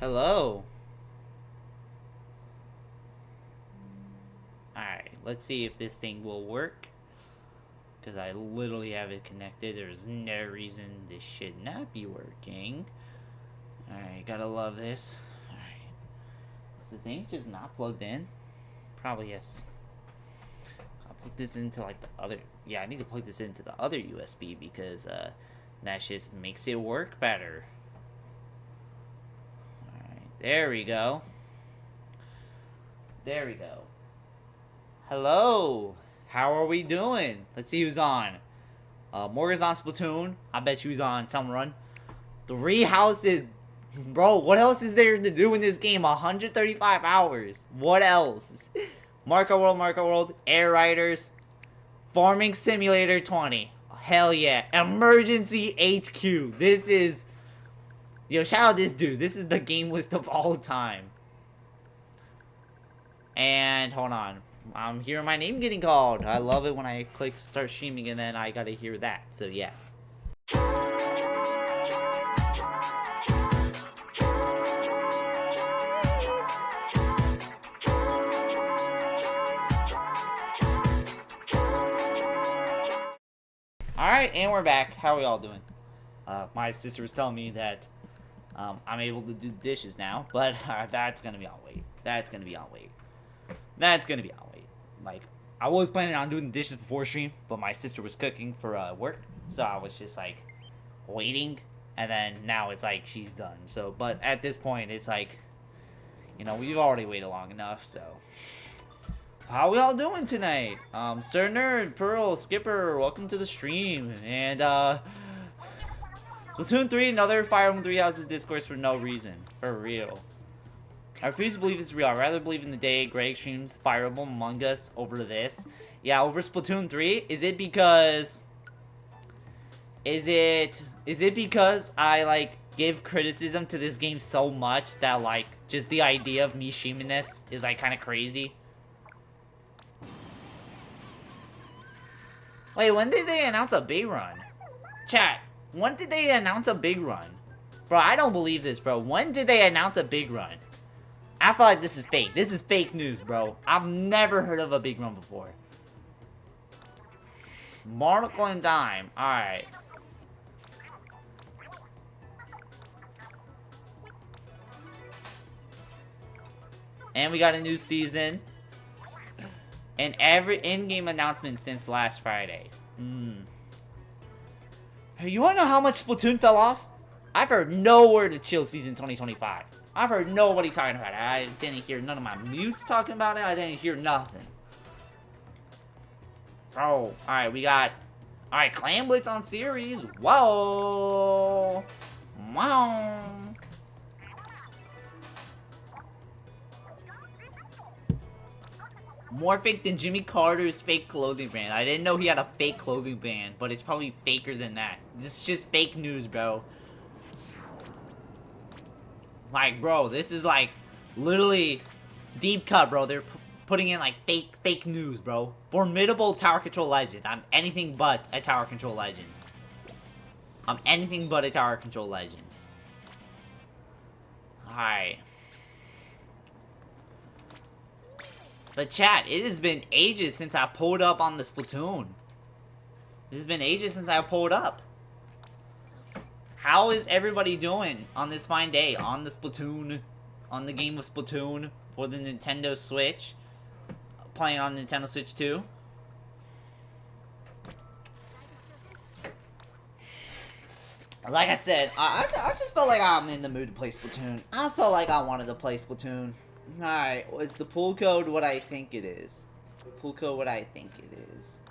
Hello. Alright, let's see if this thing will work. Because I literally have it connected. There's no reason this should not be working. Alright, gotta love this. Alright. Is the thing just not plugged in? Probably yes. I'll plug this into like the other... Yeah, I need to plug this into the other USB because that just makes it work better. There we go. There we go. Hello. How are we doing? Let's see who's on. Morgan's on Splatoon. I bet she was on some run. 3 houses. Bro, what else is there to do in this game? 135 hours. What else? Marco World. Air Riders. Farming Simulator 20. Hell yeah. Emergency HQ. This is... Yo, shout out this dude. This is the game list of all time. And, hold on. I'm hearing my name getting called. I love it when I click start streaming and then I gotta hear that. So, yeah. Alright, and we're back. How are we all doing? My sister was telling me that I'm able to do dishes now, but that's gonna be on wait. That's gonna be on wait. That's gonna be on wait. Like, I was planning on doing the dishes before stream, but my sister was cooking for work, so I was just like waiting, and then now it's like she's done. So, but at this point, it's like, you know, we've already waited long enough. So, how we all doing tonight? Sir Nerd, Pearl, Skipper, welcome to the stream, and Splatoon 3, another Fire Emblem 3 Houses discourse for no reason. For real. I refuse to believe it's real. I'd rather believe in the day Greg streams Fire Emblem Among Us over this. Yeah, over Splatoon 3? Is it because... Is it because I, like, give criticism to this game so much that, like, just the idea of me streaming this is, like, kind of crazy? Wait, when did they announce a big run? Chat, when did they announce a big run? Bro, I don't believe this, bro. When did they announce a big run? I feel like this is fake. This is fake news, bro. I've never heard of a big run before. Barnacle and Dime. Alright. And we got a new season. And every in-game announcement since last Friday. Hey, you wanna know how much Splatoon fell off? I've heard no word of Chill Season 2025. I've heard nobody talking about it. I didn't hear none of my mutes talking about it. I didn't hear nothing. Bro, alright, we got... Alright, Clan Blitz on series. Whoa! Wow! More fake than Jimmy Carter's fake clothing brand. I didn't know he had a fake clothing brand, but it's probably faker than that. This is just fake news, bro. Like, bro, this is like literally deep cut, bro. They're putting in like fake news, bro. Formidable tower control legend. I'm anything but a tower control legend. I'm anything but a tower control legend. Alright. But chat, it has been ages since I pulled up on the Splatoon. It has been ages since I pulled up. How is everybody doing on this fine day? On the Splatoon, on the game of Splatoon for the Nintendo Switch. Playing on Nintendo Switch 2. Like I said, I just felt like I'm in the mood to play Splatoon. I felt like I wanted to play Splatoon. Alright, is the pull code what I think it is? Pull code what I think it is.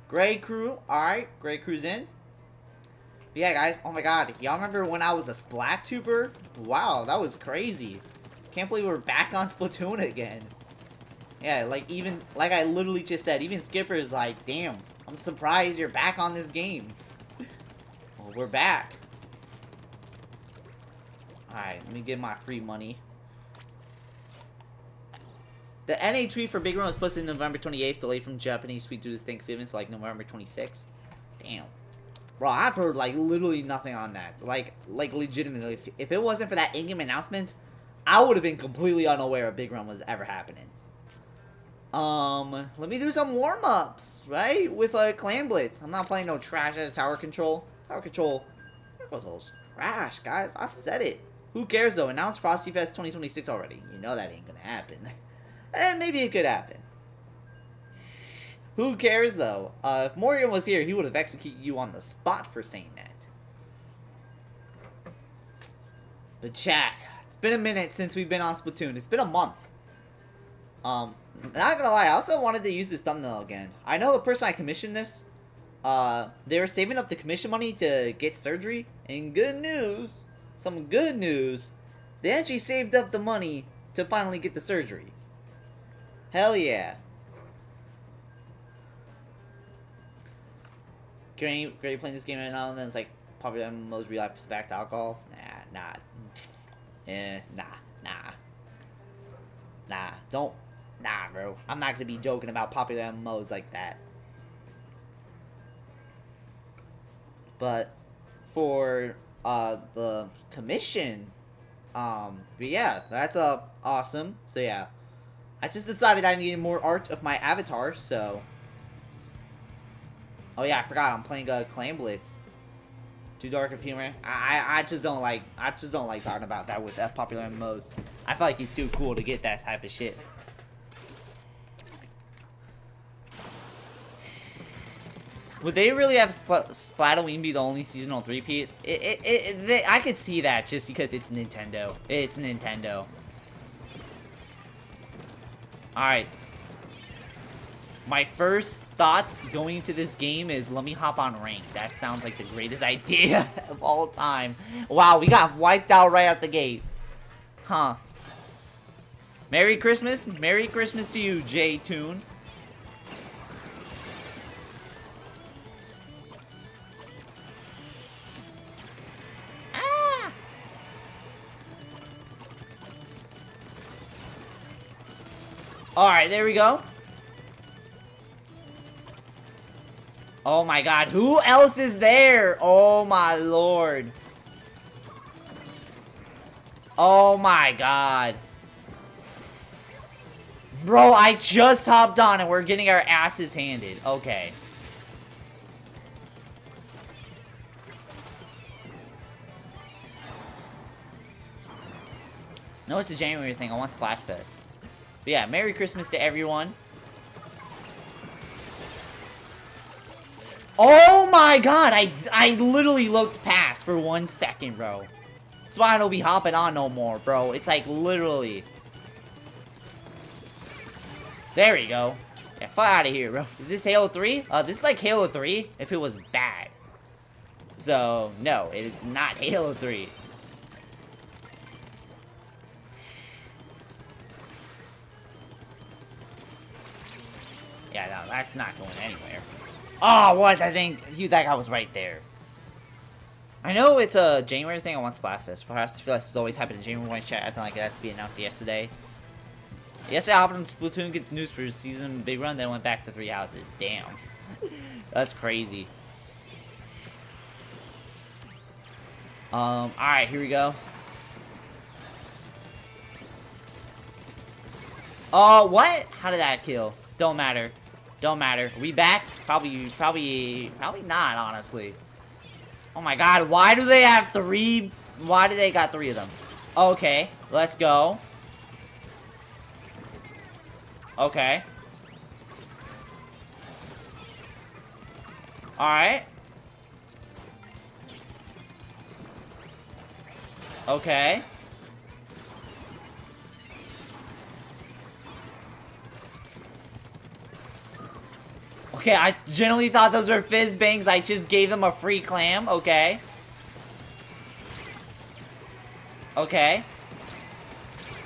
GregCrew, alright, GregCrew's in. But yeah, guys, oh my god, y'all remember when I was a Splat-tuber? Wow, that was crazy. Can't believe we're back on Splatoon again. Yeah, like even, like I literally just said, even Skipper is like, damn, I'm surprised you're back on this game. Well, we're back. Alright, let me get my free money. The NA tweet for Big Run was posted November 28th, delayed from Japanese tweet due to Thanksgiving, so like November 26th. Damn. Bro, I've heard like literally nothing on that. Like legitimately, if it wasn't for that in-game announcement, I would have been completely unaware a Big Run was ever happening. Let me do some warm-ups, right? With a Clan Blitz. I'm not playing no trash at a tower control. Tower control's trash, guys. I said it. Who cares though? Announce Frosty Fest 2026 already. You know that ain't gonna happen. And maybe it could happen. Who cares though? If Morgan was here, he would have executed you on the spot for saying that. But chat, it's been a minute since we've been on Splatoon. It's been a month. Not gonna lie, I also wanted to use this thumbnail again. I know the person I commissioned this, they were saving up the commission money to get surgery. And good news, some good news, they actually saved up the money to finally get the surgery. Hell yeah. Great playing this game right now, and then it's like popular MMOs relapse back to alcohol. Nah. Don't. Nah, bro. I'm not gonna be joking about popular MMOs like that. But for the commission, but yeah, that's awesome. So yeah, I just decided I needed more art of my avatar. So, oh yeah, I forgot I'm playing Clan Blitz. Too dark of humor. I just don't like talking about that with popular MMOs. I feel like he's too cool to get that type of shit. Would they really have Splatoon be the only seasonal three-peat? I could see that just because it's Nintendo. It's Nintendo. Alright. My first thought going into this game is let me hop on rank. That sounds like the greatest idea of all time. Wow, we got wiped out right out the gate. Huh. Merry Christmas. Merry Christmas to you, J-Tune. Ah! Alright, there we go. Oh my god, who else is there? Oh my lord. Oh my god. Bro, I just hopped on and we're getting our asses handed. Okay. No, it's a January thing. I want Splatfest. But yeah, Merry Christmas to everyone. Oh my god, I literally looked past for 1 second, bro. That's why I don't be hopping on no more, bro. It's like literally. There we go. Yeah, fly out of here, bro. Is this Halo 3? This is like Halo 3 if it was bad. So, no, it's not Halo 3. Yeah, no, that's not going anywhere. Oh, what? I think that guy was right there. I know it's a January thing. I want Splatfest. Perhaps I feel like this has always happened in January when chat acting like it has to be announced yesterday. Yesterday I hopped on Splatoon, get the news for season big run, then went back to 3 houses. Damn. That's crazy. Alright, here we go. Oh, what? How did that kill? Don't matter. Don't matter. Are we back? Probably not, honestly. Oh my god, why do they have 3? Why do they got 3 of them? Okay, let's go. Okay. Alright. Okay. Okay, I genuinely thought those were fizz bangs. I just gave them a free clam. Okay. Okay.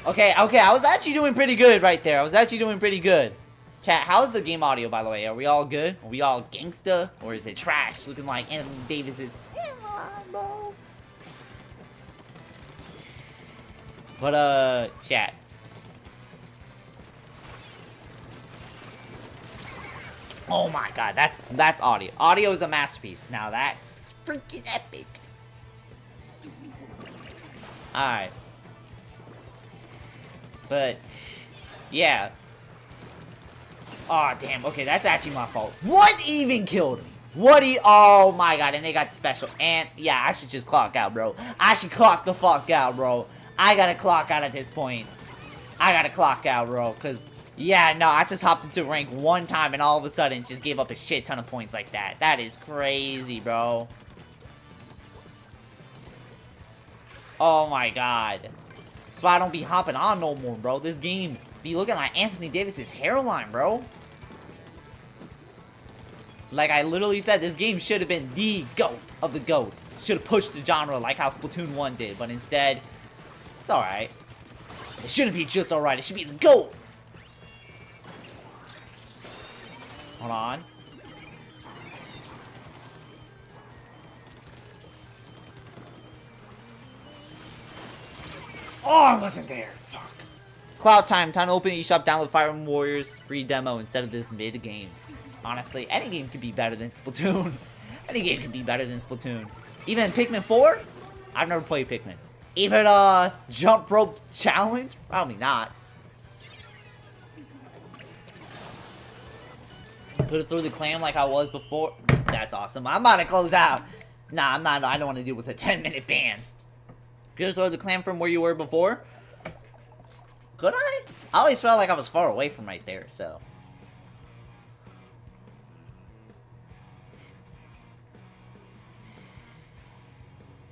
Okay, I was actually doing pretty good right there. I was actually doing pretty good. Chat, how's the game audio, by the way? Are we all good? Are we all gangsta? Or is it trash? Looking like Anthony Davis's... But, chat. Oh my god, that's audio. Audio is a masterpiece. Now that is freaking epic. Alright. But, yeah. Oh, damn. Okay, that's actually my fault. What even killed me? Oh my god, and they got the special. And, yeah, I should just clock out, bro. I should clock the fuck out, bro. I gotta clock out at this point. I gotta clock out, bro, because... Yeah, no, I just hopped into rank 1 time and all of a sudden just gave up a shit ton of points like that. That is crazy, bro. Oh my god. That's why I don't be hopping on no more, bro. This game be looking like Anthony Davis's hairline, bro. Like I literally said, this game should have been the GOAT of the GOAT. Should have pushed the genre like how Splatoon 1 did, but instead, it's alright. It shouldn't be just alright, it should be the GOAT. Hold on. Oh, I wasn't there. Fuck. Cloud time. Time to open the eShop, download Fire Emblem Warriors free demo instead of this mid-game. Honestly, any game could be better than Splatoon. Any game could be better than Splatoon. Even Pikmin 4? I've never played Pikmin. Even Jump Rope Challenge? Probably not. Put it through the clam like I was before. That's awesome. I'm about to close out. Nah, I'm not. I don't want to deal with a 10-minute ban. Could go to the clan from where you were before? Could I? I always felt like I was far away from right there, so.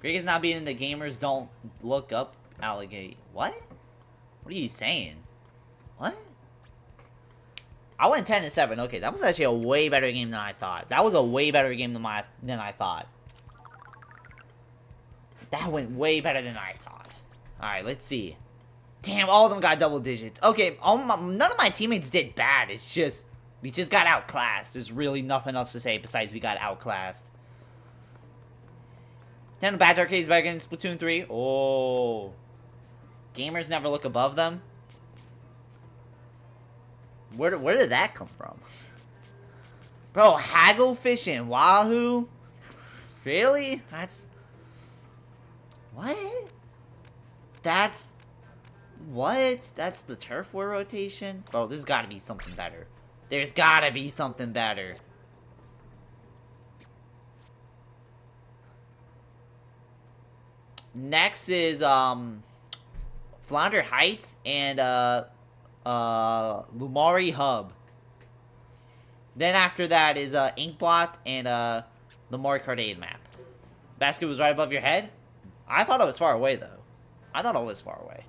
Greg is not being in the gamers don't look up alligate. What? What are you saying? What? I went 10-7. Okay, that was actually a way better game than I thought. That was a way better game than I thought. That went way better than I thought. Alright, let's see. Damn, all of them got double digits. Okay, none of my teammates did bad. It's just, we just got outclassed. There's really nothing else to say besides we got outclassed. 10 Badge Arcade's back in Splatoon 3. Oh. Gamers never look above them. Where did that come from? Bro, Hagglefish and Wahoo? Really? That's... What? That's... What? That's the turf war rotation? Bro, there's gotta be something better. There's gotta be something better. Next is, Flounder Heights and, Lumari Hub. Then after that is, Inkblot and, the Mori Arcade map. Basket was right above your head? I thought it was far away, though. I thought it was far away.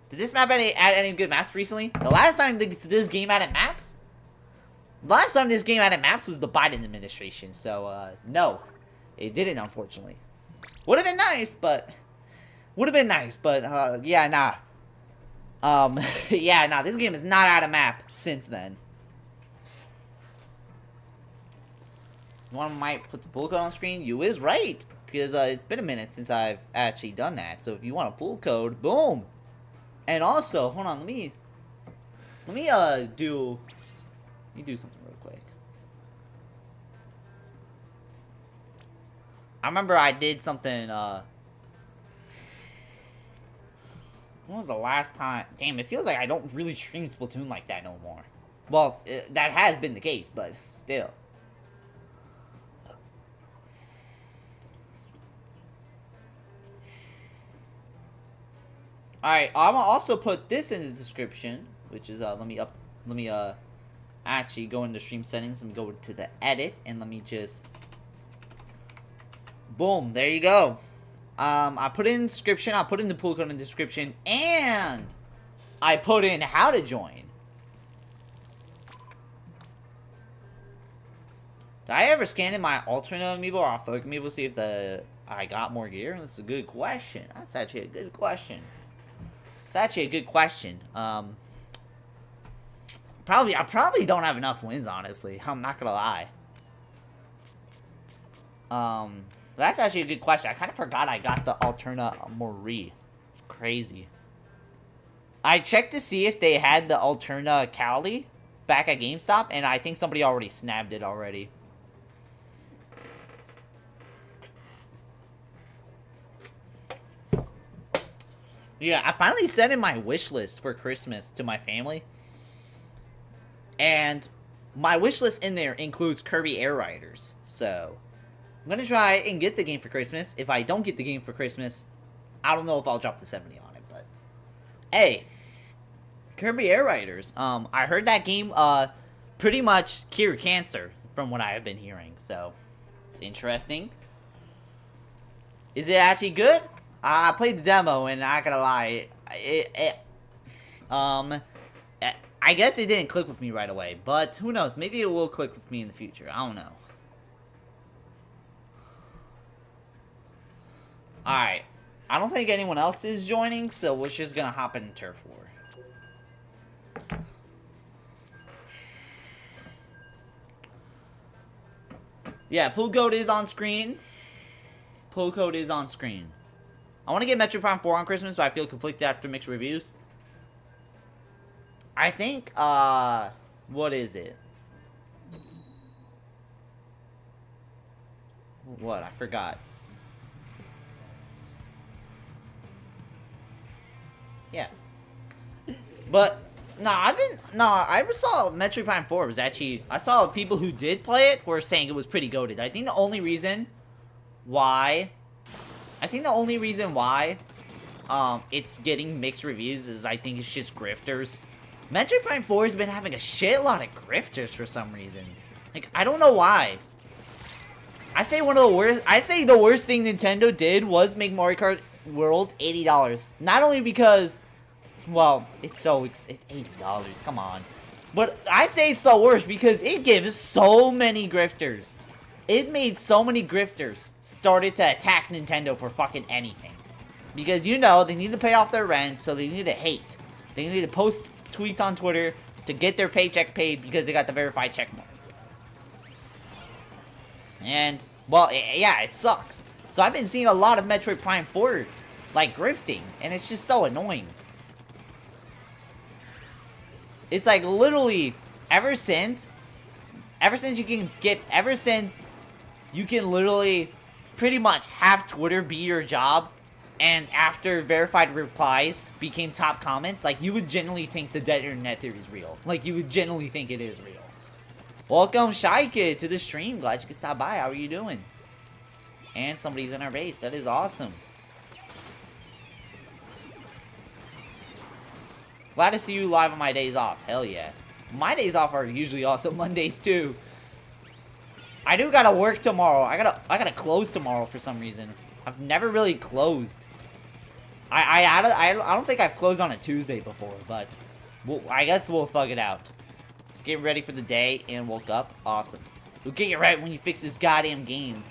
Did this map add any good maps recently? The last time this game added maps? Last time this game added maps was the Biden administration, so, no. It didn't, unfortunately. Would have been nice, but... yeah, nah. Yeah, nah, this game is not out of map since then. One might put the pull code on screen. You is right, because it's been a minute since I've actually done that. So if you want a pull code, boom. And also, hold on, let me do something real quick. I remember I did something. When was the last time? Damn, it feels like I don't really stream Splatoon like that no more. Well, that has been the case, but still. Alright, I'm gonna also put this in the description, which is, let me actually go into stream settings and go to the edit, and let me just, boom, there you go. I put in description, I put in the pull code in the description, and I put in how to join. Did I ever scan in my alternate amiibo or off the hook amiibo to see if I got more gear? That's a good question. That's actually a good question. It's actually a good question. I probably don't have enough wins, honestly. I'm not gonna lie. That's actually a good question. I kind of forgot I got the Alterna Mori. Crazy. I checked to see if they had the Alterna Cali back at GameStop, and I think somebody already snagged it already. Yeah, I finally sent in my wish list for Christmas to my family. And my wish list in there includes Kirby Air Riders. So, I'm going to try and get the game for Christmas. If I don't get the game for Christmas, I don't know if I'll drop the 70 on it. But, hey, Kirby Air Riders. I heard that game pretty much cured cancer from what I have been hearing. So, it's interesting. Is it actually good? I played the demo, and not gonna lie, I guess it didn't click with me right away, but who knows, maybe it will click with me in the future, I don't know. Alright, I don't think anyone else is joining, so we're just gonna hop in Turf War. Yeah, pull code is on screen. Pull code is on screen. I want to get Metro Prime 4 on Christmas, but I feel conflicted after mixed reviews. I think, what is it? What? I forgot. Yeah. But, I saw Metro Prime 4 was actually, I saw people who did play it were saying it was pretty goated. I think the only reason why... I think the only reason why it's getting mixed reviews is I think it's just grifters. Metroid Prime 4 has been having a shitload of grifters for some reason. Like, I don't know why. I say the worst thing Nintendo did was make Mario Kart World $80. Not only because, well, it's $80, come on. But I say it's the worst because it gives so many grifters. It made so many grifters started to attack Nintendo for fucking anything. Because, you know, they need to pay off their rent, so they need to hate. They need to post tweets on Twitter to get their paycheck paid because they got the verified checkmark. And, well, yeah, it sucks. So I've been seeing a lot of Metroid Prime 4, like, grifting, and it's just so annoying. It's like, literally, ever since you can literally pretty much have Twitter be your job, and after verified replies became top comments, like, you would genuinely think the dead internet theory is real. Like, you would genuinely think it is real. Welcome, Shy Kid, to the stream. Glad you could stop by. How are you doing? And somebody's in our base. That is awesome. Glad to see you live on my days off. Hell yeah. My days off are usually also Mondays too. I do gotta work tomorrow. I gotta close tomorrow for some reason. I've never really closed. I don't think I've closed on a Tuesday before, but I guess we'll thug it out. Just get ready for the day and woke up. Awesome. We'll get you right when you fix this goddamn game.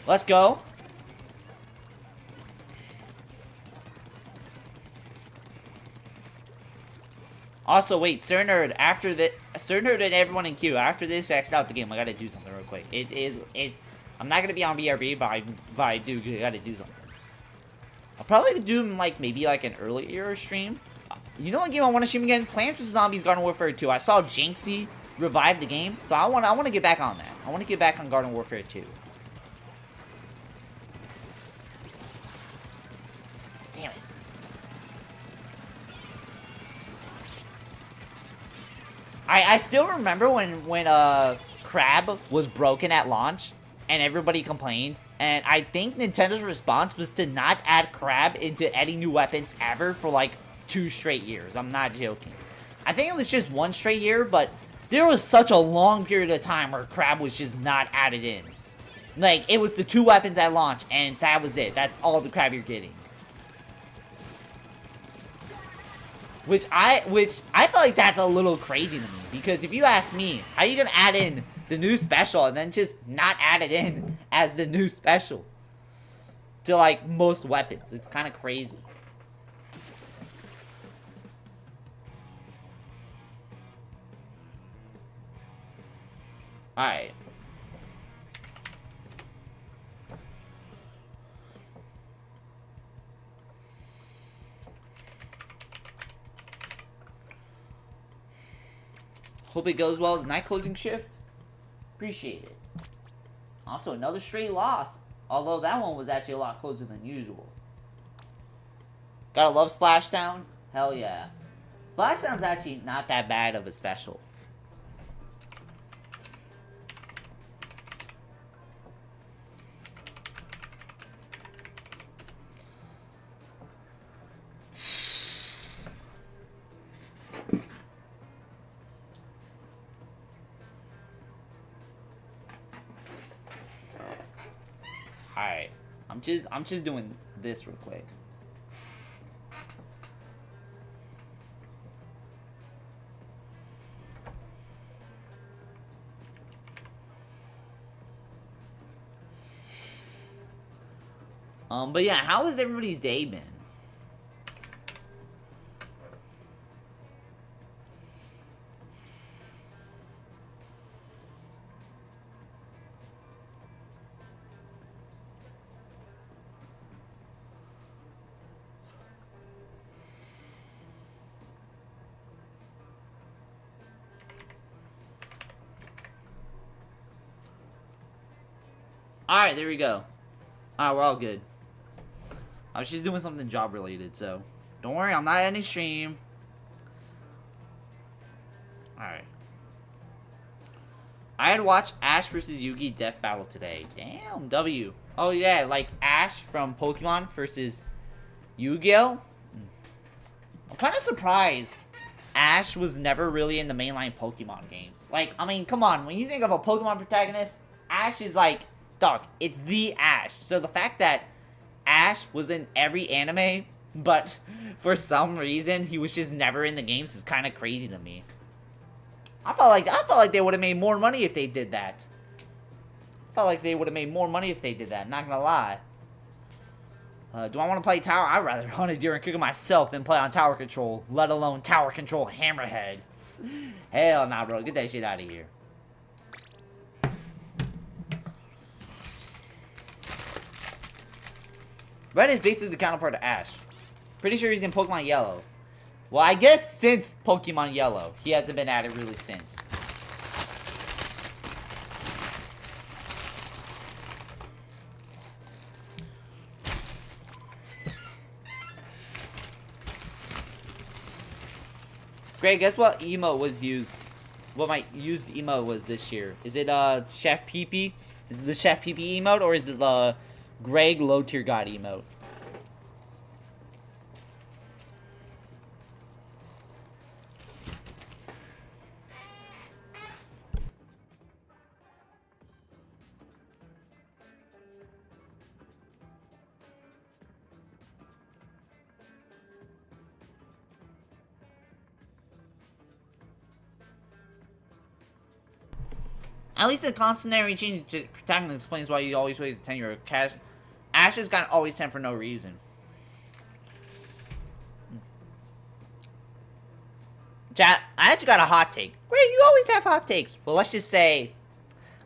Let's go. Also, wait, Sir Nerd, after the Sir Nerd and everyone in queue, after this X out the game, I gotta do something real quick. I'm not gonna be on BRB, but I do gotta do something. I'll probably do like maybe like an earlier stream. You know what game I want to stream again? Plants vs Zombies Garden Warfare 2. I saw Jinxie revive the game, so I want to get back on that. I want to get back on Garden Warfare 2. Damn it. I still remember when Crab was broken at launch and everybody complained, and I think Nintendo's response was to not add Crab into any new weapons ever for like 2 straight years. I'm not joking. I think it was just 1 straight year, but there was such a long period of time where Crab was just not added in. Like, it was the 2 weapons at launch, and that was it. That's all the Crab you're getting. Which I feel like that's a little crazy to me, because if you ask me, how are you gonna add in the new special and then just not add it in as the new special to like most weapons? It's kind of crazy. All right. Hope it goes well. The night closing shift. Appreciate it. Also, another straight loss. Although that one was actually a lot closer than usual. Gotta love Splashdown. Hell yeah. Splashdown's actually not that bad of a special. Alright. I'm just doing this real quick. But yeah, how has everybody's day been? Alright, there we go. Alright, we're all good. I was just doing something job related, so don't worry, I'm not ending stream. Alright. I had watched Ash vs. Yugi Death Battle today. Damn, W. Oh yeah, like Ash from Pokemon versus Yu-Gi-Oh! I'm kind of surprised Ash was never really in the mainline Pokemon games. Like, I mean, come on. When you think of a Pokemon protagonist, Ash is like, dog, it's the Ash. So the fact that Ash was in every anime, but for some reason he was just never in the games is kind of crazy to me. I felt like they would have made more money if they did that. I felt like they would have made more money if they did that, not gonna lie. Do I want to play tower? I'd rather hunt a deer and cook it myself than play on tower control, let alone tower control hammerhead. Hell nah, bro. Get that shit out of here. Red is basically the counterpart to Ash. Pretty sure he's in Pokemon Yellow. Well, I guess since Pokemon Yellow. He hasn't been at it really since. Greg, guess what emote was used? What my used emote was this year? Is it Chef PP? Is it the Chef PP emote, or is it the Greg Low Tier God emote? At least the constantly change to protagonist explains why you always waste 10 euro cash. Ash has got always 10 for no reason. Chat, I actually got a hot take. Great, you always have hot takes. Well, let's just say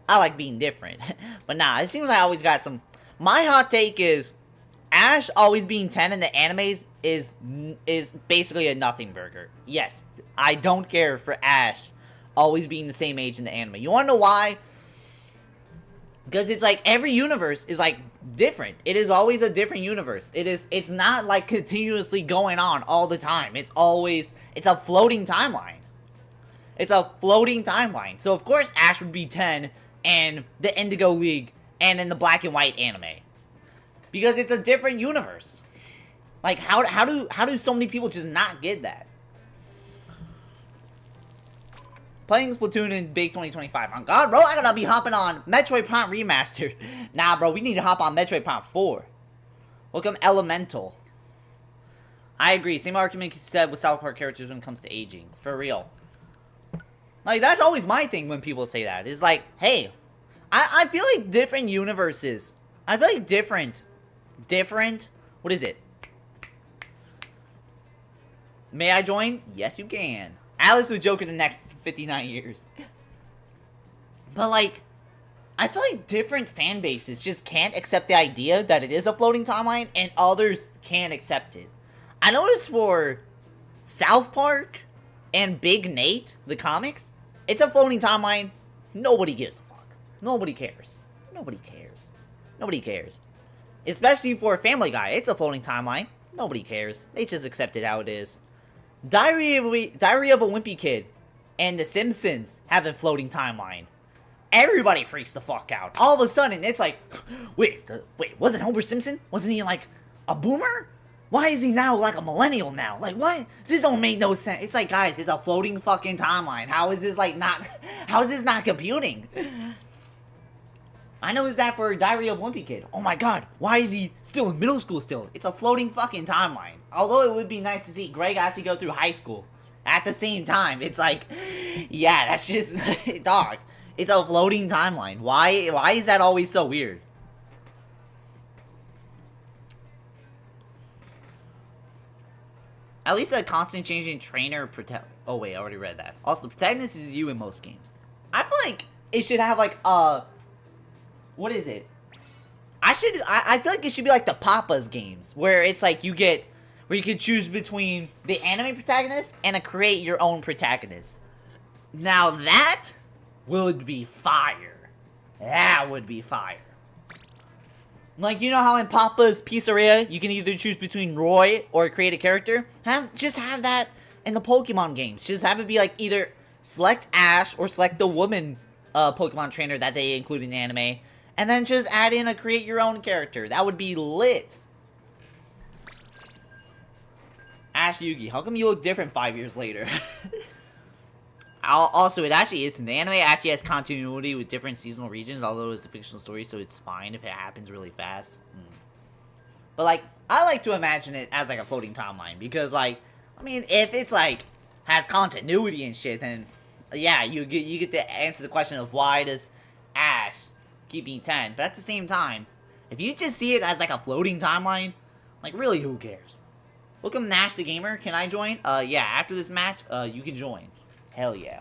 I like being different. But nah, it seems like I always got some. My hot take is Ash always being 10 in the animes is basically a nothing burger. Yes, I don't care for Ash always being the same age in the anime. You wanna know why? Because it's like every universe is like different. It is always a different universe. It's not like continuously going on all the time. It's a floating timeline. It's a floating timeline. So of course Ash would be 10 in the Indigo League and in the Black and White anime. Because it's a different universe. Like how do so many people just not get that? Playing Splatoon in big 2025. On God, bro, I gotta be hopping on Metroid Prime Remastered. Nah, bro, we need to hop on Metroid Prime 4. Welcome, Elemental. I agree. Same argument you said with South Park characters when it comes to aging. For real. Like, that's always my thing when people say that. It's like, hey, I feel like different universes. I feel like different. What is it? May I join? Yes, you can. Alice with Joker the next 59 years. But like, I feel like different fan bases just can't accept the idea that it is a floating timeline, and others can't accept it. I noticed for South Park and Big Nate, the comics, it's a floating timeline. Nobody gives a fuck. Nobody cares. Nobody cares. Nobody cares. Especially for Family Guy, it's a floating timeline. Nobody cares. They just accept it how it is. Diary of a Wimpy Kid and The Simpsons have a floating timeline. Everybody freaks the fuck out. All of a sudden, it's like, wait, wasn't Homer Simpson? Wasn't he like a boomer? Why is he now like a millennial now? Like, what? This don't make no sense. It's like, guys, it's a floating fucking timeline. How is this not computing? I know it's that for Diary of a Wimpy Kid. Oh my god, why is he still in middle school still? It's a floating fucking timeline. Although it would be nice to see Greg actually go through high school at the same time. It's like, yeah, that's just, dog. It's a floating timeline. Why is that always so weird? At least a constant changing trainer oh wait, I already read that. Also, the protagonist is you in most games. I feel like it should have like what is it? I feel like it should be like the Papa's games, where it's like where you can choose between the anime protagonist and create your own protagonist. Now that would be fire. That would be fire. Like, you know how in Papa's Pizzeria, you can either choose between Roy or create a character? Just have that in the Pokemon games. Just have it be like either select Ash or select the woman Pokemon trainer that they include in the anime, and then just add in a create your own character. That would be lit. Ash Yugi, how come you look different 5 years later? Also, it actually is. The anime actually has continuity with different seasonal regions, although it's a fictional story, so it's fine if it happens really fast. But, like, I like to imagine it as, like, a floating timeline, because, like, I mean, if it's, like, has continuity and shit, then, yeah, you get to answer the question of why does Ash keep being 10. But at the same time, if you just see it as, like, a floating timeline, like, really, who cares? Welcome, Nash the Gamer. Can I join? Yeah, after this match, you can join. Hell yeah.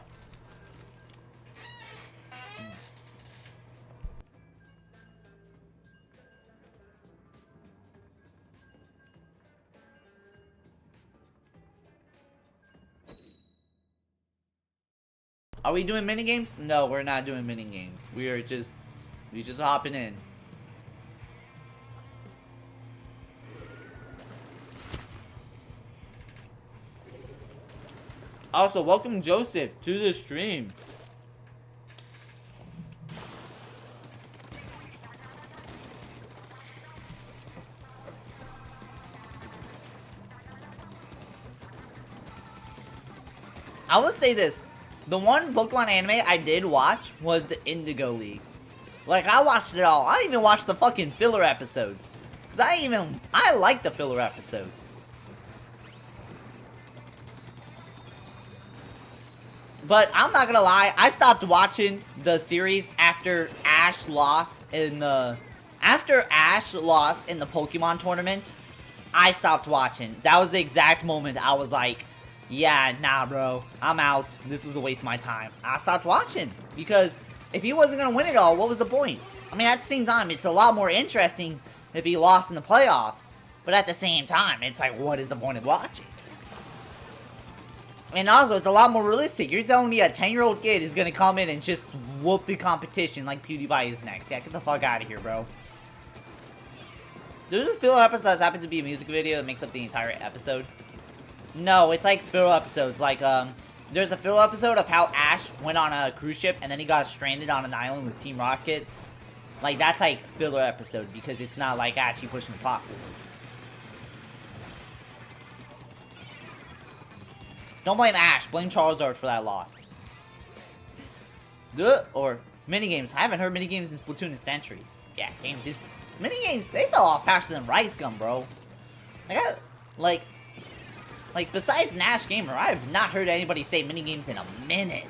Are we doing minigames? No, we're not doing minigames. We just hopping in. Also, welcome Joseph to the stream. I will say this. The one Pokemon anime I did watch was the Indigo League. Like, I watched it all. I even watched the fucking filler episodes. Because I like the filler episodes. But I'm not gonna lie, I stopped watching the series after Ash lost in the Pokemon tournament. I stopped watching. That was the exact moment I was like, yeah, nah, bro, I'm out. This was a waste of my time. I stopped watching because if he wasn't gonna win it all, what was the point? I mean, at the same time, it's a lot more interesting if he lost in the playoffs. But at the same time, it's like, what is the point of watching? And also, it's a lot more realistic. You're telling me a 10-year-old kid is gonna come in and just whoop the competition like PewDiePie is next. Yeah, get the fuck out of here, bro. There's a filler episode that happens to be a music video that makes up the entire episode. No, it's like filler episodes. Like, there's a filler episode of how Ash went on a cruise ship and then he got stranded on an island with Team Rocket. Like, that's like filler episode because it's not like actually pushing the plot forward. Don't blame Ash, blame Charizard for that loss. Or minigames. I haven't heard minigames in Splatoon in centuries. Yeah, damn, these minigames, they fell off faster than Rice Gum, bro. Like, besides Nash Gamer, I have not heard anybody say minigames in a minute.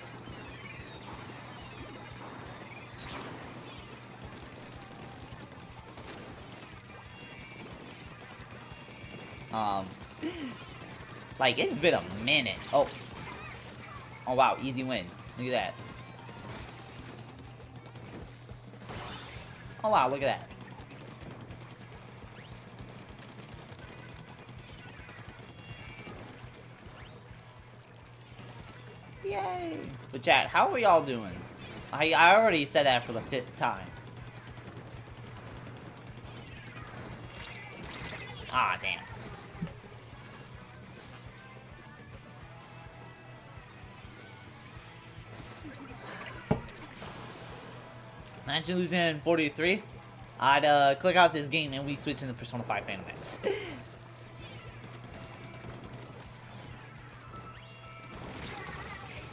Like, it's been a minute. Oh. Oh, wow. Easy win. Look at that. Oh, wow. Look at that. Yay. But chat, how are y'all doing? I already said that for the 5th time. Ah, damn. Imagine losing in 43. I'd click out this game and we switch into Persona 5 fan events.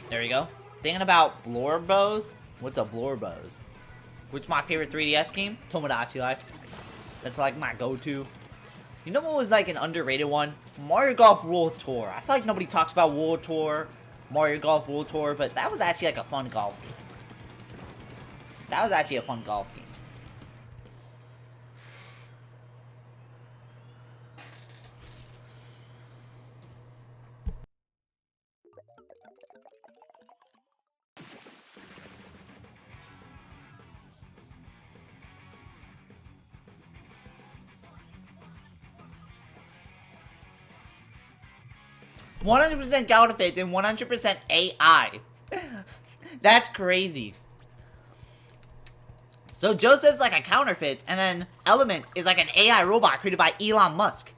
There you go. Thinking about Blorbos. What's a Blorbos? Which my favorite 3DS game? Tomodachi Life. That's like my go-to. You know what was like an underrated one? Mario Golf World Tour. I feel like nobody talks about World Tour, Mario Golf World Tour, but that was actually like a fun golf game. That was actually a fun golf game. 100% counterfeit and 100% AI. That's crazy. So Joseph's like a counterfeit, and then Element is like an AI robot created by Elon Musk.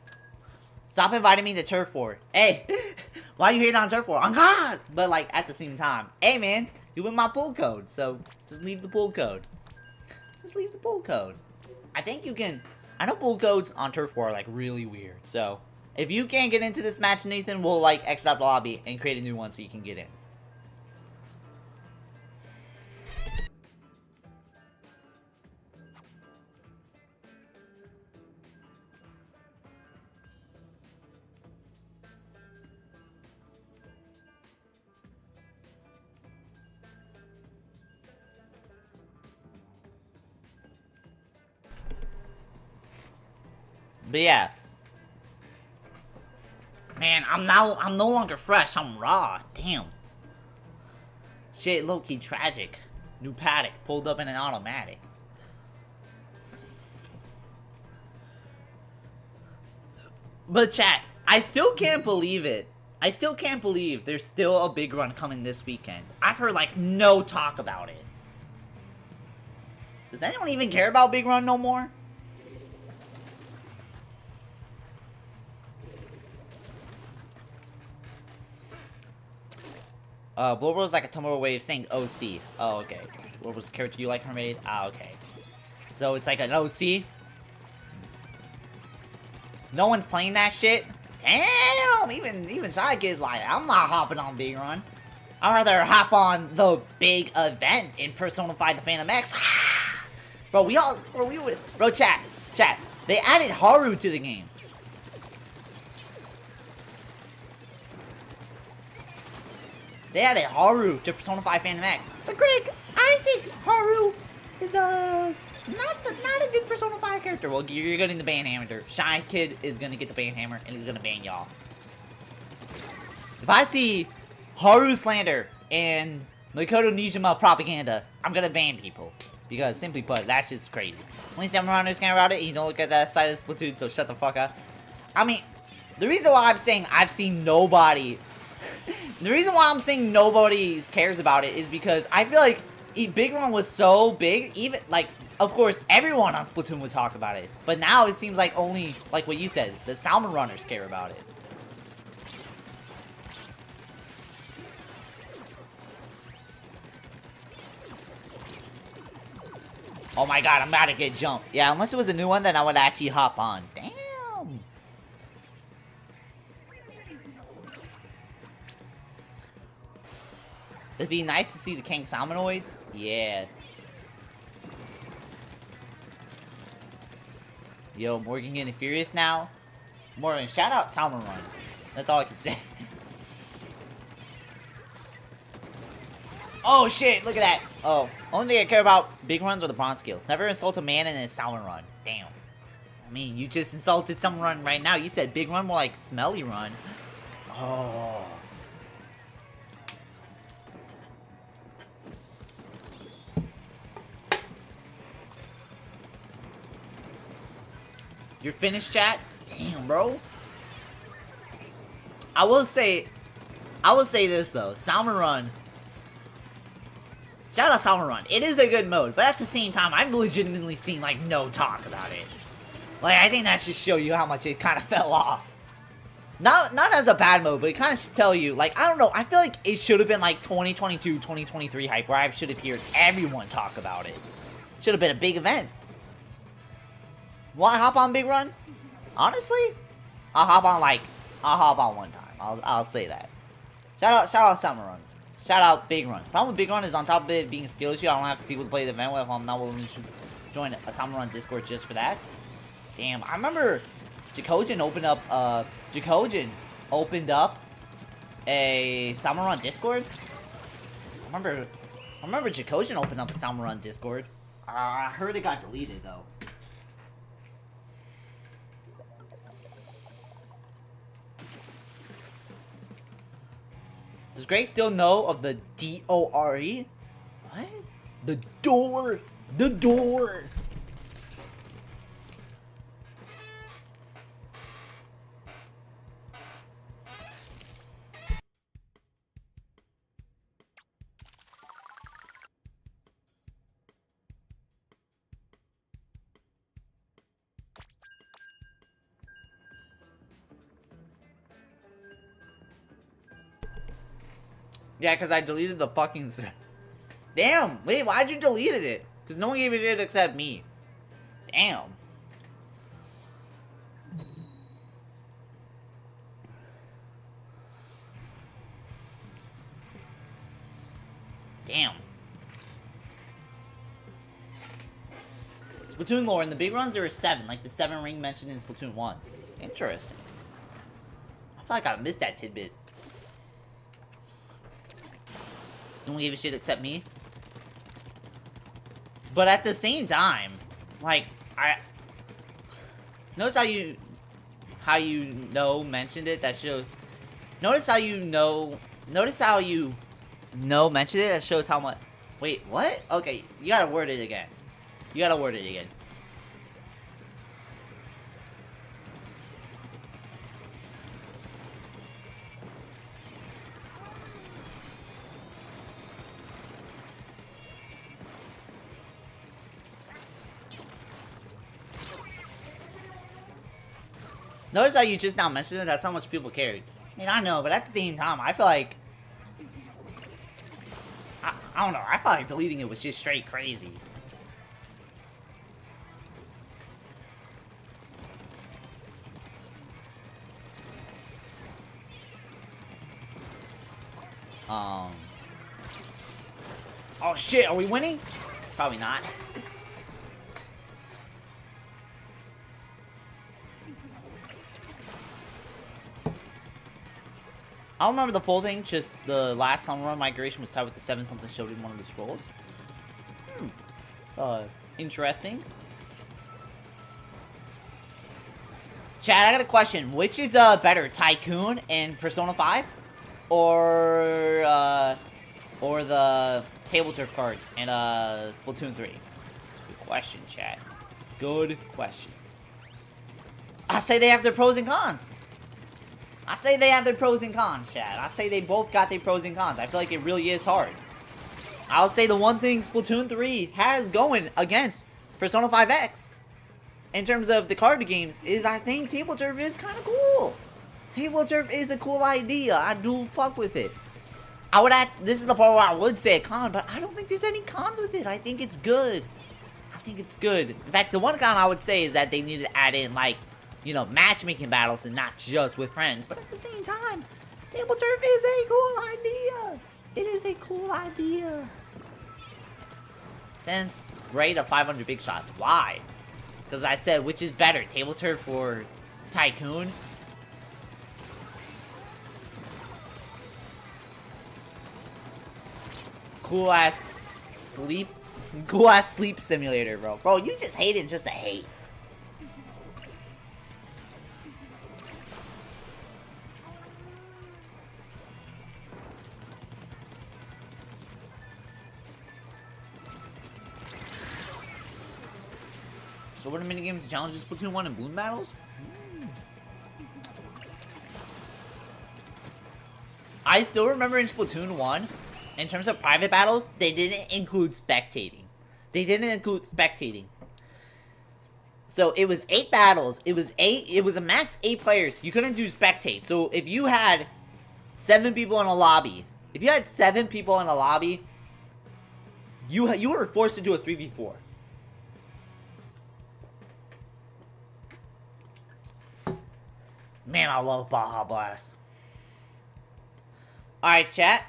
Stop inviting me to Turf War. Hey, Why you hating on Turf War? On God! But like at the same time, hey man, you win my pull code, so just leave the pull code. Just leave the pull code. I think you can. I know pull codes on Turf War are like really weird. So if you can't get into this match, Nathan, we'll like exit out the lobby and create a new one so you can get in. But yeah. Man, I'm no longer fresh, I'm raw. Damn. Shit, low-key tragic. New paddock, pulled up in an automatic. But chat, I still can't believe it. I still can't believe there's still a big run coming this weekend. I've heard like no talk about it. Does anyone even care about big run no more? Blowbro's like a tumble way of saying OC. Oh, okay. Blowbro's character you like her made? Ah, okay. So it's like an OC? No one's playing that shit? Damn! Even Shy Kid's like, I'm not hopping on Big Run. I'd rather hop on the big event in Persona 5 the Phantom X. Bro, bro, chat. They added Haru to the game. They added Haru to Persona 5 Phantom X. But Greg, I think Haru is not a good Persona 5 character. Well, you're getting the ban hammer. Shy Kid is gonna get the ban hammer and he's gonna ban y'all. If I see Haru slander and Makoto Nijima propaganda, I'm gonna ban people. Because simply put, that's just crazy. Only 7 rounders care about it, and you don't look at that side of Splatoon, so shut the fuck up. I mean, the reason why I'm saying I've seen nobody the reason why I'm saying nobody cares about it is because I feel like Big Run was so big, even, like, of course, everyone on Splatoon would talk about it. But now it seems like only, like what you said, the Salmon Runners care about it. Oh my god, I'm about to get jumped. Yeah, unless it was a new one, then I would actually hop on. Damn. It'd be nice to see the King Salmonoids. Yeah. Yo, Morgan getting furious now. Morgan, shout out Salmon Run. That's all I can say. Oh shit, look at that. Oh, only thing I care about big runs are the bronze skills. Never insult a man in a Salmon Run. Damn. I mean, you just insulted Salmon Run right now. You said big run more like smelly run. Oh. You're finished, chat? Damn, bro. I will say this though. Salmon Run. Shout out Salmon Run. It is a good mode, but at the same time, I've legitimately seen like no talk about it. Like, I think that should show you how much it kind of fell off. Not as a bad mode, but it kind of should tell you, like, I don't know, I feel like it should have been like 2022, 2023 hype, where I should have heard everyone talk about it. Should have been a big event. Want to hop on Big Run? Honestly, I'll hop on one time. I'll say that. Shout out Summer Run. Shout out Big Run. Problem with Big Run is on top of it being a skill issue, I don't have people to play the event with if I'm not willing to join a Summer Run Discord just for that. Damn, I remember Jacojin opened up a Summer Run Discord. I remember Jacojin opened up a Summer Run Discord. I heard it got deleted though. Does Greg still know of the DORE? What? The door! The door! Yeah, because I deleted the fucking... Damn! Wait, why'd you delete it? Because no one gave a shit except me. Damn. Damn. Splatoon lore, in the big runs there were 7, like the 7 ring mentioned in Splatoon 1. Interesting. I feel like I missed that tidbit. No one gave a shit except me. But at the same time, like, notice how you know mentioned it, that shows... Notice how you know mentioned it, that shows how much... Wait, what? Okay, you gotta word it again. You gotta word it again. Notice how you just now mentioned it, that's how much people cared. I mean, I know, but at the same time, I feel like... I don't know, I feel like deleting it was just straight crazy. Oh shit, are we winning? Probably not. I don't remember the full thing, just the last summer run migration was tied with the 7-something showed in one of the scrolls. Interesting. Chad, I got a question. Which is better, Tycoon in Persona 5? Or the table turf cards in Splatoon 3? Good question, Chad. Good question. I say they have their pros and cons. I say they have their pros and cons, Chad. I say they both got their pros and cons. I feel like it really is hard. I'll say the one thing Splatoon 3 has going against Persona 5X in terms of the card games is I think Table Turf is kind of cool. Table Turf is a cool idea. I do fuck with it. This is the part where I would say a con, but I don't think there's any cons with it. I think it's good. I think it's good. In fact, the one con I would say is that they need to add in, like, you know, matchmaking battles and not just with friends. But at the same time, Table Turf is a cool idea. It is a cool idea. Since rate of 500 big shots. Why? Because I said, which is better, Table Turf or Tycoon? Cool ass sleep simulator, bro. Bro, you just hate it just to hate. So what are minigames and challenges? Splatoon 1 and Bloon battles? I still remember in Splatoon 1, in terms of private battles, they didn't include spectating. So it was 8 battles. It was a max 8 players. You couldn't do spectate. So if you had 7 people in a lobby, you were forced to do a 3v4. Man, I love Baja Blast. Alright, chat.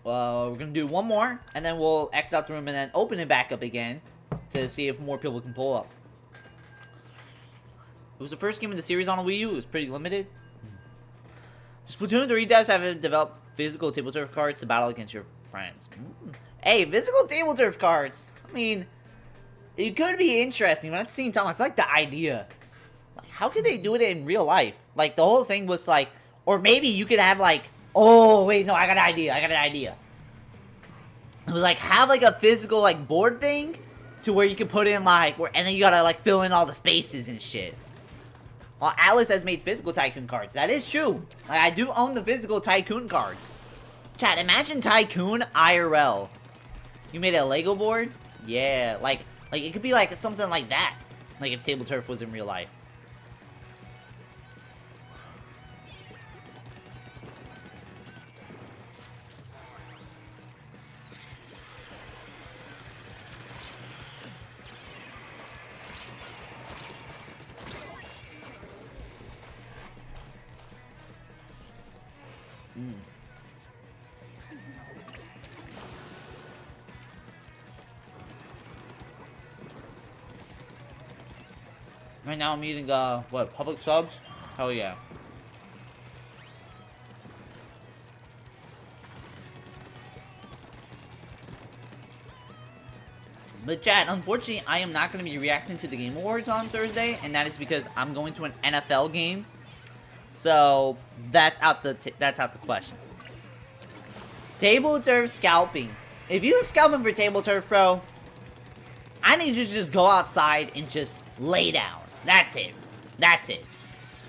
Well, we're gonna do one more, and then we'll exit out the room and then open it back up again to see if more people can pull up. It was the first game in the series on a Wii U. It was pretty limited. Splatoon 3 devs have developed physical table turf cards to battle against your friends. Hey, physical table turf cards. I mean, it could be interesting, but at the same time, I feel like the idea... Like, how could they do it in real life? Like, the whole thing was like... Or maybe you could have like... Oh, wait, no, I got an idea. It was like, have like a physical like board thing to where you can put in like... and then you gotta like fill in all the spaces and shit. Well, Alice has made physical Tycoon cards. That is true. Like, I do own the physical Tycoon cards. Chat, imagine Tycoon IRL. You made a Lego board? Yeah, like it could be like something like that. Like if Table Turf was in real life. Mm. Right now I'm eating, what, public subs? Hell yeah. But chat, unfortunately, I am not going to be reacting to the Game Awards on Thursday, and that is because I'm going to an NFL game. So that's out the question. Table turf scalping. If you scalping for table turf, bro, I need you to just go outside and just lay down. That's it. That's it.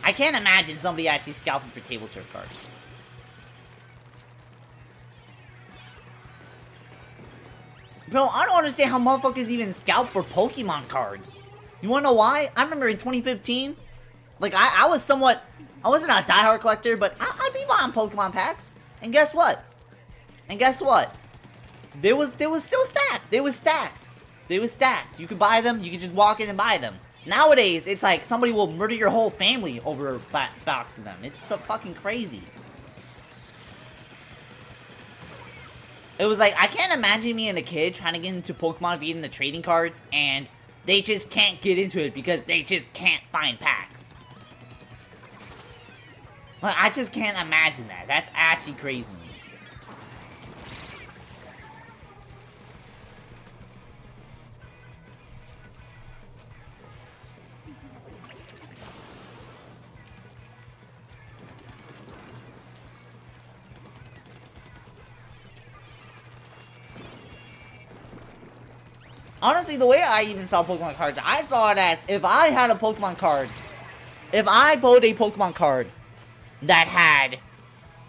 I can't imagine somebody actually scalping for table turf cards. Bro, I don't understand how motherfuckers even scalp for Pokemon cards. You wanna know why? I remember in 2015, like, I was somewhat... I wasn't a diehard collector, but I'd be buying Pokemon packs. And guess what? They was still stacked. They was stacked. You could buy them, you could just walk in and buy them. Nowadays, it's like somebody will murder your whole family over a box of them. It's so fucking crazy. It was like, I can't imagine me and a kid trying to get into Pokemon via the trading cards, and they just can't get into it because they just can't find packs. Like, I just can't imagine that. That's actually crazy. Honestly, the way I even saw Pokemon cards, I saw it as if I had a Pokemon card, if I bought a Pokemon card that had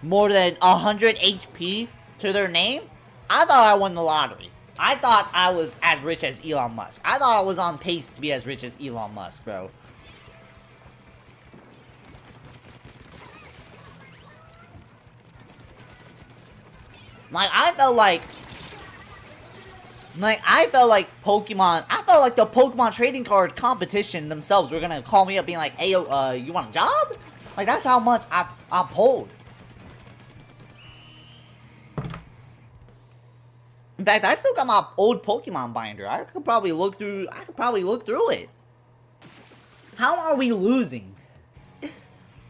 more than 100 HP to their name, I thought I won the lottery. I thought I was as rich as Elon Musk. I thought I was on pace to be as rich as Elon Musk, bro. Like, I felt like Pokemon, I felt like the Pokemon trading card competition themselves were gonna call me up being like, hey, yo, you want a job? Like, that's how much I pulled. In fact, I still got my old Pokemon binder. I could probably look through it. How are we losing?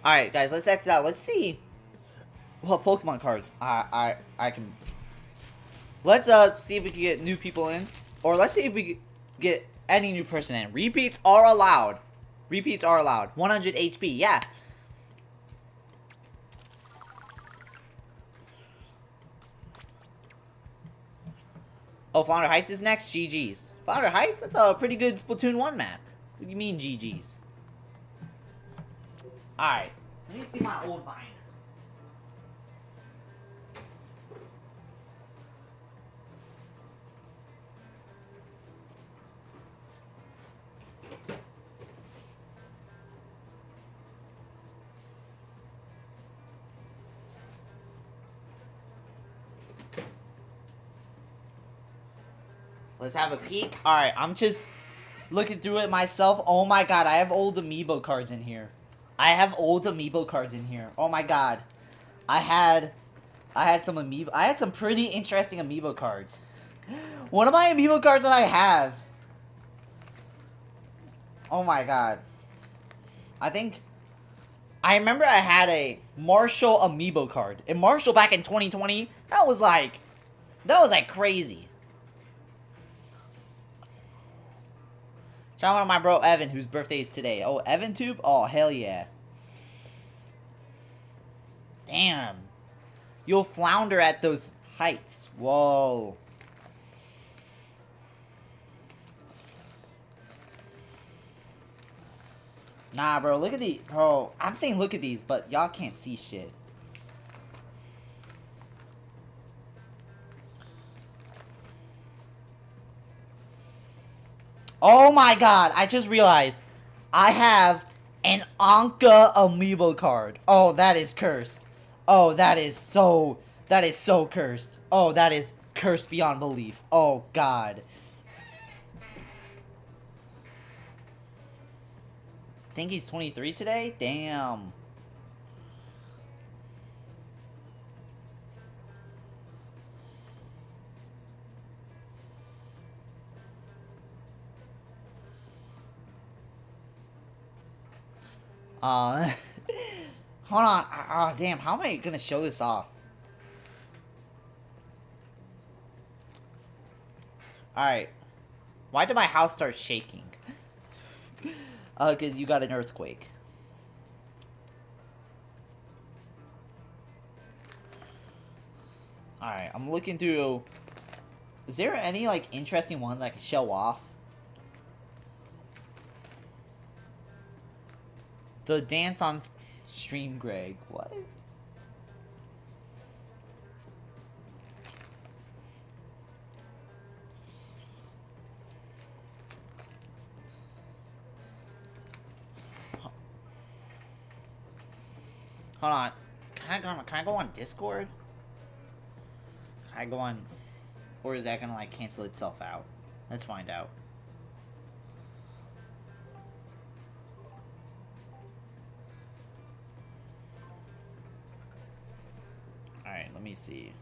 Alright, guys, let's exit out. Let's see what Pokemon cards I can... Let's see if we can get new people in. Or let's see if we can get any new person in. Repeats are allowed. 100 HP, yeah. Oh, Flounder Heights is next? GG's. Flounder Heights? That's a pretty good Splatoon 1 map. What do you mean GG's? Alright. Let me see my old binder. Let's have a peek. Alright, I'm just looking through it myself. Oh my god, I have old amiibo cards in here. Oh my god. I had some amiibo. I had some pretty interesting amiibo cards. One of my amiibo cards that I have. Oh my god. I remember I had a Marshall amiibo card. And Marshall back in 2020, that was like crazy. Shout out to my bro Evan, whose birthday is today. Oh, Evan Tube? Oh, hell yeah. Damn. You'll flounder at those heights. Whoa. Nah, bro, look at these. Bro, I'm saying look at these, but y'all can't see shit. Oh my god, I just realized I have an Anka amiibo card. Oh, that is cursed. Oh, that is so cursed. Oh, that is cursed beyond belief. Oh god. Think he's 23 today? Damn. Uh, hold on. Oh, damn. How am I gonna show this off? Alright. Why did my house start shaking? Because you got an earthquake. Alright, I'm looking through... Is there any, like, interesting ones I can show off? The dance on stream, Greg. What? Hold on. Can I go on Discord? Can I go on... Or is that gonna, like, cancel itself out? Let's find out. Alright, let me see.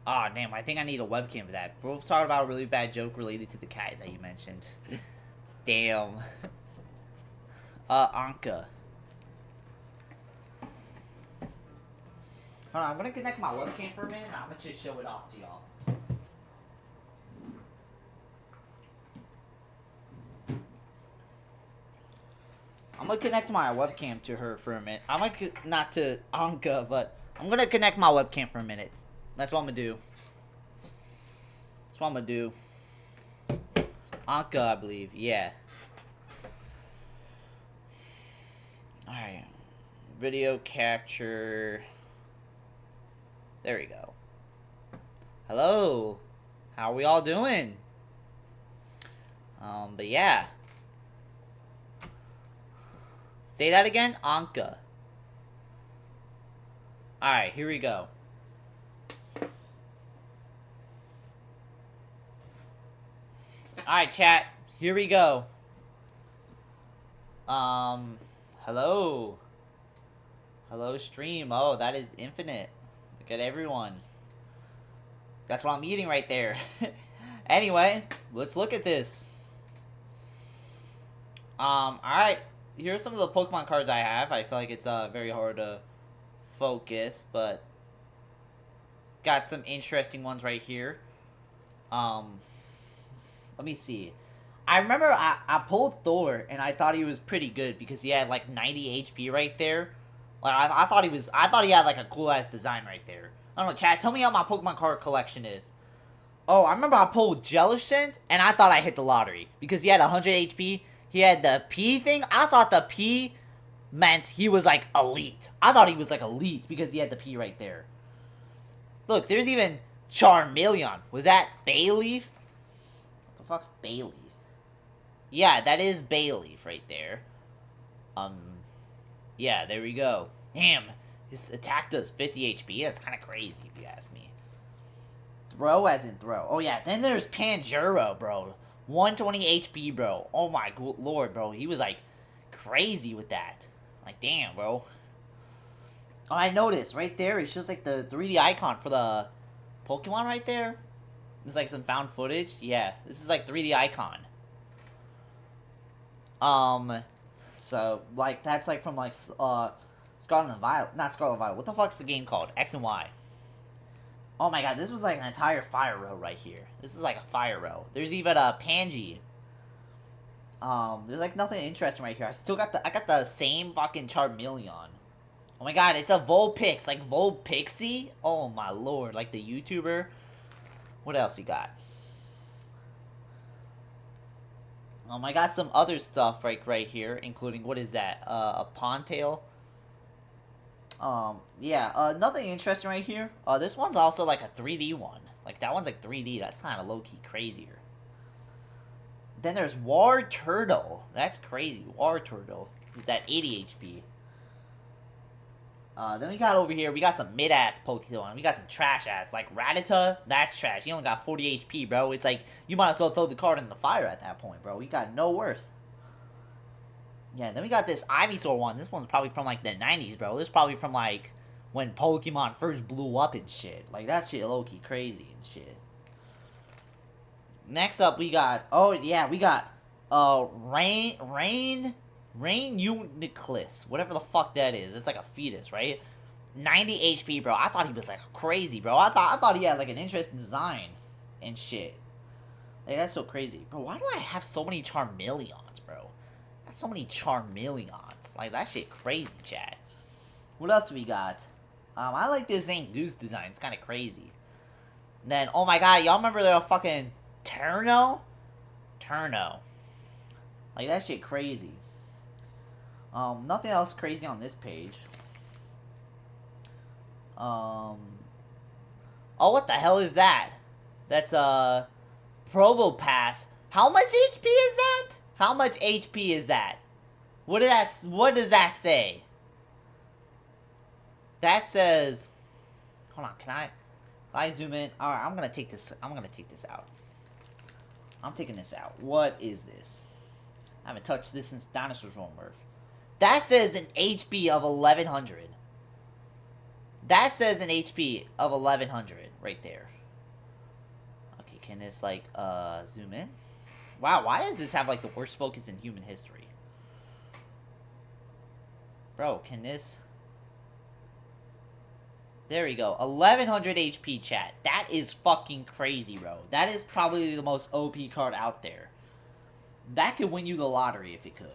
Aw, damn, I think I need a webcam for that. We'll talk about a really bad joke related to the cat that you mentioned. Damn. Anka. Hold on, I'm gonna connect my webcam for a minute and I'm gonna just show it off to y'all. I'm gonna connect my webcam to her for a minute. I'm gonna, not to Anka, but I'm gonna connect my webcam for a minute. That's what I'm gonna do. That's what I'm gonna do. Anka, I believe. Yeah. Alright. Video capture. There we go. Hello. How are we all doing? But yeah. Say that again? Anka. Alright, here we go. Alright, chat. Here we go. Hello. Hello, stream. Oh, that is infinite. Look at everyone. That's what I'm eating right there. Anyway, let's look at this. Alright. Here's some of the Pokemon cards I have. I feel like it's very hard to focus, but got some interesting ones right here. Let me see. I remember I pulled Thor and I thought he was pretty good because he had like 90 HP right there. Like I thought he had like a cool ass design right there. I don't know, chat. Tell me how my Pokemon card collection is. Oh, I remember I pulled Jellicent and I thought I hit the lottery because he had 100 HP. He had the P thing. I thought the P meant he was like elite. I thought he was like elite because he had the P right there. Look, there's even Charmeleon. Was that Bayleaf? What the fuck's Bayleaf? Yeah, that is Bayleaf right there. Yeah, there we go. Damn, his attack does 50 HP. That's kind of crazy if you ask me. Throw as in throw. Oh yeah, then there's Panjuro, bro. 120 HP, bro. Oh my lord, bro. He was like crazy with that. Like, damn, bro. Oh, I noticed right there. It shows like the 3D icon for the Pokemon right there. There's like some found footage. Yeah, this is like 3D icon. So like that's like from like Scarlet and Violet. Not Scarlet and Violet. What the fuck's the game called? X and Y. Oh my god, this was like an entire fire row right here. This is like a fire row. There's even a Pangy. There's like nothing interesting right here. I got the same fucking Charmeleon. Oh my god, it's a Vulpix, like Vulpixie. Oh my lord, like the YouTuber. What else we got? I got some other stuff right here, including what is that? A Pontail. Yeah, nothing interesting right here. This one's also like a 3D one. Like, that one's like 3D. That's kind of low-key crazier. Then there's War Turtle. That's crazy. War Turtle. He's at 80 HP. Then we got over here, we got some mid-ass Pokemon. We got some trash-ass. Like, Rattata, that's trash. He only got 40 HP, bro. It's like, you might as well throw the card in the fire at that point, bro. He got no worth. Yeah, then we got this Ivysaur one. This one's probably from, like, the 90s, bro. This is probably from, like, when Pokemon first blew up and shit. Like, that shit low-key crazy and shit. Next up, we got, oh yeah, we got, Rain Uniclus, whatever the fuck that is. It's like a fetus, right? 90 HP, bro. I thought he was like crazy, bro. I thought he had like an interesting design and shit. Like, that's so crazy, bro. Why do I have so many Charmeleons, bro? That's so many Charmeleons. Like, that shit crazy, chat. What else we got? I like this St. Goose design. It's kind of crazy. And then, oh my god, y'all remember the fucking Turno? Turno. Like, that shit crazy. Nothing else crazy on this page. Oh, what the hell is that? That's, Probopass. How much HP is that? How much HP is that? What does that say? That says, hold on, can I zoom in? Alright, I'm gonna take this out. I'm taking this out. What is this? I haven't touched this since dinosaurs roam Earth. That says an HP of 1100. That says an HP of 1100 right there. Okay, can this, like, zoom in? Wow, why does this have, like, the worst focus in human history? Bro, can this... There we go. 1100 HP, chat. That is fucking crazy, bro. That is probably the most OP card out there. That could win you the lottery if it could.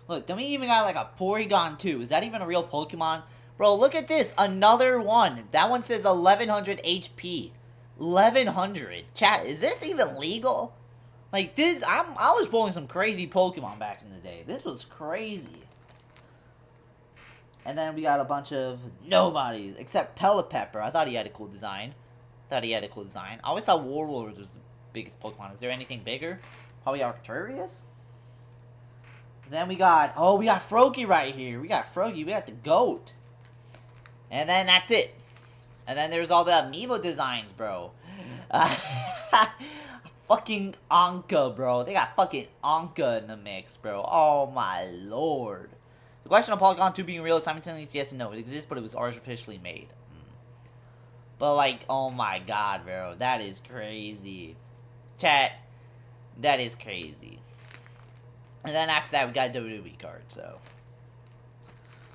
Look, then we even got like a Porygon 2. Is that even a real Pokemon? Bro, look at this. Another one. That one says 1100 HP. 1100. Chat, is this even legal? Like, this, I was pulling some crazy Pokemon back in the day. This was crazy. And then we got a bunch of nobodies, except Pelipepper. I thought he had a cool design. I always thought Warlord was the biggest Pokemon. Is there anything bigger? Probably Arcturus? Then we got, oh, we got Froakie right here. We got Froakie. We got the GOAT. And then that's it. And then there's all the amiibo designs, bro. Fucking Anka, bro. They got fucking Anka in the mix, bro. Oh, my lord. The question of Polygon 2 being real is simultaneously yes and no. It exists, but it was artificially made. But, like, oh my god, bro. That is crazy. Chat, that is crazy. And then after that, we got WWE cards, so.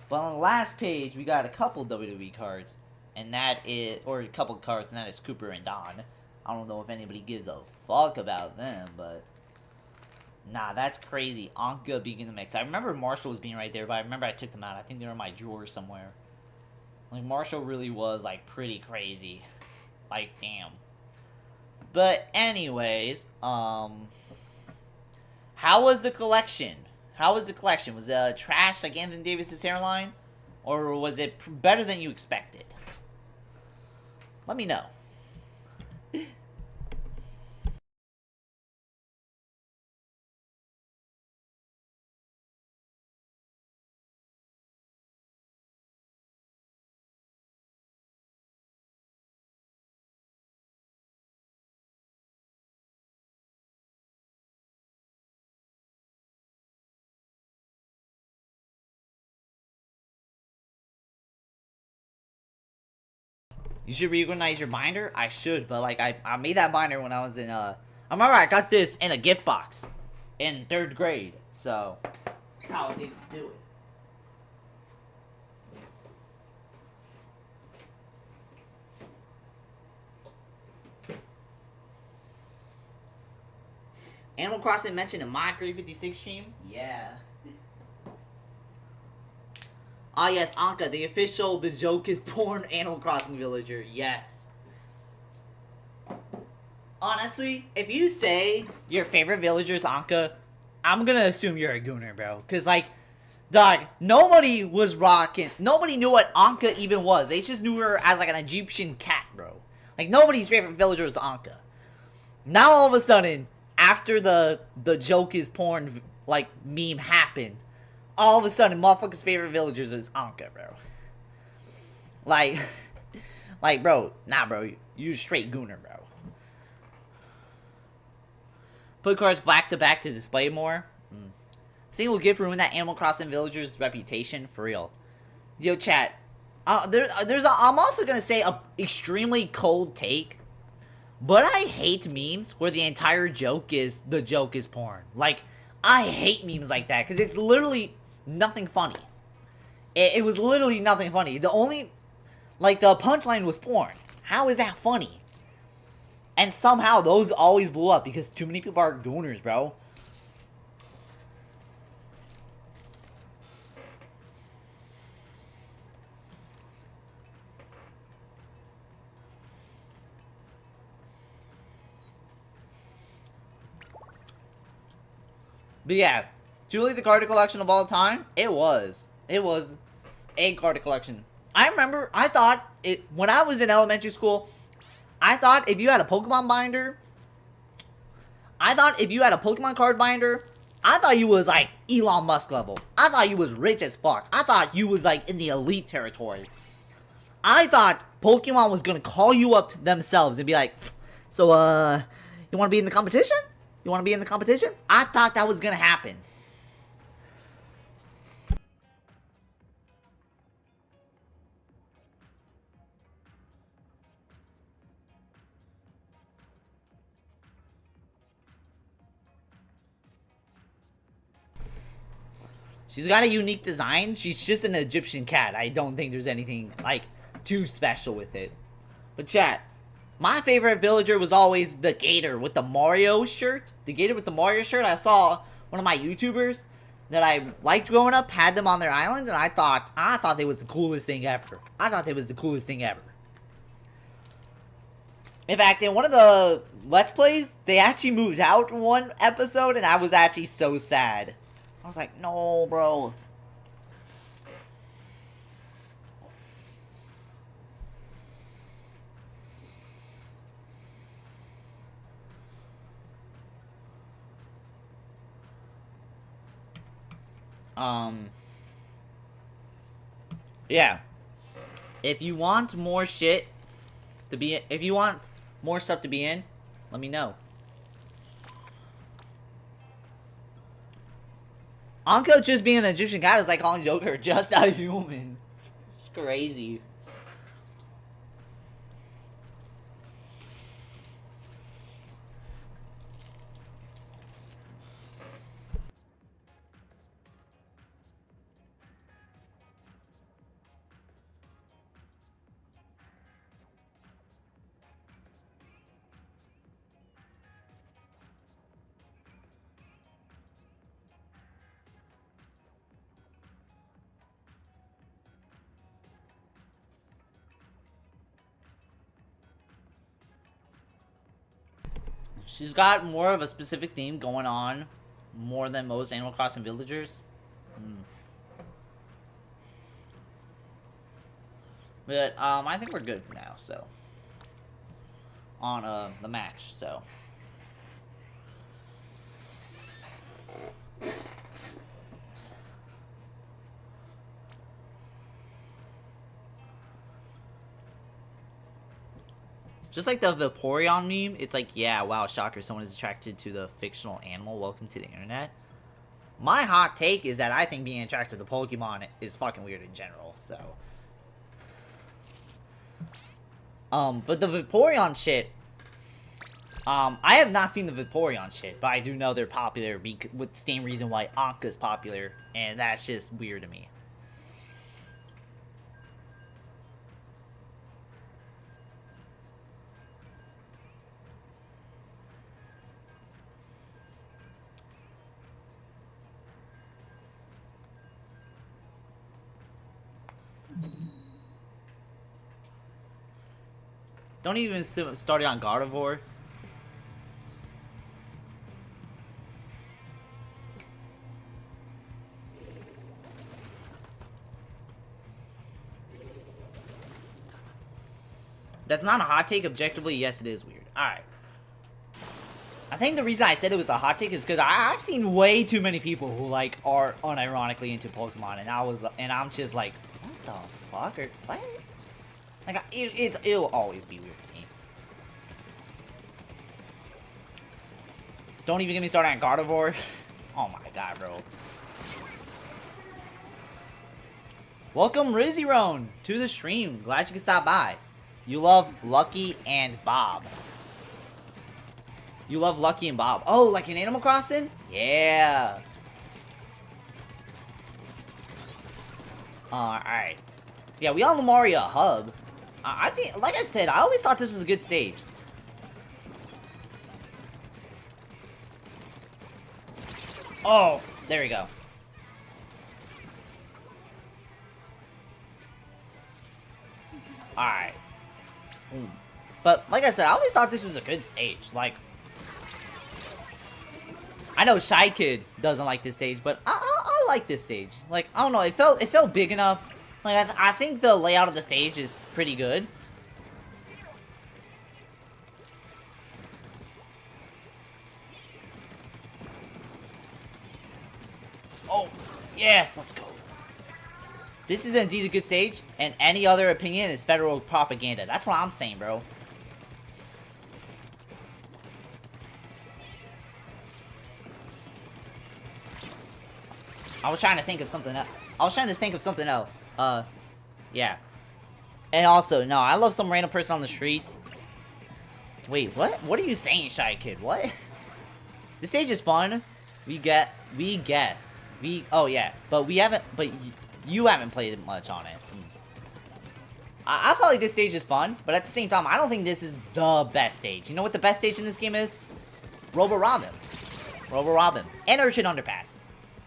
But on the last page, we got a couple WWE cards. And that is, or a couple cards, and that is Cooper and Don. I don't know if anybody gives a fuck about them, but... Nah, that's crazy. Anka being in the mix. I remember Marshall was being right there, but I remember I took them out. I think they were in my drawer somewhere. Like, Marshall really was, like, pretty crazy. Like, damn. But, anyways, how was the collection? Was it trash like Anthony Davis's hairline? Or was it better than you expected? Let me know. You should reorganize your binder? I should, but like I made that binder when I was in I remember I got this in a gift box in 3rd grade. So that's how I did do it. Animal Crossing mentioned in my 356 stream? Yeah. Ah yes, Anka, the official The Joke is Born Animal Crossing villager. Yes. Honestly, if you say your favorite villager is Anka, I'm gonna assume you're a gooner, bro. Cause like, dog, nobody was rocking. Nobody knew what Anka even was. They just knew her as like an Egyptian cat, bro. Like nobody's favorite villager was Anka. Now all of a sudden, after the Joke is Porn like meme happened, all of a sudden, motherfuckers' favorite villagers is Anka, bro. Like, bro, nah, bro, you straight gooner, bro. Put cards back to back to display more. Think will give ruin that Animal Crossing villagers' reputation for real. Yo, chat, I'm also gonna say a extremely cold take, but I hate memes where the entire joke is porn. Like, I hate memes like that because it's literally nothing funny. It was literally nothing funny. The only, like, the punchline was porn. How is that funny? And somehow those always blew up because too many people are gooners, bro. But yeah, Julie the card collection of all time, it was a card collection. I remember, I thought, when I was in elementary school, I thought if you had a Pokemon binder, I thought if you had a Pokemon card binder, I thought you was like Elon Musk level. I thought you was rich as fuck. I thought you was like in the elite territory. I thought Pokemon was gonna call you up themselves and be like, so, you wanna be in the competition? You wanna be in the competition? I thought that was gonna happen. She's got a unique design. She's just an Egyptian cat. I don't think there's anything, like, too special with it. But chat, my favorite villager was always the gator with the Mario shirt. The gator with the Mario shirt. I saw one of my YouTubers that I liked growing up had them on their island, and I thought they was the coolest thing ever. I thought they was the coolest thing ever. In fact, in one of the Let's Plays, they actually moved out one episode, and I was actually so sad. I was like, no, bro. Yeah. If you want more shit to be, if you want more stuff to be in, let me know. Anko just being an Egyptian god is like calling Joker just a human. It's crazy. She's got more of a specific theme going on, more than most Animal Crossing villagers. But, I think we're good for now, so. On, the match, so. Just like the Vaporeon meme, it's like, yeah, wow, shocker, someone is attracted to the fictional animal. Welcome to the internet. My hot take is that I think being attracted to the Pokemon is fucking weird in general, so. But the Vaporeon shit, I have not seen the Vaporeon shit, but I do know they're popular with the same reason why Anka's popular, and that's just weird to me. Don't even start it on Gardevoir. That's not a hot take, objectively. Yes, it is weird. Alright. I think the reason I said it was a hot take is because I've seen way too many people who, like, are unironically into Pokemon, and I'm just like, what the fuck? What? Like, it'll always be weird to me. Don't even get me started on Gardevoir. Oh my god, bro. Welcome, Rizzy Roan, to the stream. Glad you could stop by. You love Lucky and Bob. You love Lucky and Bob. Oh, like in Animal Crossing? Yeah. Alright. Yeah, we on the Mario Hub. I think, like I said, I always thought this was a good stage. Oh, there we go. Alright. But, like I said, I always thought this was a good stage. Like, I know Shy Kid doesn't like this stage, but I like this stage. Like, I don't know, it felt big enough. Like, I think the layout of the stage is pretty good. Oh, yes, let's go. This is indeed a good stage, and any other opinion is federal propaganda. That's what I'm saying, bro. I was trying to think of something else. Yeah. And also, no, I love some random person on the street. Wait, what? What are you saying, Shy Kid? What? This stage is fun. Oh yeah, but you haven't played much on it. I felt like this stage is fun, but at the same time, I don't think this is the best stage. You know what the best stage in this game is? Robo-Robin. Robo-Robin. And Urchin Underpass.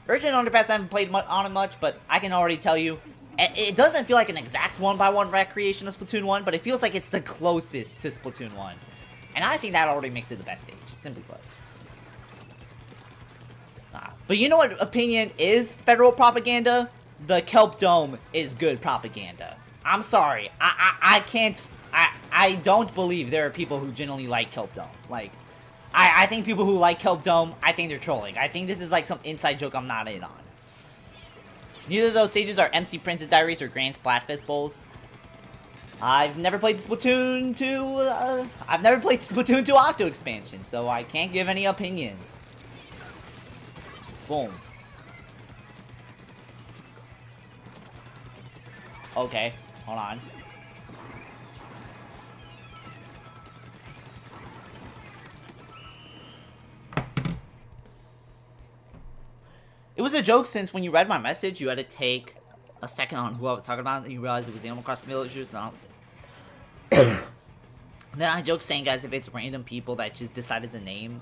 Urchin Underpass, I haven't played on it much, but I can already tell you, it doesn't feel like an exact one-by-one recreation of Splatoon 1, but it feels like it's the closest to Splatoon 1. And I think that already makes it the best stage, simply put. But you know what opinion is federal propaganda? The Kelp Dome is good propaganda. I'm sorry. I don't believe there are people who genuinely like Kelp Dome. Like, I think people who like Kelp Dome, I think they're trolling. I think this is like some inside joke I'm not in on. Neither of those stages are MC Princess Diaries or Grand Splatfest Bowls. I've never played Splatoon 2, I've never played Splatoon 2 Octo expansion, so I can't give any opinions. Boom. Okay, hold on. It was a joke since when you read my message, you had to take a second on who I was talking about, and you realized it was Animal Crossing Villagers, then then I joked saying, guys, if it's random people that just decided the name.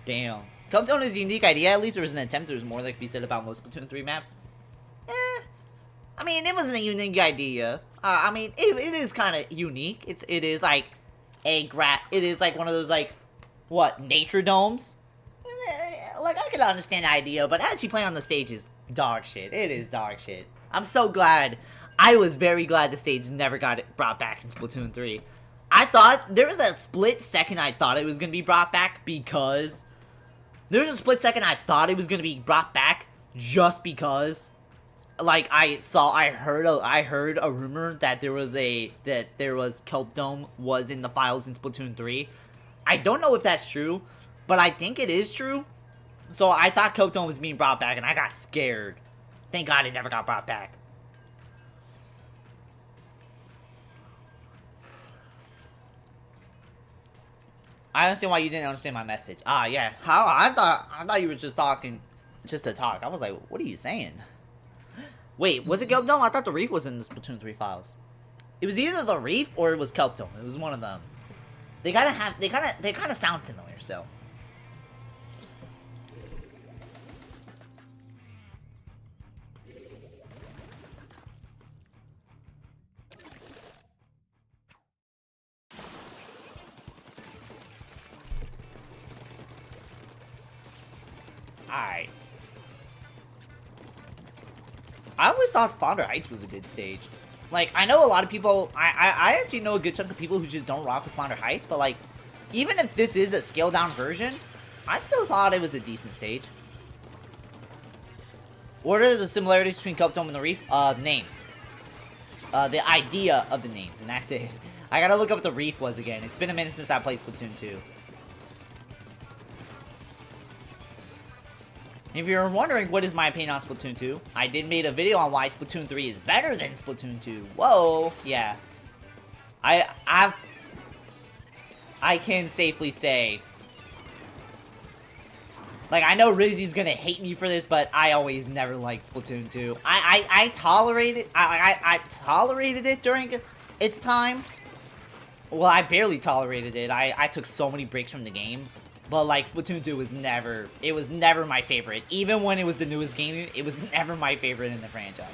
Damn. Kelp Dome is a unique idea, at least there was an attempt. There was more that could be said about most Splatoon 3 maps. I mean, it wasn't a unique idea. I mean, it is kind of unique. It is like one of those, like, what, nature domes? Like, I could understand the idea, but actually playing on the stage is dog shit. It is dog shit. I'm so glad. I was very glad the stage never got brought back in Splatoon 3. I thought, there was a split second I thought it was going to be brought back because... There was a split second I thought it was going to be brought back just because... Like, I heard a rumor that there was Kelp Dome was in the files in Splatoon 3. I don't know if that's true, but I think it is true. So I thought Kelp Dome was being brought back, and I got scared. Thank God it never got brought back. I understand why you didn't understand my message. Ah, yeah. How? I thought you were just talking, just to talk. I was like, what are you saying? Wait, was it Kelp Dome? I thought the Reef was in the Splatoon 3 files. It was either the Reef or it was Kelp Dome. It was one of them. They kind of sound similar, so. Alright. I always thought Flounder Heights was a good stage. Like, I know a lot of people, I actually know a good chunk of people who just don't rock with Flounder Heights, but like, even if this is a scaled down version, I still thought it was a decent stage. What are the similarities between Kelp Dome and the Reef? Names. The idea of the names, and that's it. I gotta look up what the Reef was again. It's been a minute since I played Splatoon 2. If you're wondering what is my opinion on Splatoon 2, I did make a video on why Splatoon 3 is better than Splatoon 2. Whoa, yeah. I can safely say, like, I know Rizzy's gonna hate me for this, but I always never liked Splatoon 2. I tolerated it during its time. Well, I barely tolerated it. I took so many breaks from the game. But, like, Splatoon 2 was never my favorite. Even when it was the newest game, it was never my favorite in the franchise.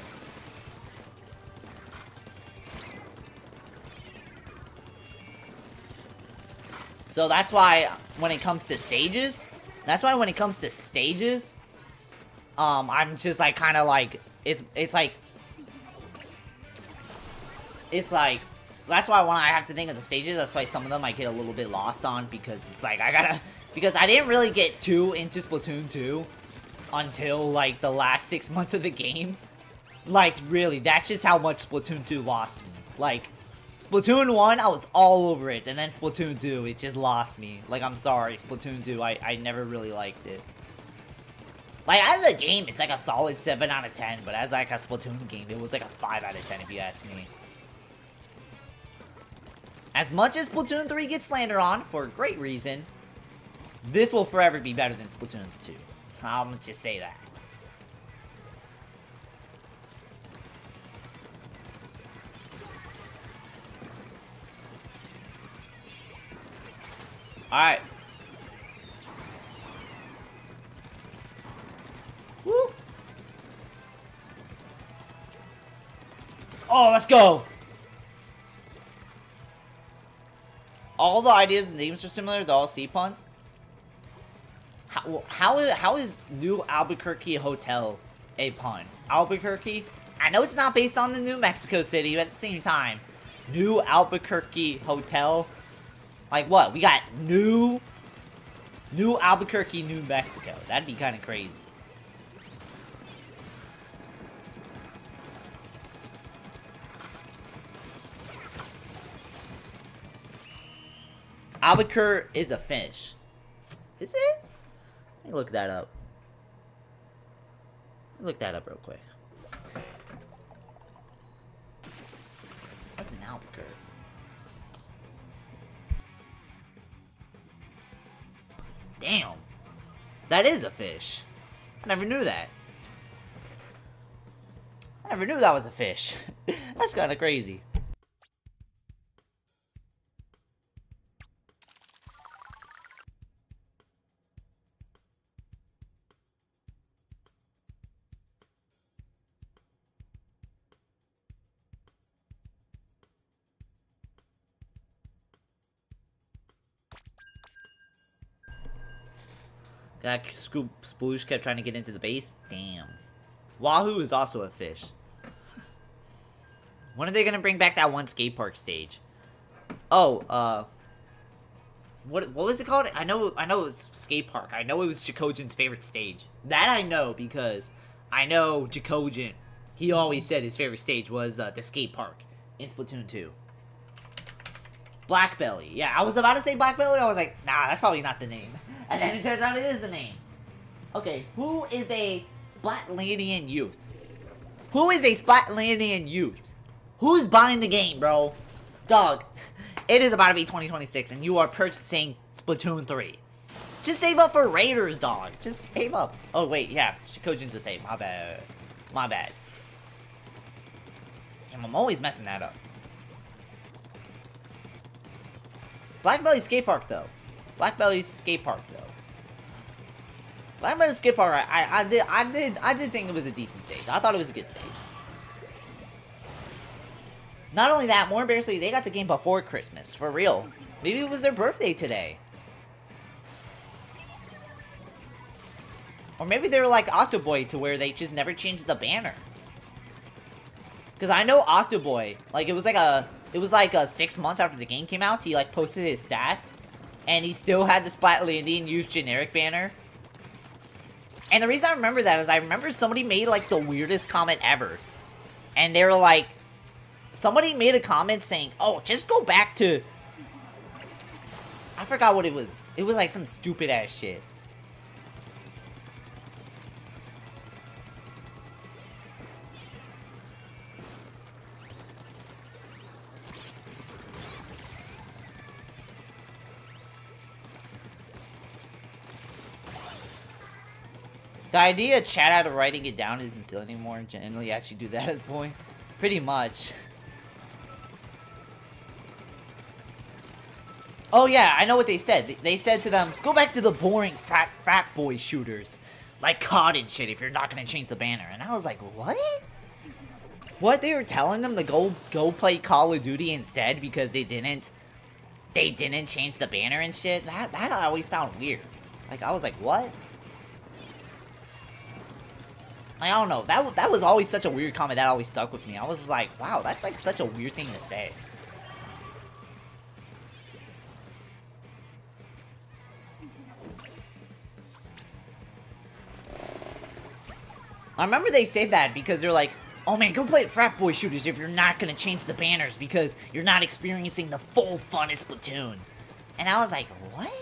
So that's why when it comes to stages, I'm just, like, kind of like, it's like, that's why when I have to think of the stages, that's why some of them I get a little bit lost on, because it's like, because I didn't really get too into Splatoon 2 until, like, the last 6 months of the game. Like, really, that's just how much Splatoon 2 lost me. Like, Splatoon 1, I was all over it, and then Splatoon 2, it just lost me. Like, I'm sorry, Splatoon 2, I never really liked it. Like, as a game, it's like a solid 7 out of 10, but as, like, a Splatoon game, it was like a 5 out of 10 if you ask me. As much as Splatoon 3 gets slander on, for a great reason, this will forever be better than Splatoon 2. I'm just say that. Alright. Woo! Oh, let's go! All the ideas and names are similar, they're all C-puns. How is New Albuquerque Hotel a pun? Albuquerque? I know it's not based on the New Mexico City, but at the same time, New Albuquerque Hotel? Like what? We got New Albuquerque, New Mexico. That'd be kind of crazy. Albuquerque is a fish. Is it? Let me look that up. Look that up real quick. What's an Albuquerque? Damn. That is a fish. I never knew that. I never knew that was a fish. That's kind of crazy. That Sploosh kept trying to get into the base. Damn. Wahoo is also a fish. When are they gonna bring back that one skate park stage? Oh, what was it called? I know it was skate park. I know it was Chikojin's favorite stage. That I know because I know Chikojin. He always said his favorite stage was the skate park in Splatoon 2. Blackbelly. Yeah, I was about to say Blackbelly. I was like, nah, that's probably not the name. And then it turns out it is the name. Okay, who is a Splatlandian youth? Who is a Splatlandian youth? Who's buying the game, bro? Dog, it is about to be 2026 and you are purchasing Splatoon 3. Just save up for Raiders, dog. Just save up. Oh, wait, yeah. Shikojin's a tape. My bad. My bad. Damn, I'm always messing that up. Blackbelly Skate Park, though. Blackbelly's Skate Park, though. Blackbelly Skate Park, I did think it was a decent stage. I thought it was a good stage. Not only that, more embarrassingly, they got the game before Christmas. For real. Maybe it was their birthday today. Or maybe they were like Octoboy to where they just never changed the banner. Because I know Octoboy, like, it was like 6 months after the game came out, he, like, posted his stats. And he still had the Splatlandian Youth generic banner. And the reason I remember that is I remember somebody made, like, the weirdest comment ever. And they were like, somebody made a comment saying, oh, just go back to... I forgot what it was. It was, like, some stupid-ass shit. The idea of chat out of writing it down isn't silly anymore. Generally, actually do that at the point. Pretty much. Oh yeah, I know what they said. They said to them, go back to the boring frat boy shooters. Like COD and shit if you're not gonna change the banner. And I was like, what? What? They were telling them to go play Call of Duty instead because they didn't change the banner and shit? That I always found weird. Like, I was like, what? Like, I don't know. That was always such a weird comment that always stuck with me. I was like, wow, that's like such a weird thing to say. I remember they said that because they're like, oh man, go play frat boy shooters if you're not gonna change the banners because you're not experiencing the full fun of Splatoon. And I was like, what?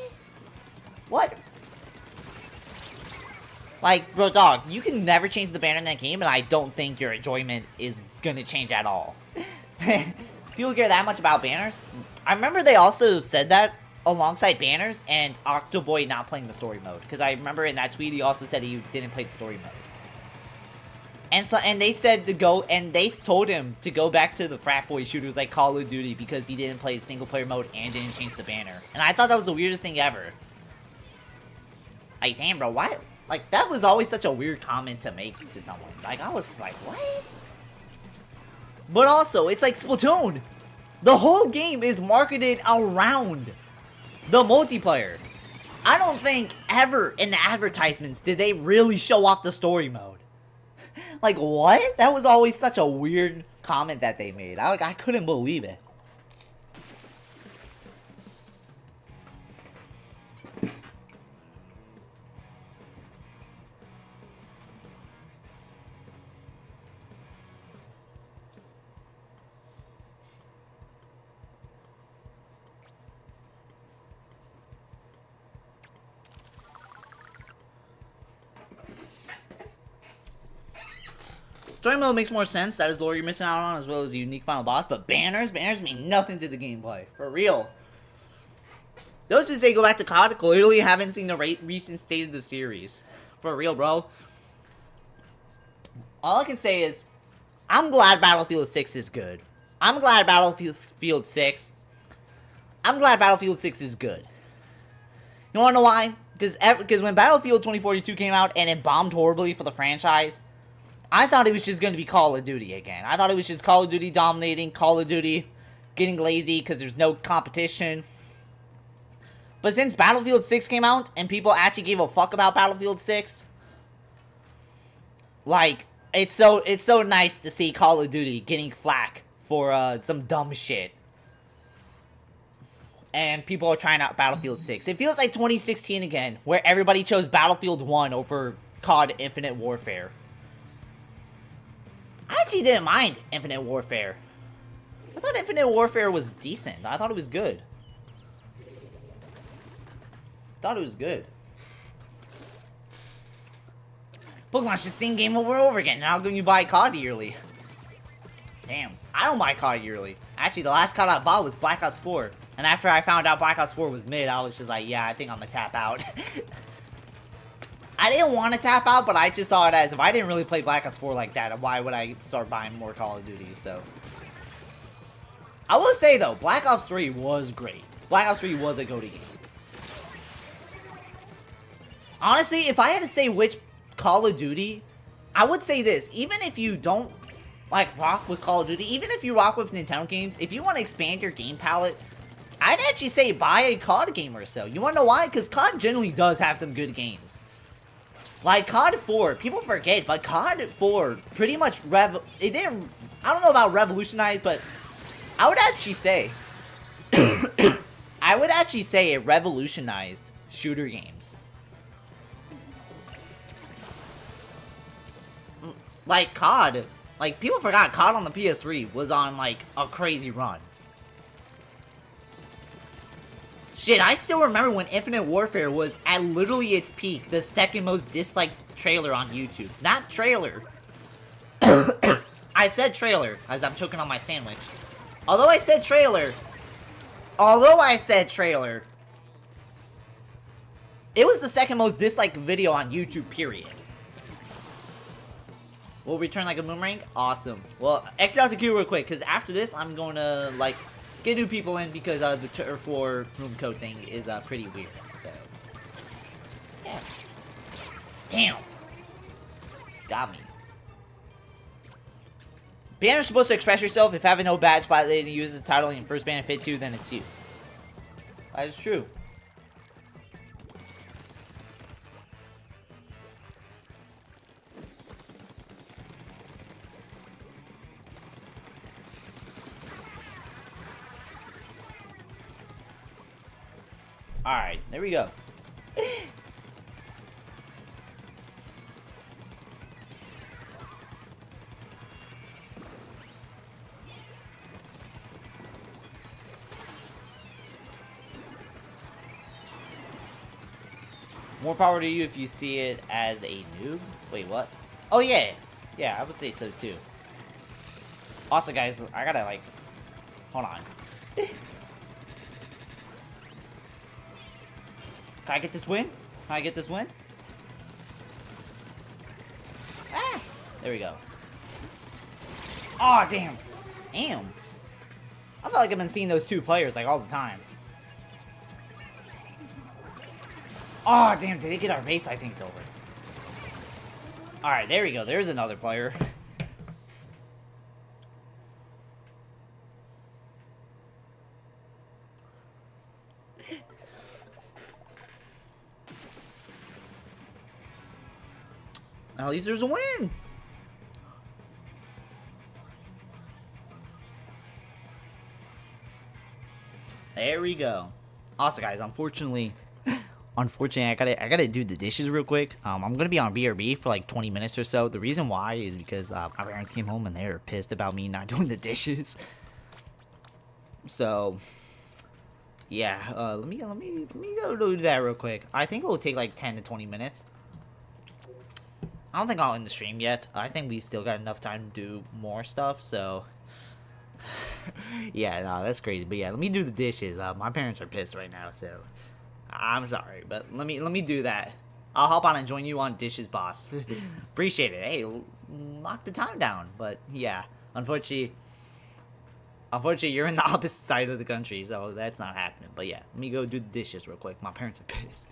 What? Like, bro, dog, you can never change the banner in that game, and I don't think your enjoyment is gonna change at all. People care that much about banners? I remember they also said that alongside banners and Octoboy not playing the story mode. Because I remember in that tweet he also said he didn't play the story mode. And they said to go, and they told him to go back to the frat boy shooters like Call of Duty because he didn't play single player mode and didn't change the banner. And I thought that was the weirdest thing ever. Like, damn, bro, why? Like, that was always such a weird comment to make to someone. Like, I was like, what? But also, it's like Splatoon. The whole game is marketed around the multiplayer. I don't think ever in the advertisements did they really show off the story mode. Like, what? That was always such a weird comment that they made. I couldn't believe it. Story mode makes more sense. That is lore you're missing out on, as well as a unique final boss. But banners mean nothing to the gameplay. For real. Those who say go back to COD clearly haven't seen the recent state of the series. For real, bro. All I can say is, I'm glad Battlefield 6 is good. I'm glad Battlefield 6 is good. You wanna know why? Because when Battlefield 2042 came out and it bombed horribly for the franchise, I thought it was just going to be Call of Duty again. I thought it was just Call of Duty dominating, Call of Duty getting lazy because there's no competition. But since Battlefield 6 came out and people actually gave a fuck about Battlefield 6, like, it's so nice to see Call of Duty getting flack for some dumb shit. And people are trying out Battlefield 6. It feels like 2016 again, where everybody chose Battlefield 1 over COD Infinite Warfare. I actually didn't mind Infinite Warfare. I thought Infinite Warfare was decent. I thought it was good. Pokemon's just the same game over and over again. Now can you buy COD yearly? Damn, I don't buy COD yearly. Actually, the last COD I bought was Black Ops 4. And after I found out Black Ops 4 was mid, I was just like, yeah, I think I'm gonna tap out. I didn't want to tap out, but I just saw it as, if I didn't really play Black Ops 4 like that, why would I start buying more Call of Duty, so. I will say, though, Black Ops 3 was great. Black Ops 3 was a goaty game. Honestly, if I had to say which Call of Duty, I would say this. Even if you don't, like, rock with Call of Duty, even if you rock with Nintendo games, if you want to expand your game palette, I'd actually say buy a COD game or so. You want to know why? Because COD generally does have some good games. Like, COD 4, people forget, but COD 4 pretty much I don't know about revolutionized, but I would actually say, it revolutionized shooter games. Like, COD, like, people forgot COD on the PS3 was on, like, a crazy run. Shit, I still remember when Infinite Warfare was at literally its peak, the second most disliked trailer on YouTube. Not trailer. I said trailer, as I'm choking on my sandwich. Although I said trailer, it was the second most disliked video on YouTube, period. Will return like a boomerang? Awesome. Well, exit out the queue real quick, because after this, I'm going to, like, get new people in, because the turf war room code thing is pretty weird, so. Yeah. Damn. Got me. Banner's supposed to express yourself. If having no badge spot lady uses the title and first banner fits you, then it's you. That is true. Alright, there we go. More power to you if you see it as a noob. Wait, what? Oh, yeah. Yeah, I would say so, too. Also, guys, I gotta, like... Hold on. Can I get this win? Can I get this win? Ah! There we go. Aw, oh, damn. Damn. I feel like I've been seeing those two players, like, all the time. Oh, damn, did they get our base? I think it's over. Alright, there we go. There's another player. At least there's a win. There we go. Also, guys, unfortunately, I gotta do the dishes real quick. I'm gonna be on BRB for like 20 minutes or so. The reason why is because my parents came home and they were pissed about me not doing the dishes. So, yeah, let me go do that real quick. I think it will take like 10 to 20 minutes. I don't think I'll end the stream yet. I think we still got enough time to do more stuff. So, yeah, no, that's crazy. But yeah, let me do the dishes. My parents are pissed right now, so. I'm sorry, but let me do that. I'll hop on and join you on dishes, boss. Appreciate it. Hey, lock the time down. But yeah, unfortunately, you're in the opposite side of the country, so that's not happening. But yeah, let me go do the dishes real quick. My parents are pissed.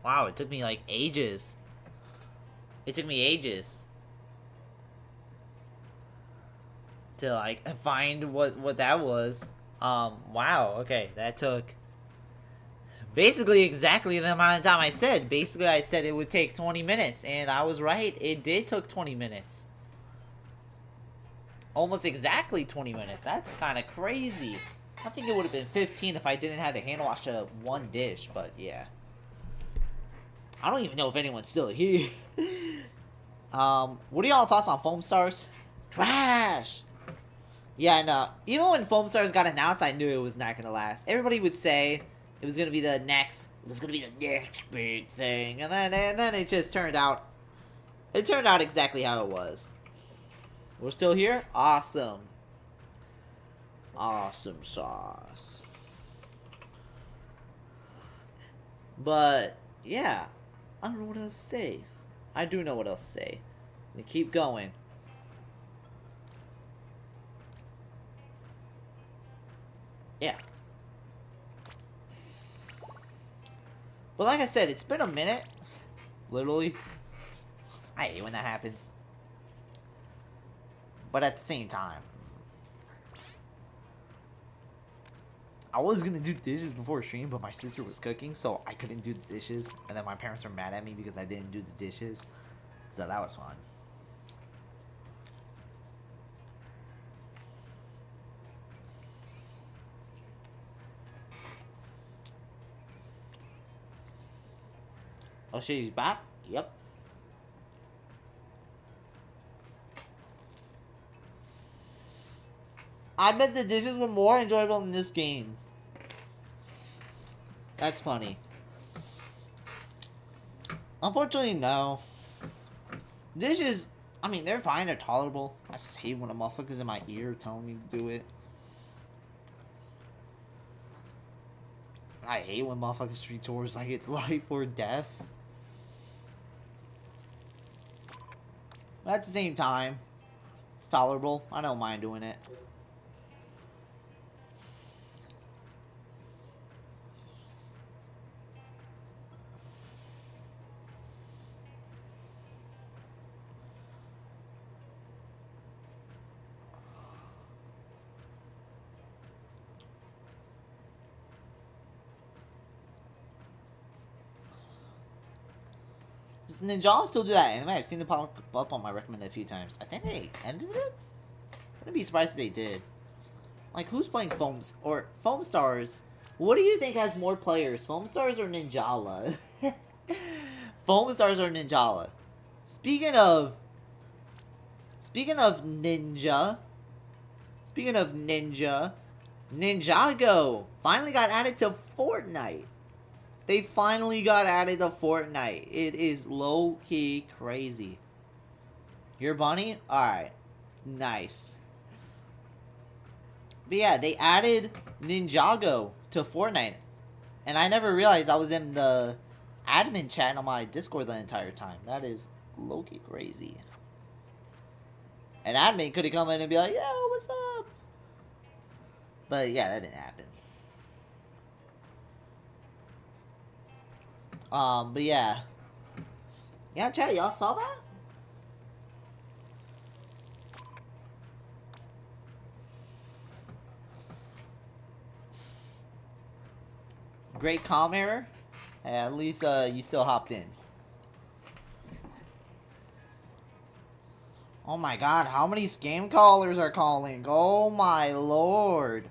Wow, it took me like ages. It took me ages to like find what that was. Wow, okay, that took basically exactly the amount of time I said. Basically, I said it would take 20 minutes, and I was right. It did took 20 minutes. Almost exactly 20 minutes. That's kind of crazy. I think it would have been 15 if I didn't have to hand wash one dish, but yeah. I don't even know if anyone's still here. What are y'all thoughts on Foam Stars? Trash! Yeah, no. Even when Foam Stars got announced, I knew it was not gonna last. Everybody would say it was gonna be the next. It was gonna be the next big thing, and then it just turned out. It turned out exactly how it was. We're still here. Awesome. Awesome sauce. But yeah, I don't know what else to say. I do know what else to say. I'm gonna keep going. Yeah. But like I said, it's been a minute. Literally. I hate when that happens. But at the same time, I was gonna do dishes before stream, but my sister was cooking, so I couldn't do the dishes. And then my parents were mad at me because I didn't do the dishes. So that was fun. Oh shit, he's back? Yep. I bet the dishes were more enjoyable in this game. That's funny. Unfortunately, no. Dishes, I mean, they're fine, they're tolerable. I just hate when a motherfucker's in my ear telling me to do it. I hate when motherfuckers treat chores like it's life or death. But at the same time, it's tolerable. I don't mind doing it. Does Ninja still do that anime? I've seen it pop up on my recommended a few times. I think they ended it? Wouldn't be surprised if they did. Like, who's playing Foam Stars? What do you think has more players, Foam Stars or Ninjala? Foam Stars or Ninjala? Speaking of Ninja, Ninjago finally got added to Fortnite. They finally got added to Fortnite. It is low-key crazy. Your bunny? Alright. Nice. But yeah, they added Ninjago to Fortnite. And I never realized I was in the admin chat on my Discord the entire time. That is low-key crazy. An admin could have come in and be like, yo, what's up? But yeah, that didn't happen. But yeah. Yeah, chat, y'all saw that? Great comm error. Hey, at least, you still hopped in. Oh my god, how many scam callers are calling? Oh my lord.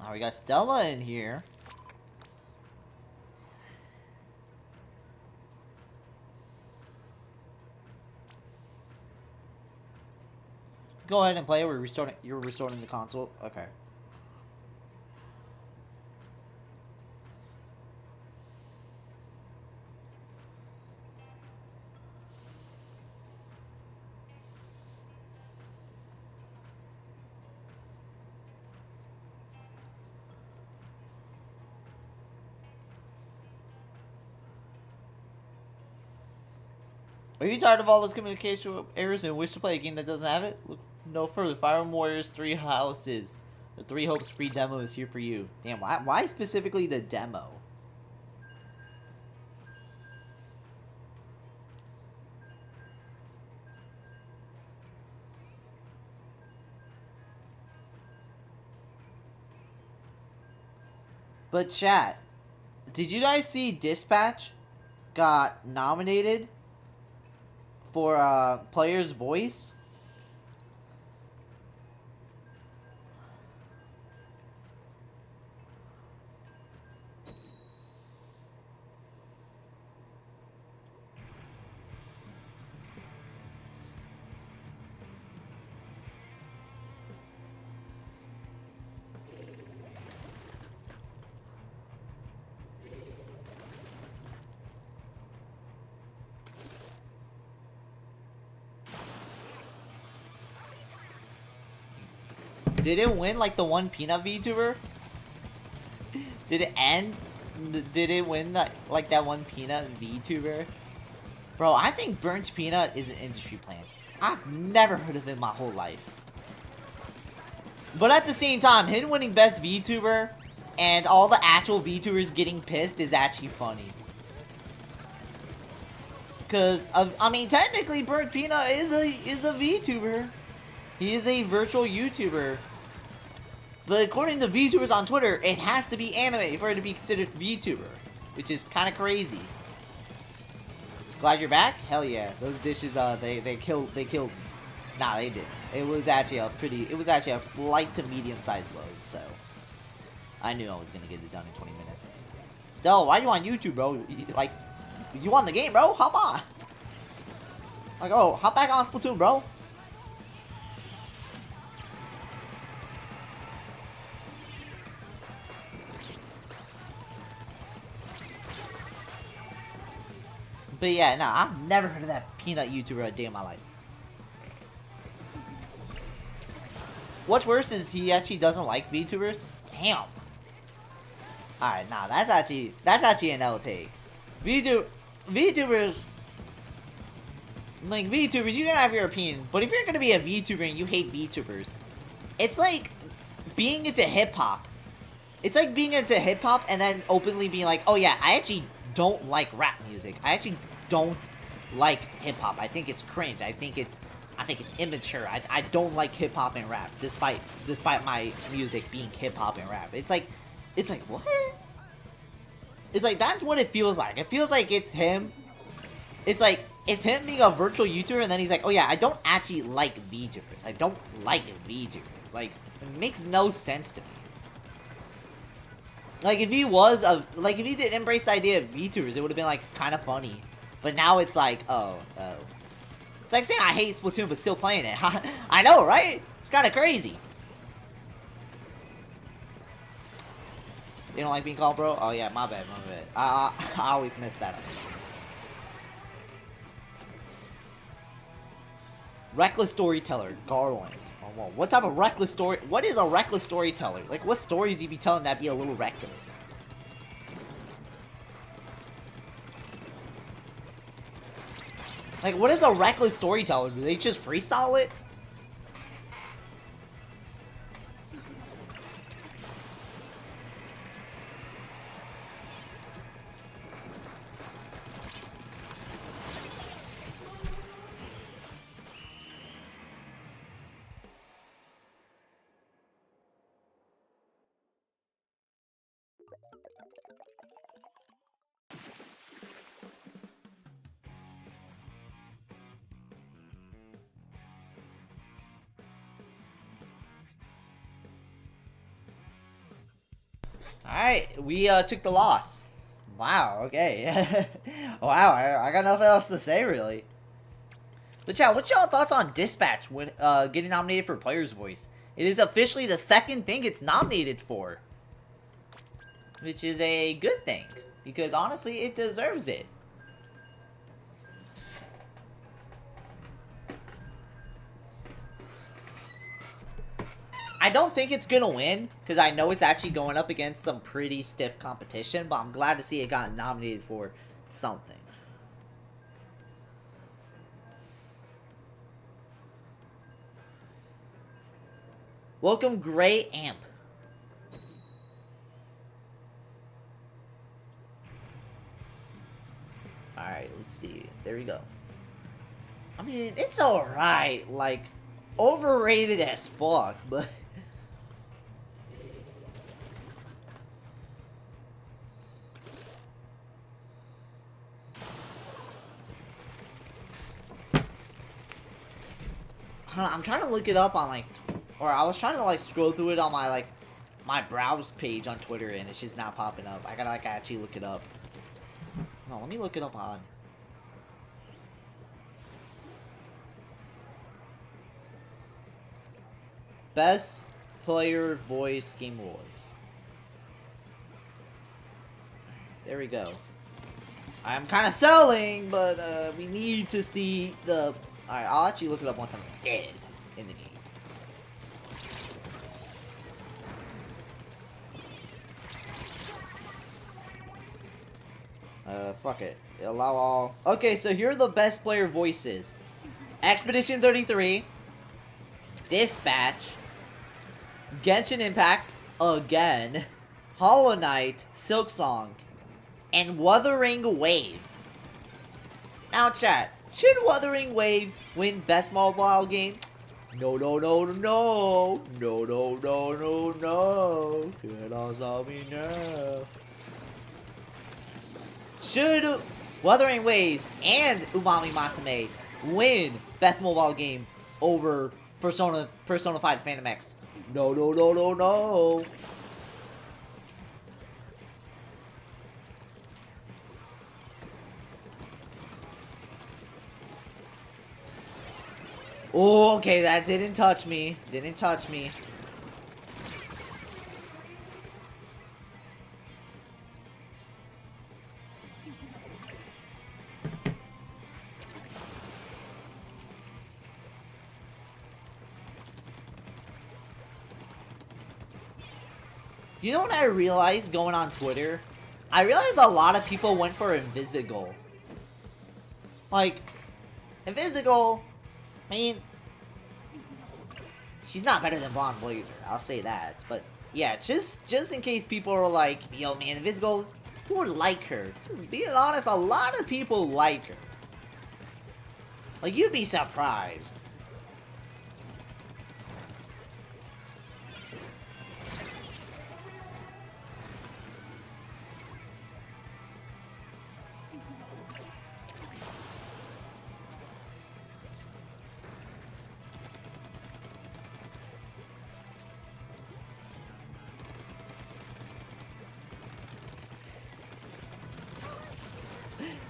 Now we got Stella in here. Go ahead and play. We're restoring. You're restoring the console. Okay. Are you tired of all those communication errors and wish to play a game that doesn't have it? Look no further. Fire Emblem Warriors 3 Houses. The 3 Hopes free demo is here for you. Damn, why specifically the demo? But chat, did you guys see Dispatch got nominated for Player's Voice? Did it win like the one Peanut VTuber? Did it end? Did it win like that one Peanut VTuber? Bro, I think Burnt Peanut is an industry plant. I've never heard of him my whole life. But at the same time, him winning best VTuber and all the actual VTubers getting pissed is actually funny. Cause I mean, technically, Burnt Peanut is a VTuber. He is a virtual YouTuber. But according to VTubers on Twitter, it has to be anime for it to be considered VTuber, which is kind of crazy. Glad you're back? Hell yeah! Those dishes, they killed. Nah, they did. It was actually a light to medium sized load, so I knew I was gonna get it done in 20 minutes. Still, why you on YouTube, bro? Like, you on the game, bro? Hop on. Like, oh, hop back on Splatoon, bro. But yeah, nah, I've never heard of that Peanut YouTuber a day in my life. What's worse is he actually doesn't like VTubers. Damn. Alright, nah, that's actually an L take. VTubers, like VTubers, you can have your opinion, but if you're gonna be a VTuber and you hate VTubers, it's like being into hip hop. It's like being into hip hop and then openly being like, oh yeah, I actually don't like rap music. I actually don't like hip hop. I think it's cringe. I think it's immature. I don't like hip hop and rap, despite my music being hip hop and rap. It's like what? It's like that's what it feels like. It feels like it's him. It's like it's him being a virtual YouTuber, and then he's like, oh yeah, I don't actually like VTubers. I don't like VTubers. Like, it makes no sense to me. Like, if he did embrace the idea of VTubers, it would have been, like, kind of funny. But now it's like, oh. It's like saying I hate Splatoon, but still playing it. I know, right? It's kind of crazy. You don't like being called bro? Oh, yeah, my bad. I always mess that up. Reckless storyteller, Garland. Whoa. What type of reckless story? What is a reckless storyteller? Like, what stories you be telling that be a little reckless? Like, what is a reckless storyteller? Do they just freestyle it? Alright, we took the loss. Wow, okay. Wow, I got nothing else to say, really. But chat, what's y'all thoughts on Dispatch when getting nominated for Player's Voice? It is officially the second thing it's nominated for. Which is a good thing. Because honestly, it deserves it. I don't think it's gonna win, because I know it's actually going up against some pretty stiff competition, but I'm glad to see it got nominated for something. Welcome, Gray Amp. Alright, let's see. There we go. I mean, it's alright. Like, overrated as fuck, but... I don't know, I'm trying to look it up on, like... Or I was trying to, like, scroll through it on my, like... My browse page on Twitter, and it's just not popping up. I gotta, like, actually look it up. No, let me look it up on... Best Player Voice Game Awards. There we go. I'm kind of selling, but we need to see the... Alright, I'll actually look it up once I'm dead in the game. Fuck it. Allow all... Okay, so here are the best player voices. Expedition 33. Dispatch. Genshin Impact. Again. Hollow Knight. Silksong. And Wuthering Waves. Now chat. Should Wuthering Waves win best mobile game? No, no, no, no, no. No, no, no, no, no. Can I stop me now? Should Wuthering Waves and Umami Masame win best mobile game over Persona 5 Phantom X? No, no, no, no, no. Oh, okay, that didn't touch me. Didn't touch me. You know what I realized going on Twitter? I realized a lot of people went for Invisigold. Like, Invisigold, I mean, she's not better than Blonde Blazer, I'll say that. But yeah, just in case people are like, yo man, Invisigold, who would like her? Just being honest, a lot of people like her. Like, you'd be surprised.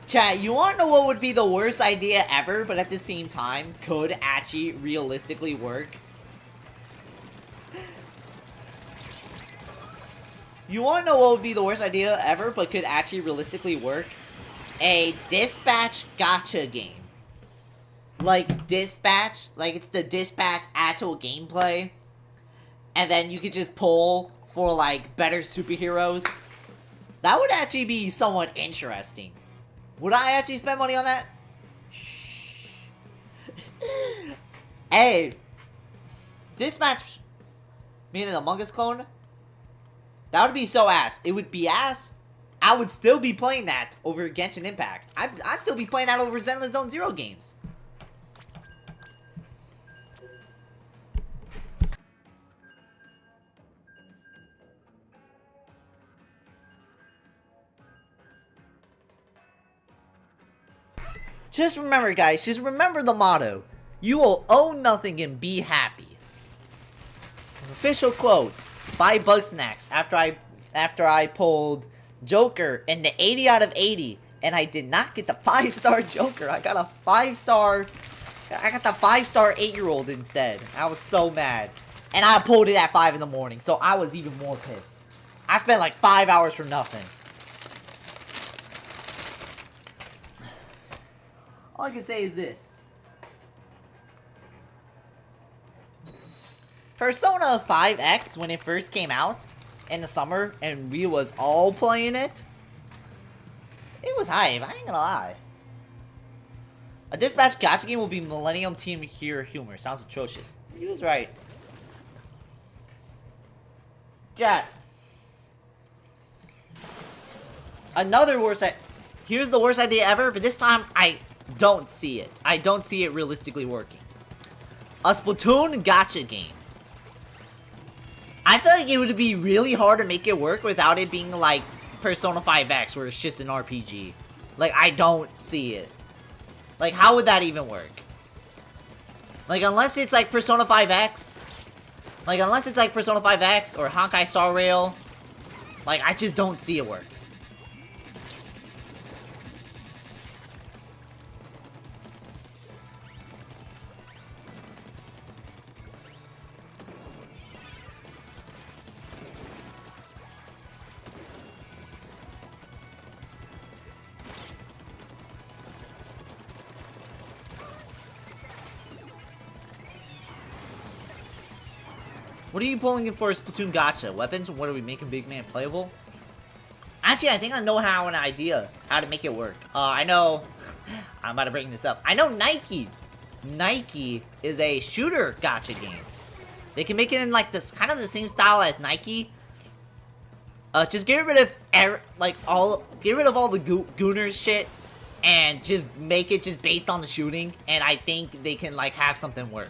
Chat, you wanna know what would be the worst idea ever, but at the same time, could actually realistically work? You wanna know what would be the worst idea ever, but could actually realistically work? A Dispatch gacha game. Like, Dispatch, like it's the Dispatch actual gameplay. And then you could just pull for, like, better superheroes. That would actually be somewhat interesting. Would I actually spend money on that? Shh. Hey, Dispatch, meaning Among Us clone, that would be so ass. It would be ass. I would still be playing that over Genshin Impact. I'd still be playing that over Zenless Zone Zero games. Just remember, guys, just remember the motto. You will own nothing and be happy. Official quote by Bugsnax after I pulled Joker in the 80 out of 80 and I did not get the 5-star Joker. I got a 5-star. I got the 5-star 8-year-old instead. I was so mad. And I pulled it at 5 in the morning, so I was even more pissed. I spent like 5 hours for nothing. All I can say is this. Persona 5X, when it first came out in the summer, and we was all playing it, it was hype, I ain't gonna lie. A Dispatch gacha game will be Millennium Team Hero humor. Sounds atrocious. He was right. Yeah. Another worst idea. Here's the worst idea ever, but this time I don't see it. I don't see it realistically working. A Splatoon gacha game. I feel like it would be really hard to make it work without it being like Persona 5X, where it's just an RPG. Like, I don't see it. Like, how would that even work? Like, unless it's like Persona 5X. Like, unless it's like Persona 5X or Honkai Star Rail. Like, I just don't see it work. What are you pulling for a Splatoon gacha? Weapons? What are we making Big Man playable? Actually, I think I know an idea how to make it work. I know. I'm about to bring this up. I know Nike. Nike is a shooter gacha game. They can make it in like this kind of the same style as Nike. Just get rid of get rid of all the Gooners shit, and just make it just based on the shooting. And I think they can like have something work.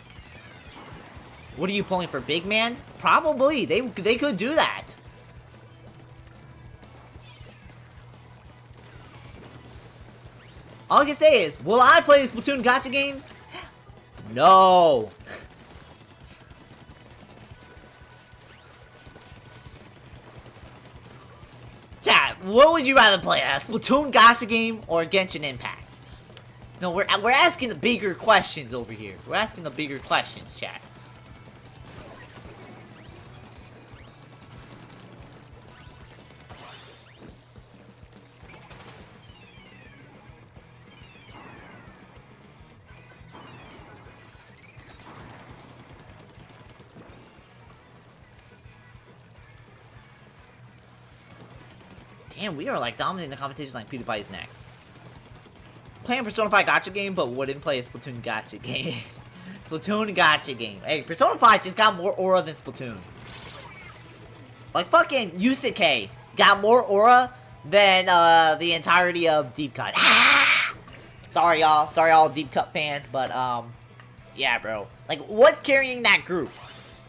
What are you pulling for, Big Man? Probably. They could do that. All I can say is, will I play this Splatoon gacha game? No. Chat, what would you rather play, a Splatoon gacha game or Genshin Impact? No, we're asking the bigger questions over here. We're asking the bigger questions, chat. Damn, we are like dominating the competition like PewDiePie is next. Playing Persona 5 gacha game, but wouldn't play a Splatoon gacha game. Splatoon gacha game. Hey, Persona 5 just got more aura than Splatoon. Like fucking Yusuke got more aura than the entirety of Deep Cut. Sorry y'all. Sorry all Deep Cut fans, but yeah, bro. Like, what's carrying that group?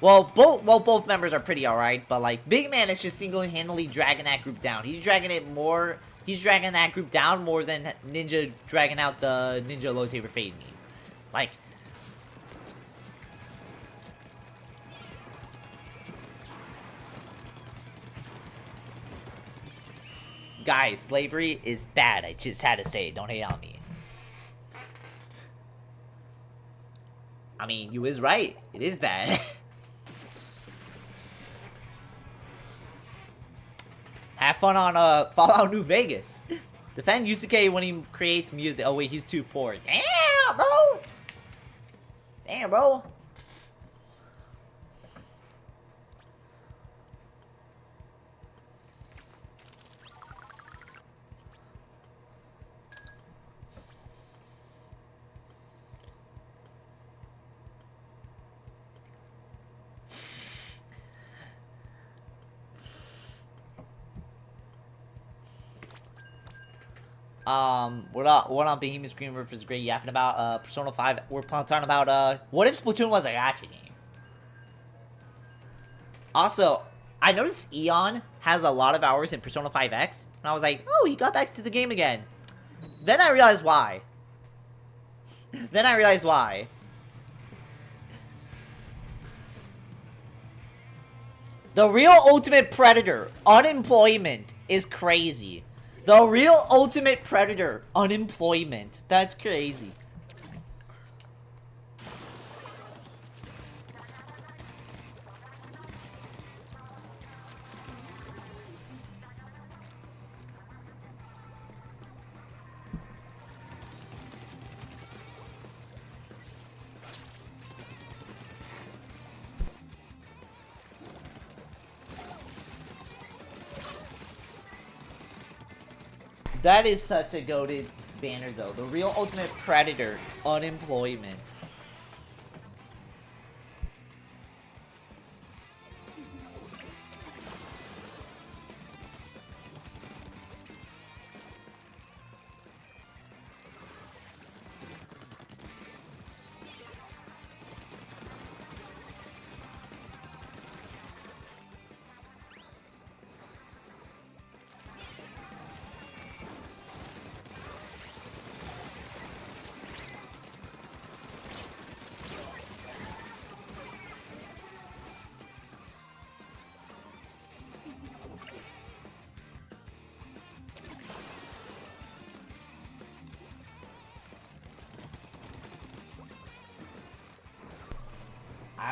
Well, both members are pretty alright, but like Big Man is just single-handedly dragging that group down. He's dragging that group down more than Ninja dragging out the Ninja Low Taper Fade meme. Like, guys, slavery is bad. I just had to say it. Don't hate on me. I mean, you is right. It is bad. Have fun on Fallout New Vegas. Defend Yusuke when he creates music. Oh wait, he's too poor. Damn, bro. Damn, bro. What on Behemoth Screamer is great yapping about Persona 5. We're talking about what if Splatoon was a gacha game? Also, I noticed Eon has a lot of hours in Persona 5X, and I was like, oh, he got back to the game again. Then I realized why. The real ultimate predator, unemployment, is crazy. The real ultimate predator, unemployment. That's crazy. That is such a goated banner, though. The real ultimate predator, unemployment.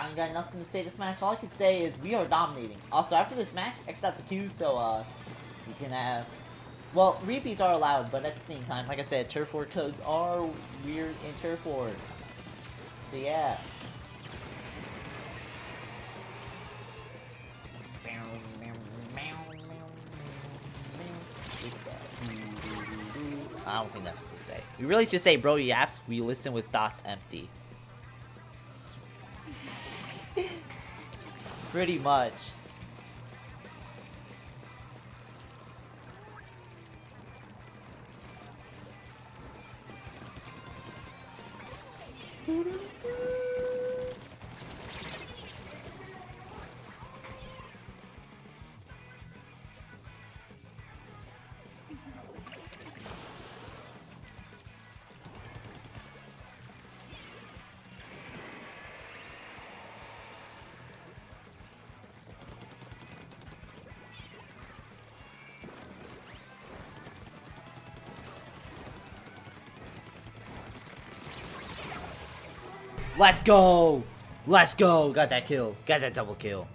don't got nothing to say this match. All I can say is we are dominating. Also, after this match, X out the queue so we can have... Well, repeats are allowed, but at the same time, like I said, Turf War codes are weird in Turf War. So yeah. I don't think that's what they say. We really just say, bro, yaps, we listen with thoughts empty. Pretty much. Let's go! Let's go! Got that kill. Got that double kill.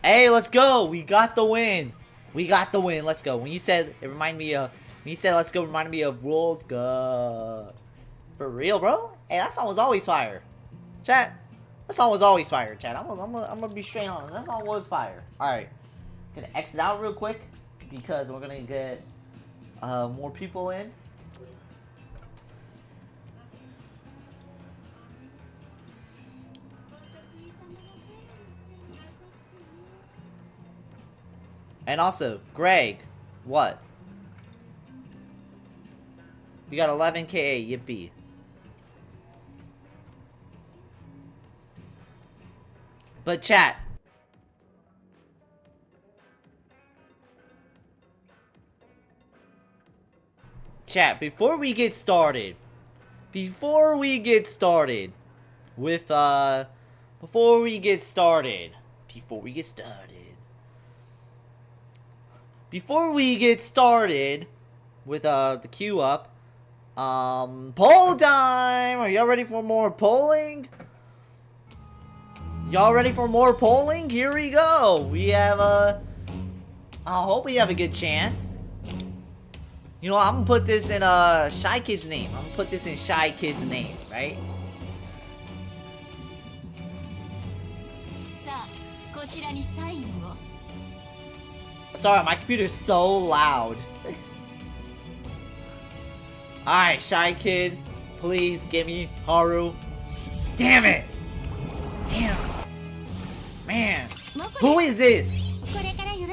Hey, let's go! We got the win! We got the win, let's go. When you said, it reminded me of, when you said let's go, reminded me of World Cup. For real, bro? Hey, that song was always fire. Chat, that song was always fire, chat. I'm gonna be straight on. That song was fire. Alright. Gonna exit out real quick, because we're gonna get more people in. And also, Greg, what? You got 11K, yippee. But chat. Chat, before we get started with, before we get started with the queue up, poll time! Are y'all ready for more polling? Y'all ready for more polling? Here we go! We have I hope we have a good chance. You know, I'm gonna put this in Shy Kid's name. I'm gonna put this in Shy Kid's name, right? Sorry, my computer's so loud. Alright, Shy Kid, please give me Haru. Damn it! Damn. Man. Who is this?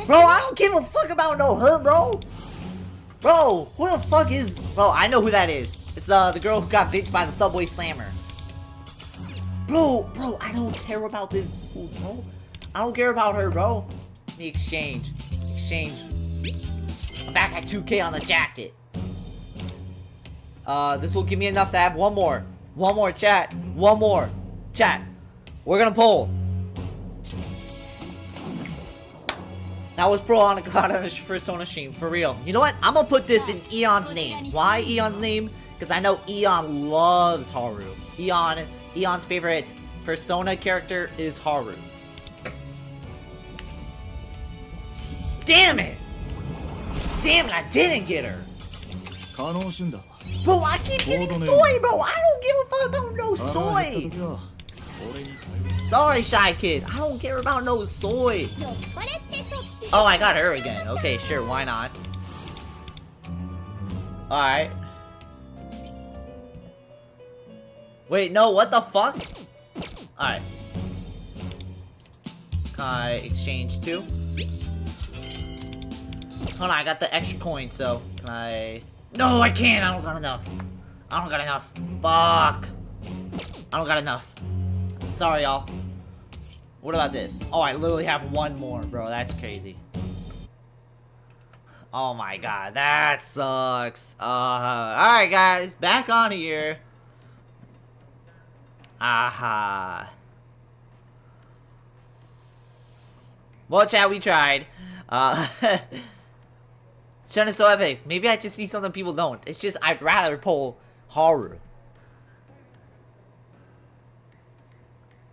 Bro, I don't give a fuck about no her, bro. Bro, who the fuck is... Bro, I know who that is. It's the girl who got bitched by the Subway Slammer. Bro, I don't care about this, bro. I don't care about her, bro. Let me exchange. I'm back at 2K on the jacket. This will give me enough to have one more. One more, chat. One more. Chat. We're gonna poll. That was Pro on a Persona stream, for real. You know what? I'm gonna put this in Eon's name. Why Eon's name? Because I know Eon loves Haru. Eon's favorite Persona character is Haru. Damn it! Damn it, I didn't get her! Bro, I keep getting soy, bro! I don't give a fuck about no soy! Sorry, Shy Kid. I don't care about no soy. Oh, I got her again. Okay, sure, why not? Alright. Wait, no, what the fuck? Alright. Can I exchange 2? Hold on, I got the extra coin, so can I... No, I can't! I don't got enough. I don't got enough. Fuck! I don't got enough. Sorry, y'all. What about this? Oh, I literally have 1 more, bro. That's crazy. Oh my god, that sucks. Alright guys, back on here. Aha. Well, chat, we tried. Shun is so epic. Maybe I just see something people don't. It's just, I'd rather pull horror.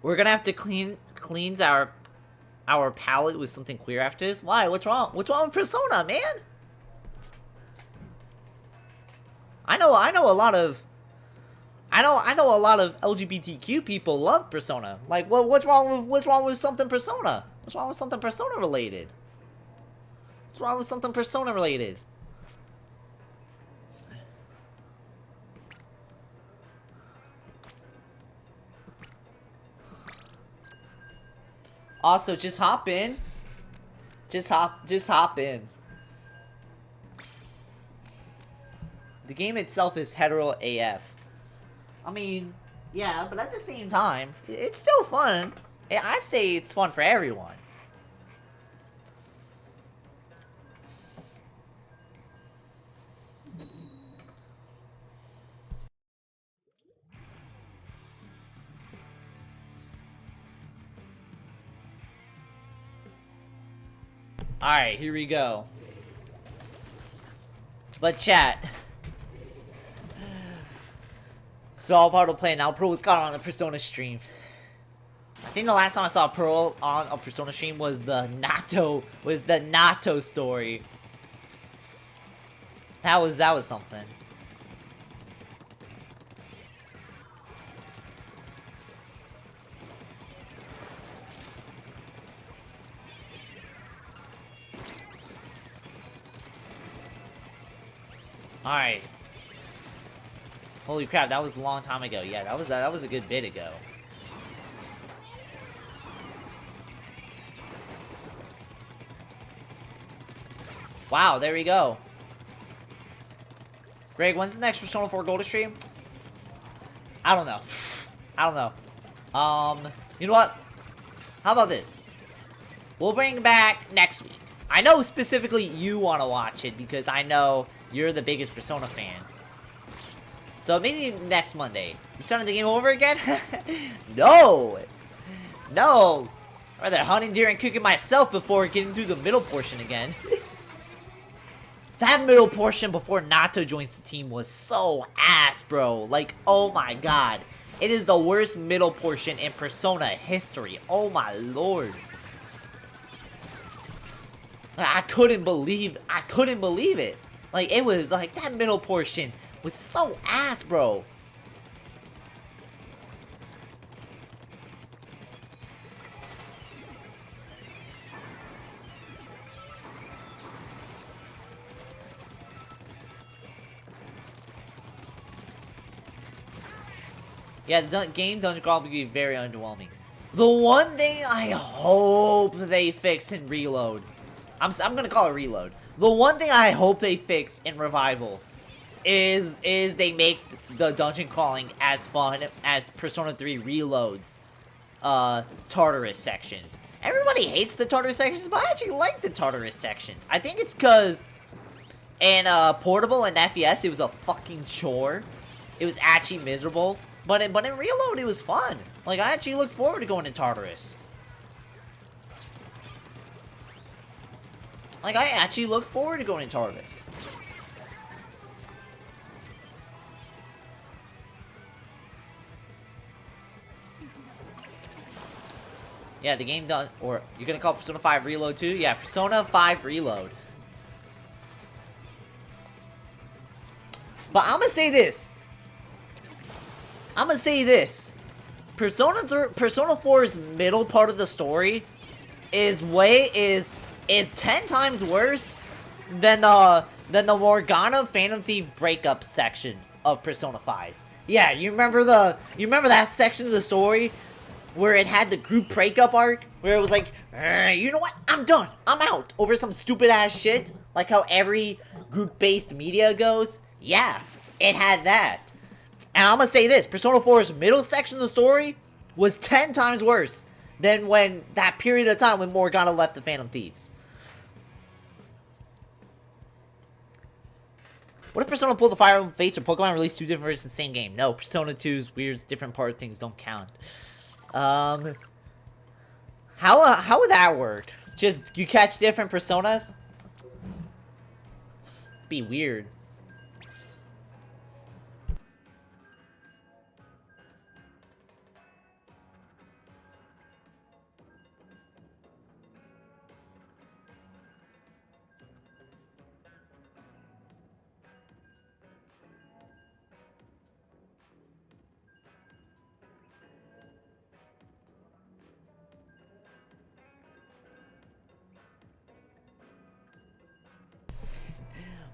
We're gonna have to cleanse our palette with something queer after this. Why? What's wrong? What's wrong with Persona, man? I know a lot of LGBTQ people love Persona. Like, what's wrong with something Persona? What's wrong with something Persona related? What's wrong with something Persona related? Also, just hop in. Just hop in. The game itself is hetero AF. I mean, yeah, but at the same time, it's still fun. I say it's fun for everyone. Alright, here we go. But chat. So all part of the plan now. Pearl was caught on a Persona stream. I think the last time I saw Pearl on a Persona stream was the Nato story. That was something. Alright. Holy crap, that was a long time ago. Yeah, that was a good bit ago. Wow, there we go. Greg, when's the next Persona 4 Gold stream? I don't know. I don't know. You know what? How about this? We'll bring back next week. I know specifically you want to watch it because I know you're the biggest Persona fan. So maybe next Monday. You starting the game over again? No! No! I'd rather hunting deer and cooking myself before getting through the middle portion again. That middle portion before Nato joins the team was so ass, bro. Like, oh my god. It is the worst middle portion in Persona history. Oh my lord. I couldn't believe it. Like, it was like, that middle portion was so ass, bro. Yeah, the game Dungeon Crawl will be very underwhelming. The one thing I hope they fix in Reload, I'm gonna call it Reload. The one thing I hope they fix in Revival is they make the dungeon crawling as fun as Persona 3 Reload's Tartarus sections. Everybody hates the Tartarus sections, but I actually like the Tartarus sections. I think it's because in Portable and FES it was a fucking chore. It was actually miserable. But in Reload, it was fun. Like, I actually looked forward to going to Tartarus. Like, I actually looked forward to going to Tartarus. Yeah, the game done. Or, you're gonna call Persona 5 Reload too? Yeah, Persona 5 Reload. But I'm gonna say this. Persona 4's middle part of the story is 10 times worse than the Morgana Phantom Thief breakup section of Persona 5. Yeah, you remember that section of the story where it had the group breakup arc where it was like, you know what? I'm done. I'm out over some stupid ass shit. Like how every group-based media goes. Yeah, it had that. And I'm gonna say this, Persona 4's middle section of the story was 10 times worse than when that period of time when Morgana left the Phantom Thieves. What if Persona pulled the Fire Emblem Fates or Pokemon released 2 different versions in the same game? No, Persona 2's weird, different part of things don't count. How would that work? Just, you catch different Personas? Be weird.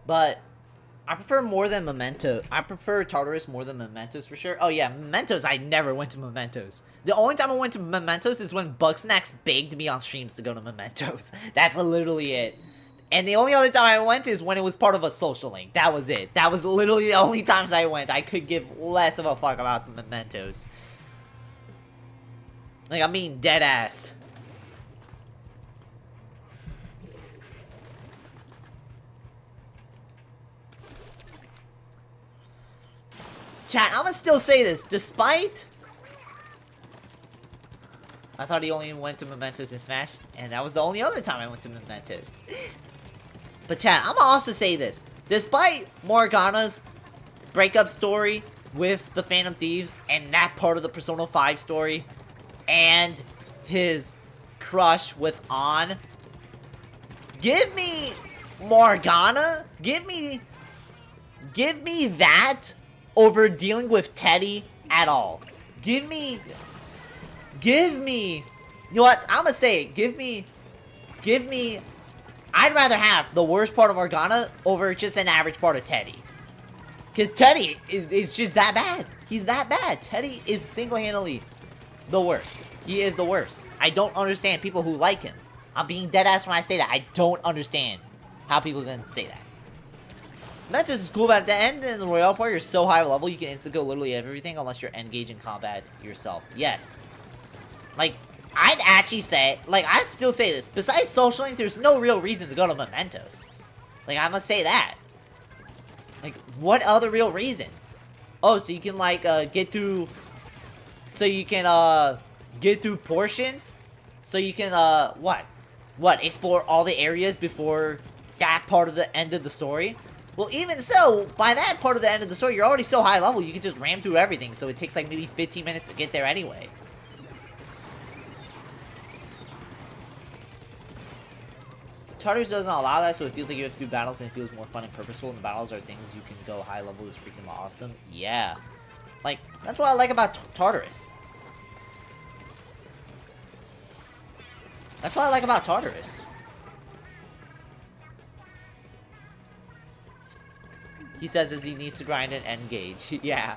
But I prefer more than Memento. I prefer Tartarus more than Mementos for sure. Oh yeah, Mementos, I never went to Mementos. The only time I went to Mementos is when Bugsnax begged me on streams to go to Mementos. That's literally it. And the only other time I went is when it was part of a social link. That was it. That was literally the only times I went. I could give less of a fuck about the Mementos. Like, I mean dead ass. Chat, I'm gonna still say this, despite... I thought he only went to Mementos in Smash, and that was the only other time I went to Mementos. But chat, I'm gonna also say this, despite Morgana's breakup story with the Phantom Thieves, and that part of the Persona 5 story, and his crush with An, give me Morgana, give me that over dealing with Teddy at all. Give me, you know what, I'm gonna say it, give me, I'd rather have the worst part of Morgana over just an average part of Teddy. Because Teddy is just that bad. He's that bad. Teddy is single-handedly the worst. He is the worst. I don't understand people who like him. I'm being dead-ass when I say that. I don't understand how people can say that. Mementos is cool, but at the end in the Royale part, you're so high level, you can insta-go literally everything unless you're engaged in combat yourself. Yes. Like, I'd actually say, like, I still say this. Besides social link, there's no real reason to go to Mementos. Like, I must say that. Like, what other real reason? Oh, so you can, like, get through... So you can, get through portions? So you can, what? What, explore all the areas before that part of the end of the story? Well, even so, by that part of the end of the story, you're already so high level, you can just ram through everything, so it takes, like, maybe 15 minutes to get there anyway. Tartarus doesn't allow that, so it feels like you have to do battles and it feels more fun and purposeful, and the battles are things you can go high level is freaking awesome. Yeah. Like, that's what I like about Tartarus. That's what I like about Tartarus. He says as he needs to grind and engage. Yeah.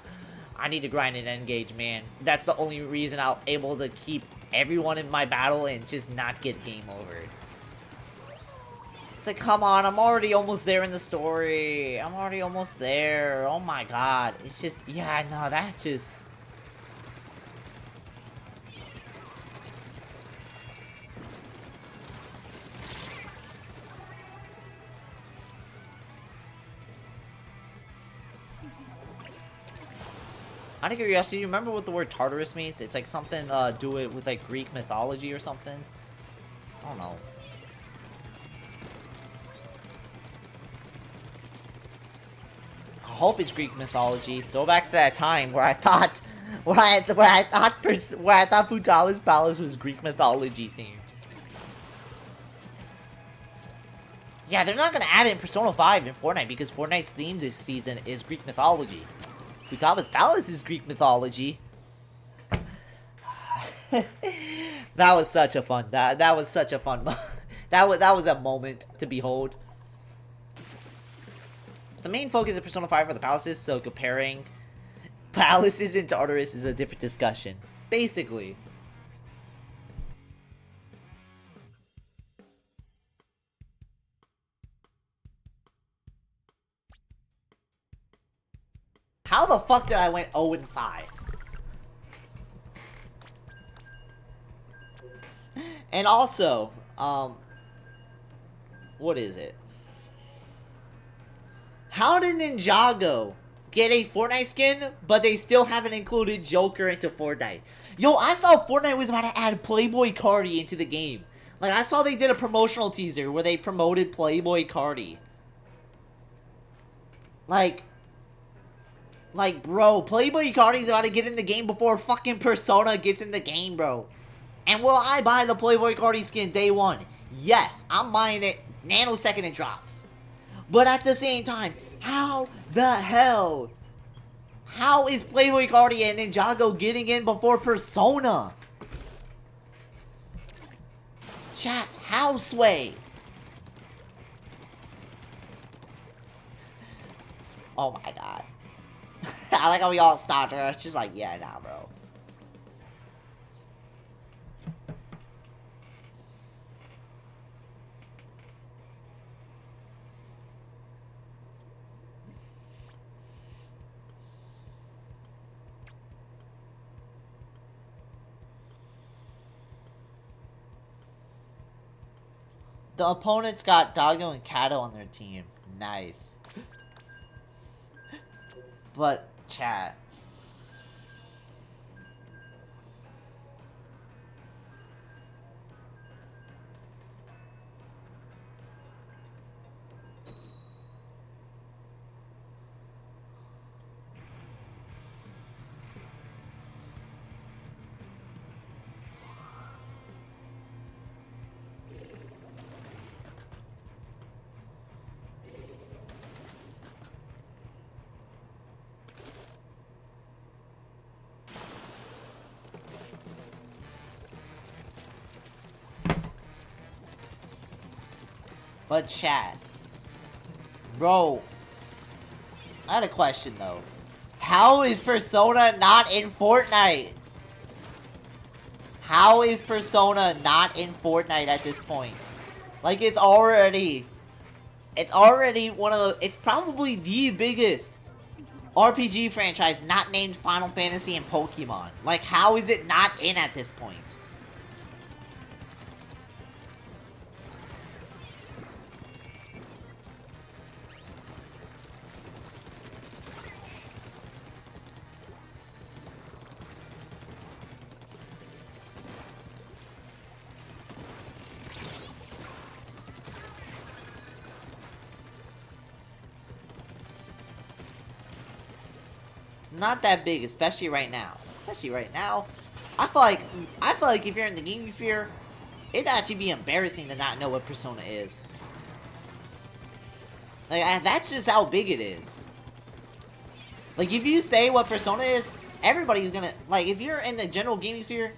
I need to grind and engage, man. That's the only reason I'll able to keep everyone in my battle and just not get game over. It's like, come on, I'm already almost there in the story. I'm already almost there. Oh my god. It's just, yeah, no, that just... Out of curiosity, do you remember what the word Tartarus means? It's like something, do it with like Greek mythology or something? I don't know. I hope it's Greek mythology. Go back to that time where I thought, where I thought Futagawa's palace was Greek mythology themed. Yeah, they're not gonna add it in Persona 5 in Fortnite because Fortnite's theme this season is Greek mythology. Futagawa's palace is Greek mythology. That was such a fun. That was such a fun. that was a moment to behold. The main focus of Persona 5 are the palaces, so comparing palaces in Tartarus is a different discussion. Basically. How the fuck did I win 0-5? And also, what is it? How did Ninjago get a Fortnite skin, but they still haven't included Joker into Fortnite? Yo, I saw Fortnite was about to add Playboy Cardi into the game. Like, I saw they did a promotional teaser where they promoted Playboy Cardi. Like, bro, Playboy Cardi's about to get in the game before fucking Persona gets in the game, bro. And will I buy the Playboy Cardi skin day one? Yes, I'm buying it nanosecond it drops. But at the same time, how the hell? How is Playboy Cardi and Ninjago getting in before Persona? Chat, how Sway? Oh my god. I like how we all stopped her. It's just like, yeah, nah, bro. The opponents got Doggo and Kato on their team. Nice. But, chat. But chat. Bro. I had a question though. How is Persona not in Fortnite? How is Persona not in Fortnite at this point? Like it's already one of the, it's probably the biggest RPG franchise not named Final Fantasy and Pokemon. Like how is it not in at this point? Not that big, especially right now. I feel like if you're in the gaming sphere, it'd actually be embarrassing to not know what Persona is. Like, that's just how big it is. Like, if you say what Persona is, everybody's gonna, like, if you're in the general gaming sphere,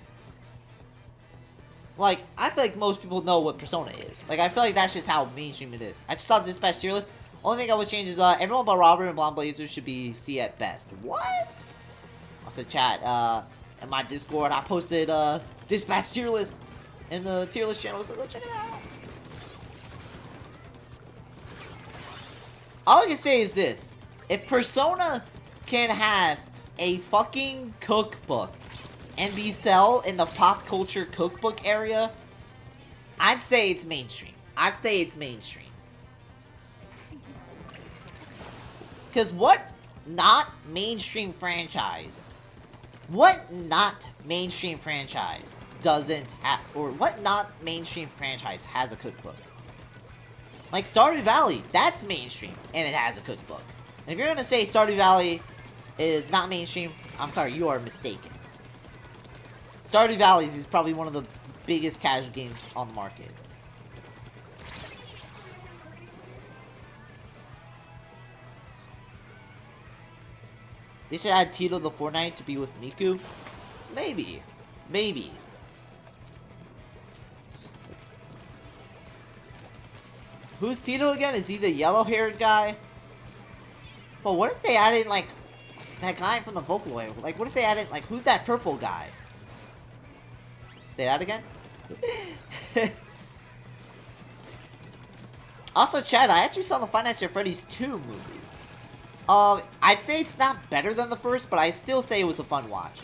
like, I feel like most people know what Persona is. Like, I feel like that's just how mainstream it is. I just saw the dispatch tier list. Only thing I would change is, everyone but Robert and Blonde Blazers should be C at best. What? Also, chat, in my Discord, I posted, dispatch tier list in the tier list channel, so go check it out. All I can say is this. If Persona can have a fucking cookbook and be sell in the pop culture cookbook area, I'd say it's mainstream. Because what not mainstream franchise doesn't have, or what not mainstream franchise has a cookbook? Like Stardew Valley, that's mainstream, and it has a cookbook. And if you're gonna say Stardew Valley is not mainstream, I'm sorry, you are mistaken. Stardew Valley is probably one of the biggest casual games on the market. They should add Tito the Fortnite to be with Miku? Maybe. Who's Tito again? Is he the yellow-haired guy? But what if they added, like, that guy from the Vocaloid? Like, what if they added, like, who's that purple guy? Say that again? Also, Chad, I actually saw the Five Nights at Freddy's 2 movie. I'd say it's not better than the first, but I still say it was a fun watch.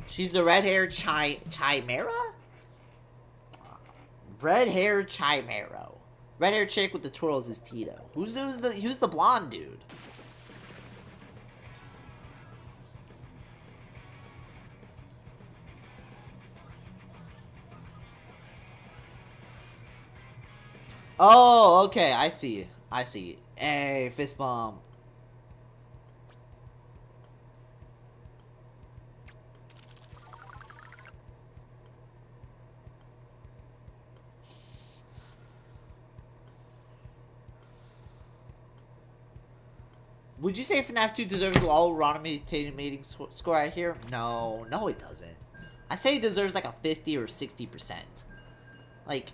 She's the red-haired Chimera? Red-haired Chimera. Red-haired chick with the twirls is Tito. Who's the blonde dude? Oh, okay, I see. I see. Hey, fist bump. Would you say FNAF 2 deserves a low Rotten mating score out here? No, no it doesn't. I say it deserves like a 50 or 60%. Like,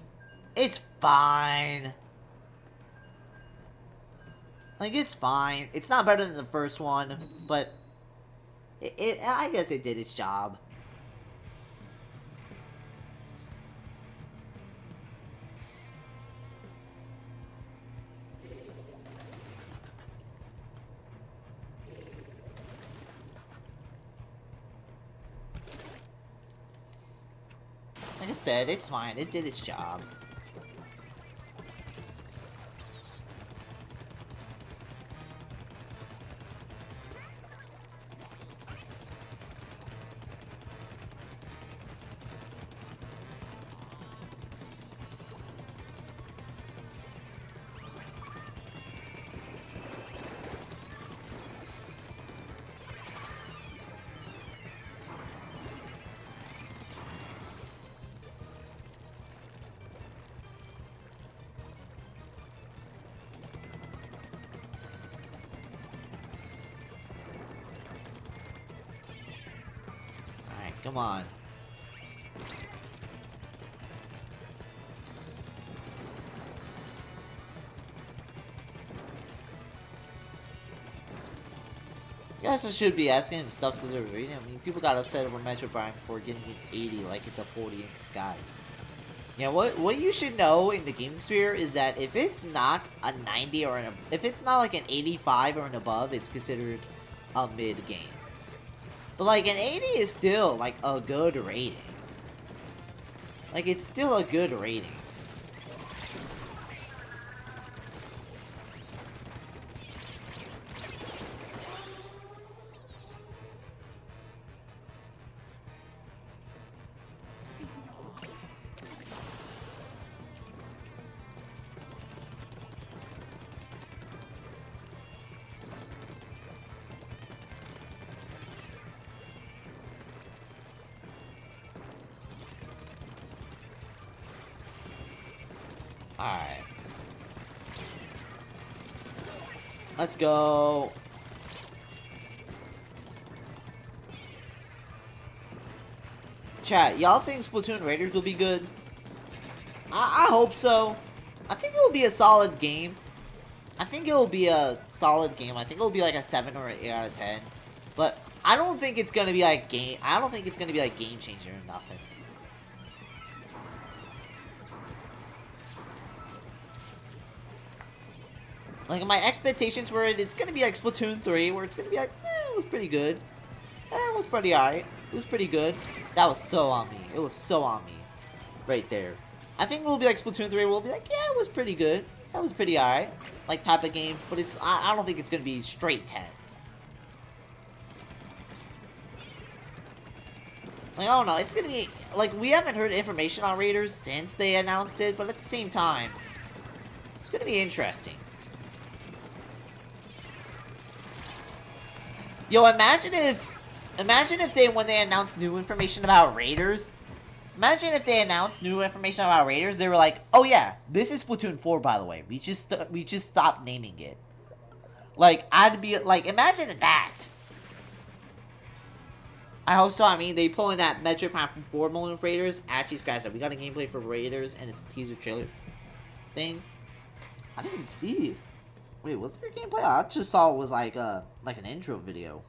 it's fine. Like, it's fine. It's not better than the first one, but I guess it did its job. Like I said, it's fine. It did its job. Come on. You guys should be asking him stuff to the reading. I mean, people got upset over Metro Prime for getting an 80 like it's a 40 in disguise. Yeah, what you should know in the gaming sphere is that if it's not a 90 or if it's not like an 85 or an above, it's considered a mid game. But like an 80 is still like a good rating. Like it's still a good rating. Alright. Let's go. Chat, y'all think Splatoon Raiders will be good? I hope so. I think it will be a solid game. I think it will be a solid game. I think it will be like a 7 or 8 out of 10. But I don't think it's gonna be like I don't think it's gonna be like game changer or nothing. Like, my expectations for it, it's gonna be like Splatoon 3, where it's gonna be like, it was pretty good. It was pretty alright. It was pretty good. That was so on me. It was so on me. Right there. I think we'll be like Splatoon 3, we'll be like, yeah, it was pretty good. That was pretty alright. Like, type of game. But it's, I don't think it's gonna be straight 10s. Like, I don't know. It's gonna be, like, we haven't heard information on Raiders since they announced it, but at the same time, it's gonna be interesting. Yo, imagine if they, when they announced new information about Raiders, imagine if they announced new information about Raiders, they were like, oh yeah, this is Splatoon 4, by the way. We just stopped naming it. Like, I'd be, like, imagine that. I hope so. I mean, they pull in that Metric Prime 4 moment with Raiders. Actually, scratch that. We got a gameplay for Raiders, and it's a teaser trailer thing. I didn't see. Wait, was there gameplay? I just saw it was like an intro video.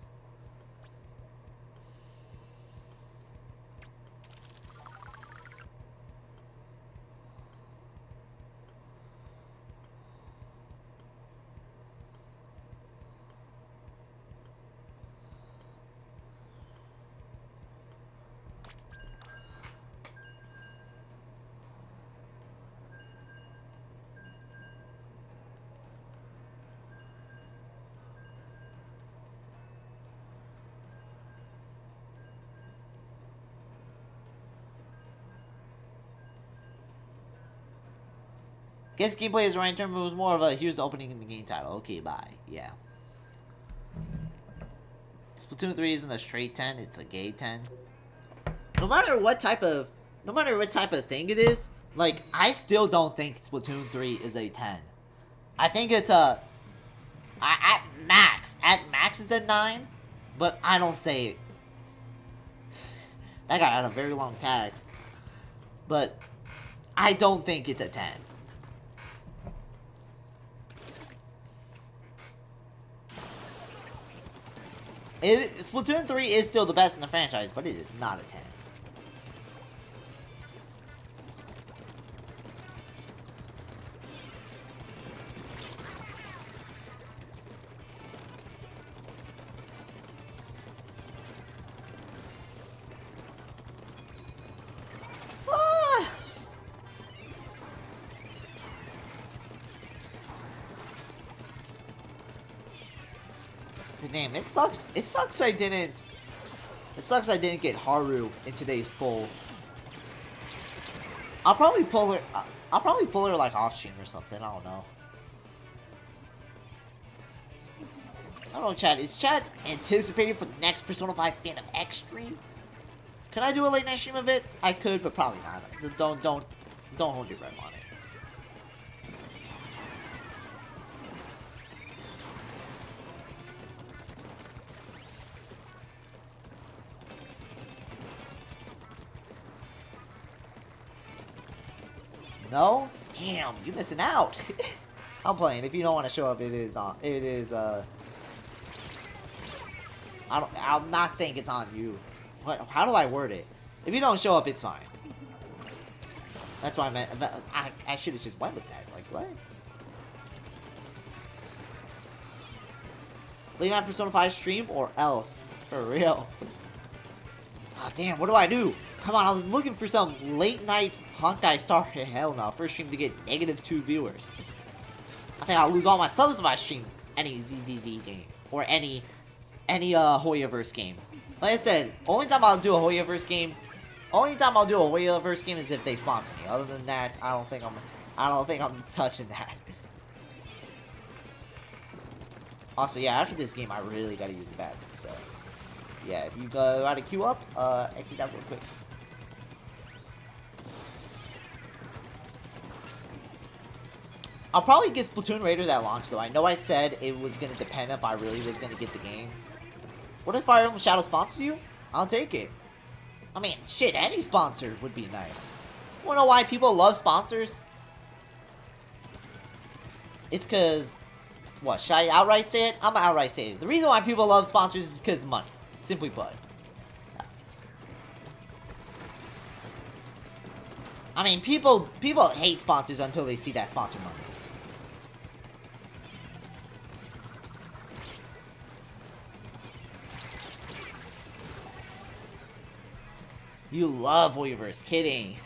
Guess gameplay is right term, but it was more of a here's the opening in the game title. Okay, bye. Yeah. Splatoon 3 isn't a straight 10, it's a gay 10. No matter what type of thing it is, like, I still don't think Splatoon 3 is a 10. I think it's a at max it's a 9, but I don't say it. That guy had a very long tag. But I don't think it's a 10. Splatoon 3 is still the best in the franchise, but it is not a 10. Damn, it sucks. It sucks I didn't get Haru in today's poll. I'll probably pull her like off stream or something. I don't know. I don't know, chat. Is chat anticipating for the next Persona 5 Phantom X stream? Can I do a late night stream of it? I could, but probably not. Don't hold your breath on it. No? Damn, you're missing out. I'm playing. If you don't want to show up, it is on. It is. I'm not saying it's on you. How do I word it? If you don't show up, it's fine. That's why I meant. I should have just went with that. Like what? Late night Persona 5 stream or else for real. Ah, damn. What do I do? Come on, I was looking for some late night Honkai Star. Hell no, first stream to get -2 viewers. I think I'll lose all my subs if I stream any ZZZ game or any Hoyoverse game. Like I said, only time I'll do a Hoyoverse game is if they sponsor me. Other than that, I don't think I'm touching that. Also, yeah, after this game, I really gotta use the bathroom. So, yeah, if you gotta queue up, exit that real quick. I'll probably get Splatoon Raiders at launch, though. I know I said it was going to depend if I really was going to get the game. What if Fire Emblem Shadow sponsors you? I'll take it. I mean, shit, any sponsor would be nice. You wanna know why people love sponsors? It's because... What, should I outright say it? I'm gonna outright say it. The reason why people love sponsors is because of money. Simply put. I mean, people hate sponsors until they see that sponsor money. You love Hoyoverse. Kidding.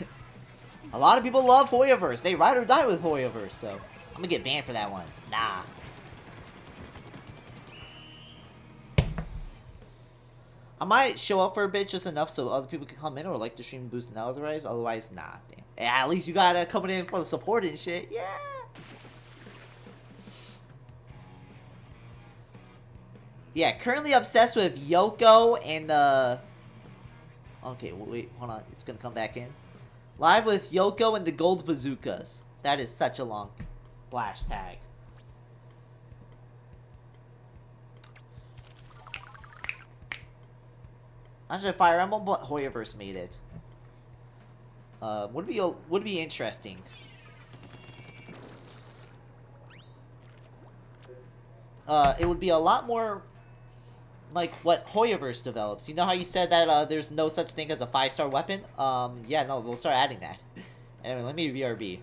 A lot of people love Hoyoverse. They ride or die with Hoyoverse, so I'm gonna get banned for that one. Nah. I might show up for a bit just enough so other people can come in or like the stream and boost and otherwise. Otherwise, nah. Damn. Yeah, at least you gotta coming in for the support and shit. Yeah. Yeah, currently obsessed with Yoko and okay, wait, hold on. It's gonna come back in. Live with Yoko and the Gold Bazookas. That is such a long splash tag. Actually, Fire Emblem, but Hoyoverse made it. Would be interesting. It would be a lot more like what Hoyoverse develops. You know how you said that there's no such thing as a 5-star weapon? Yeah, no, they'll start adding that. Anyway, let me BRB.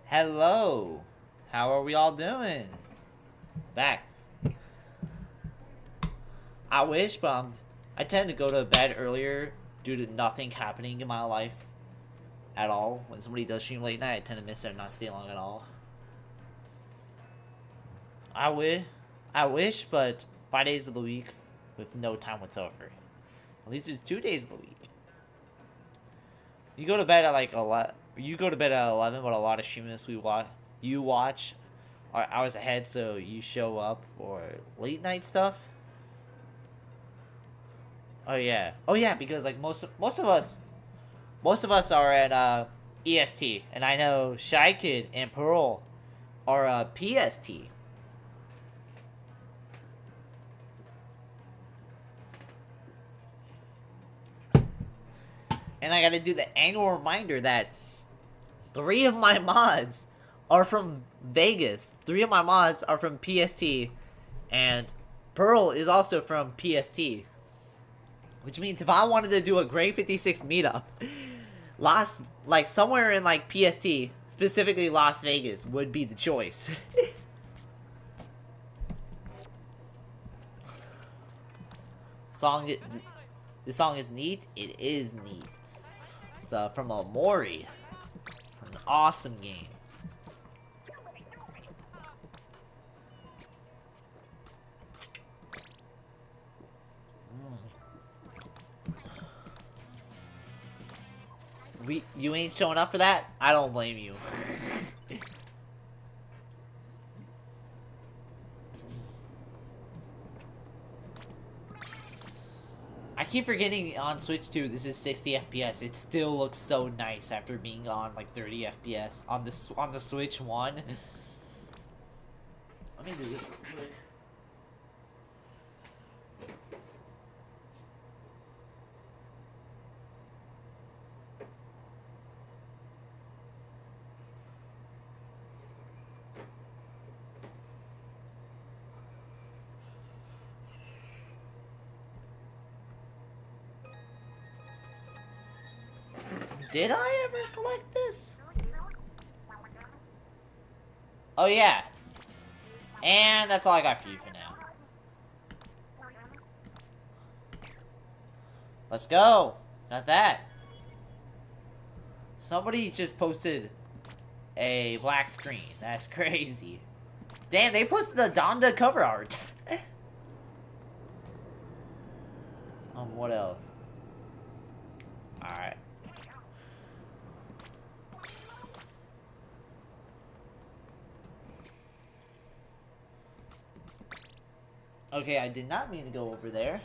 Hello. How are we all doing? Back. I wish, but I tend to go to bed earlier due to nothing happening in my life at all. When somebody does stream late night, I tend to miss it and not stay long at all. I wish, but 5 days of the week with no time whatsoever. At least it's 2 days of the week. You go to bed at like 11. You go to bed at 11, but a lot of streamers you watch are hours ahead, so you show up or late night stuff. Oh yeah, because like most of us are at EST, and I know Shy Kid and Pearl are PST. And I gotta do the annual reminder that 3 of my mods are from Vegas. 3 of my mods are from PST, and Pearl is also from PST. Which means if I wanted to do a Grade 56 meetup, somewhere in like PST, specifically Las Vegas, would be the choice. The song is neat. It is neat. It's from Mori. It's an awesome game. You ain't showing up for that? I don't blame you. I keep forgetting on Switch 2 this is 60 FPS. It still looks so nice after being on like 30 FPS on the Switch 1. Let me do this real quick. Did I ever collect this? Oh yeah. And that's all I got for you for now. Let's go. Got that. Somebody just posted a black screen. That's crazy. Damn, they posted the Donda cover art. What else? Alright. Okay, I did not mean to go over there.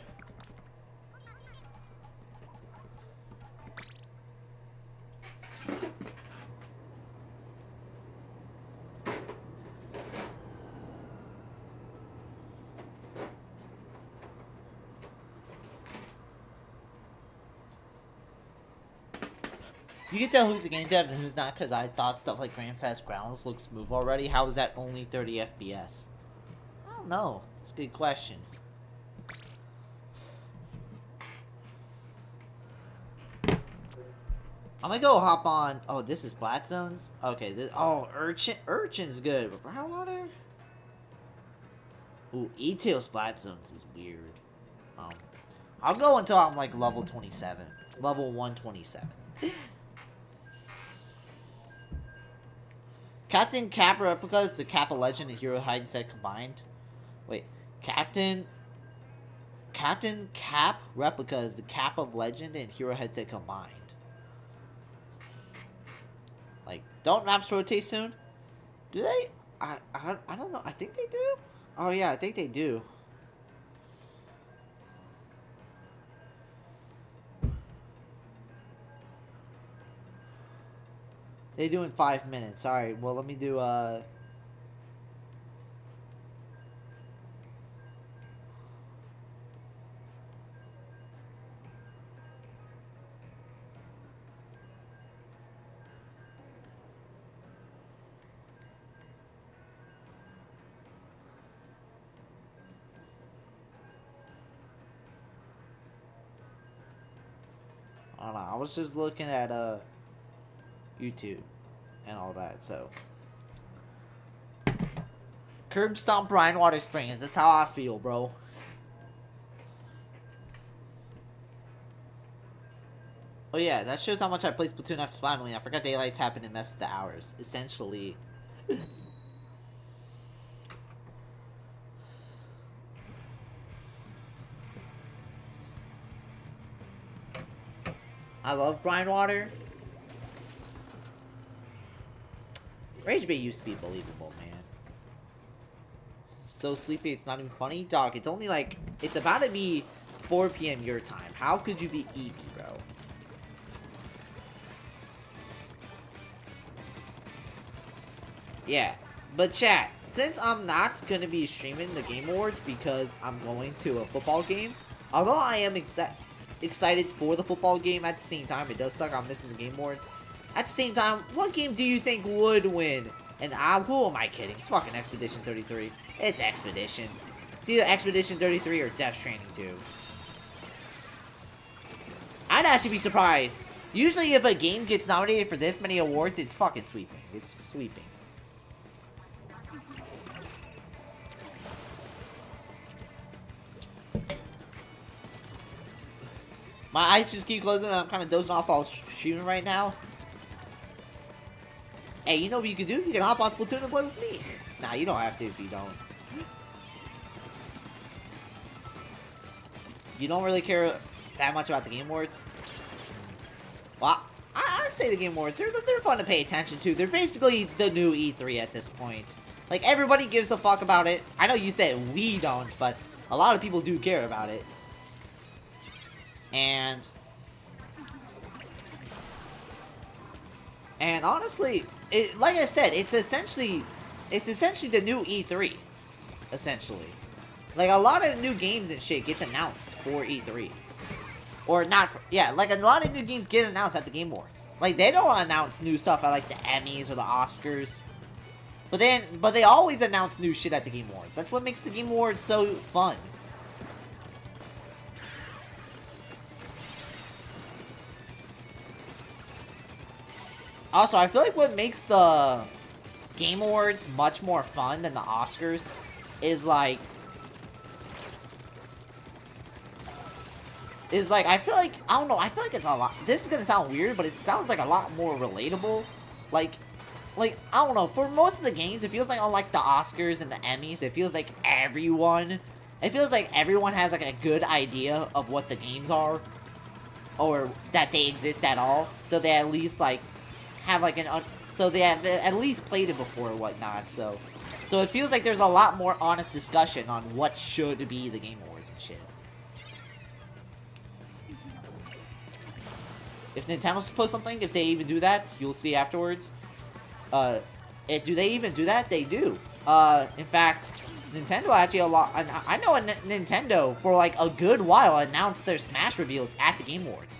You can tell who's a game dev and who's not because I thought stuff like Grand Theft Grounds looks smooth already. How is that only 30 FPS? I don't know. It's a good question. I'm gonna go hop on. Oh, this is Flat Zones? Okay, Urchin's good, but Brown Water? Ooh, E-Tail Splat Zones is weird. I'll go until I'm like level 27. Level 127. Captain Cap replicas, the Kappa Legend and Hero Hide and Seek combined. Wait, Captain Cap replicas, the Cap of Legend and Hero Headset combined. Like, don't maps rotate soon? Do they? I don't know. I think they do. Oh yeah, I think they do. They do in 5 minutes. Alright, well let me do I don't know. I was just looking at YouTube and all that, so Curb Stomp Brine Water Springs. That's how I feel, bro. Oh yeah, that shows how much I played Splatoon after finally. I forgot daylights happened and messed with the hours. Essentially. I love brine water. Rage Bait used to be believable, man. So sleepy, it's not even funny. Dog, it's only like... It's about to be 4 p.m. your time. How could you be EB, bro? Yeah. But chat, since I'm not going to be streaming the Game Awards because I'm going to a football game, although I am excited for the football game, at the same time, it does suck I'm missing the Game Awards. At the same time, what game do you think would win? And who am I kidding? It's fucking Expedition 33. It's Expedition. It's either Expedition 33 or Death Stranding 2. I'd actually be surprised. Usually if a game gets nominated for this many awards, it's fucking sweeping. It's sweeping. My eyes just keep closing and I'm kind of dozing off while shooting right now. Hey, you know what you can do? You can hop on Splatoon and play with me. Nah, you don't have to if you don't. You don't really care that much about the Game Awards? Well, I'd say the Game Awards, they're fun to pay attention to. They're basically the new E3 at this point. Like, everybody gives a fuck about it. I know you said we don't, but a lot of people do care about it. And honestly, like I said, it's essentially the new E3, essentially. Like, a lot of new games and shit gets announced for E3. Or not, yeah, like, a lot of new games get announced at the Game Awards. Like, they don't announce new stuff at, like, the Emmys or the Oscars. But they always announce new shit at the Game Awards. That's what makes the Game Awards so fun. Also, I feel like what makes the Game Awards much more fun than the Oscars is like, I feel like, I don't know, I feel like it's a lot, this is gonna sound weird, but it sounds like a lot more relatable. Like, I don't know, for most of the games, it feels like, unlike the Oscars and the Emmys, it feels like everyone has, like, a good idea of what the games are, or that they exist at all, so they at least, like, have, like, so they have at least played it before or whatnot, so it feels like there's a lot more honest discussion on what should be the Game Awards and shit. If Nintendo's post something, if they even do that, you'll see afterwards. Do they even do that? They do. In fact, Nintendo actually I know Nintendo for like a good while announced their Smash reveals at the Game Awards.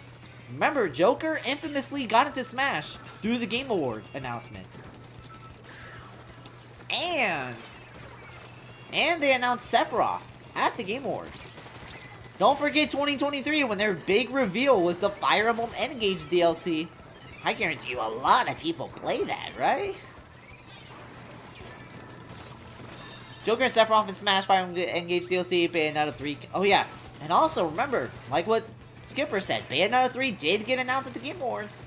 Remember, Joker infamously got into Smash through the Game Award announcement. And they announced Sephiroth at the Game Awards. Don't forget 2023 when their big reveal was the Fire Emblem Engage DLC. I guarantee you a lot of people play that, right? Joker and Sephiroth in Smash Fire Emblem Engage DLC, Bayonetta 3. Oh yeah, and also remember, like what Skipper said, Bayonetta 3 did get announced at the Game Awards.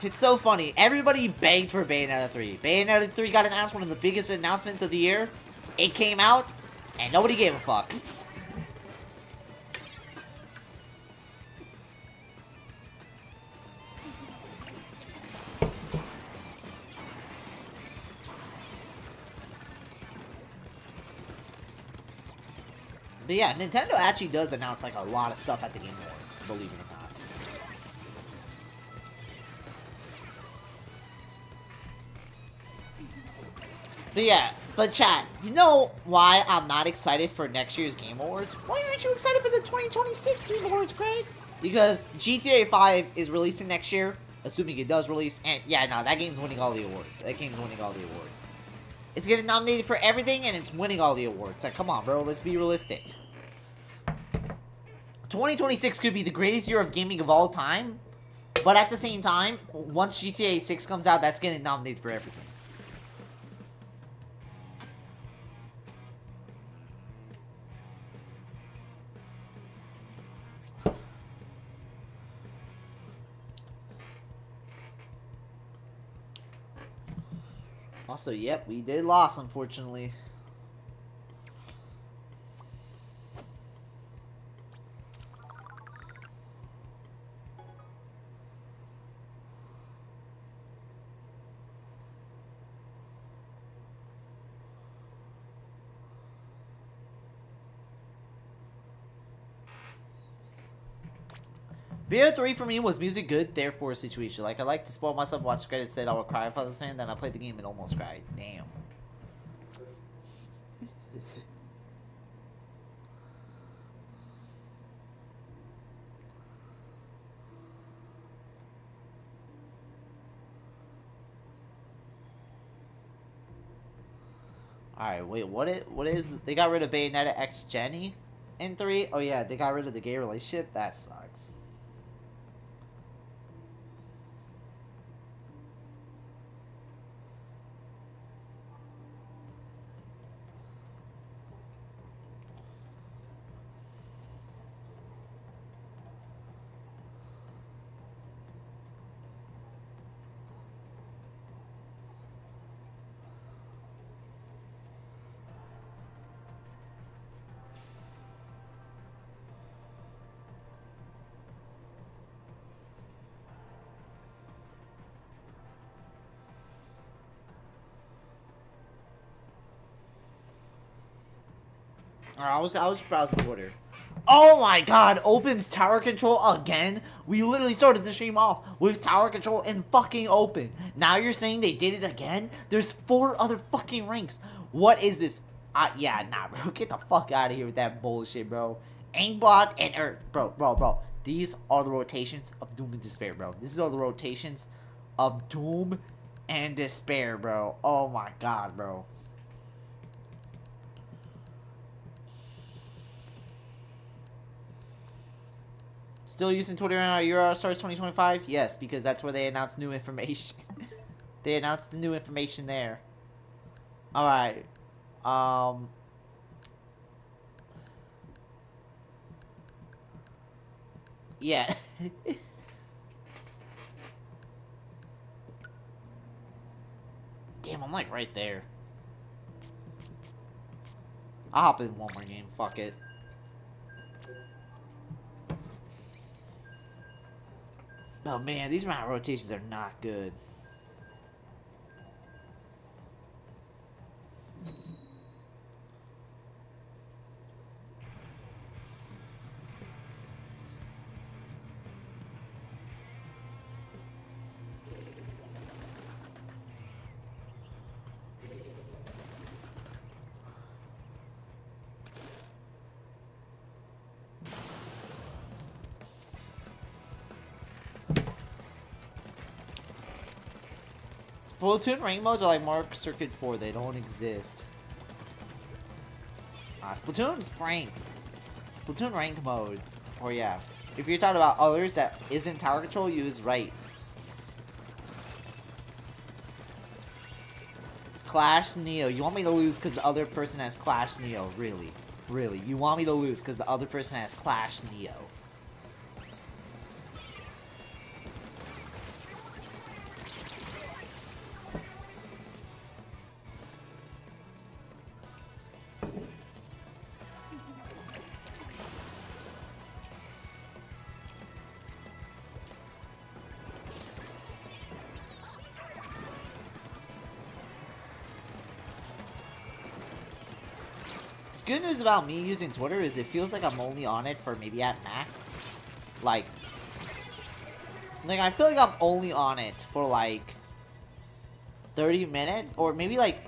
It's so funny. Everybody begged for Bayonetta 3. Bayonetta 3 got announced, one of the biggest announcements of the year. It came out, and nobody gave a fuck. But yeah, Nintendo actually does announce like a lot of stuff at the Game Awards, believe it or not. But yeah, but chat, you know why I'm not excited for next year's Game Awards? Why aren't you excited for the 2026 Game Awards, Greg? Because GTA 5 is releasing next year, assuming it does release, and yeah, no, that game's winning all the awards. That game's winning all the awards. It's getting nominated for everything, and it's winning all the awards. Like, come on, bro, let's be realistic. 2026 could be the greatest year of gaming of all time, But at the same time, once GTA 6 comes out, that's getting nominated for everything. Also, yep, we did lose, unfortunately. BO3 for me was music good, therefore situation. Like, I like to spoil myself, watch credits, said I would cry if I was fan, then I played the game and almost cried. Damn. Alright, wait, what is, they got rid of Bayonetta X Jenny in 3? Oh yeah, they got rid of the gay relationship? That sucks. I was browsing Twitter. Oh my god, opens tower control again? We literally started the stream off with tower control and fucking open. Now you're saying they did it again? There's 4 other fucking ranks. What is this? Yeah, nah, bro. Get the fuck out of here with that bullshit, bro. Aimbot and bro. These are the rotations of Doom and Despair, bro. These are the rotations of Doom and Despair, bro. Oh my god, bro. Still using Twitter on Eurostars 2025? Yes, because that's where they announced new information. They announced the new information there. Alright. Yeah. Damn, I'm like right there. I'll hop in one more game. Fuck it. Oh man, these map rotations are not good. Splatoon rank modes are like Mark Circuit 4. They don't exist. Splatoon's ranked. Splatoon rank mode. Or yeah. If you're talking about others that isn't tower control, you is right. Clash Neo. You want me to lose because the other person has Clash Neo. Really. Really. You want me to lose because the other person has Clash Neo. Good news about me using Twitter is it feels like I'm only on it for maybe at max. Like I feel like I'm only on it for like 30 minutes or maybe like,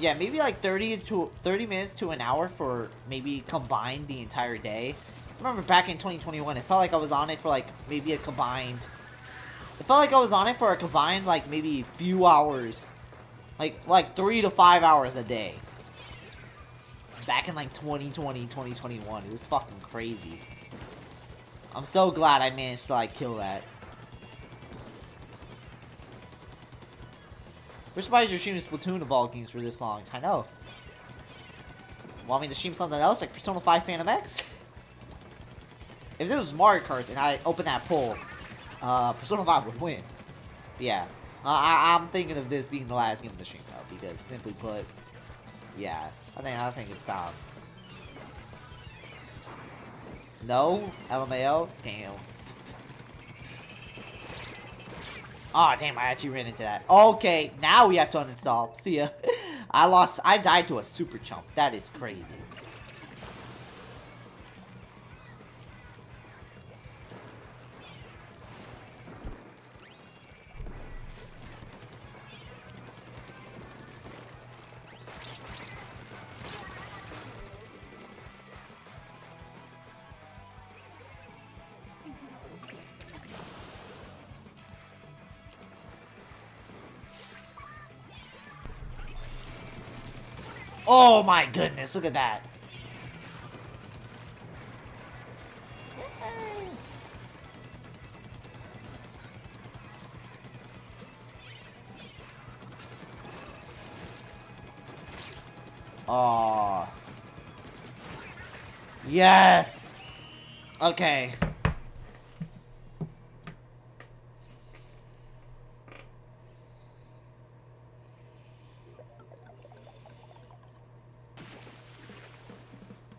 yeah, maybe like 30 minutes to an hour for maybe combined the entire day. I remember back in 2021, it felt like I was on it for like maybe a combined, it felt like I was on it for a combined like maybe few hours, like 3 to 5 hours a day. Back in like 2020, 2021. It was fucking crazy. I'm so glad I managed to like kill that. We're surprised you're streaming Splatoon of all games for this long. I know. Want me to stream something else like Persona 5 Phantom X? If there was Mario Kart and I opened that poll, Persona 5 would win. Yeah. I'm thinking of this being the last game of the stream though, because simply put, yeah, I think it's time. No? LMAO? Damn. Aw, oh, damn, I actually ran into that. Okay, now we have to uninstall. See ya. I died to a super chump. That is crazy. Oh my goodness, look at that. Oh. Yes. Okay.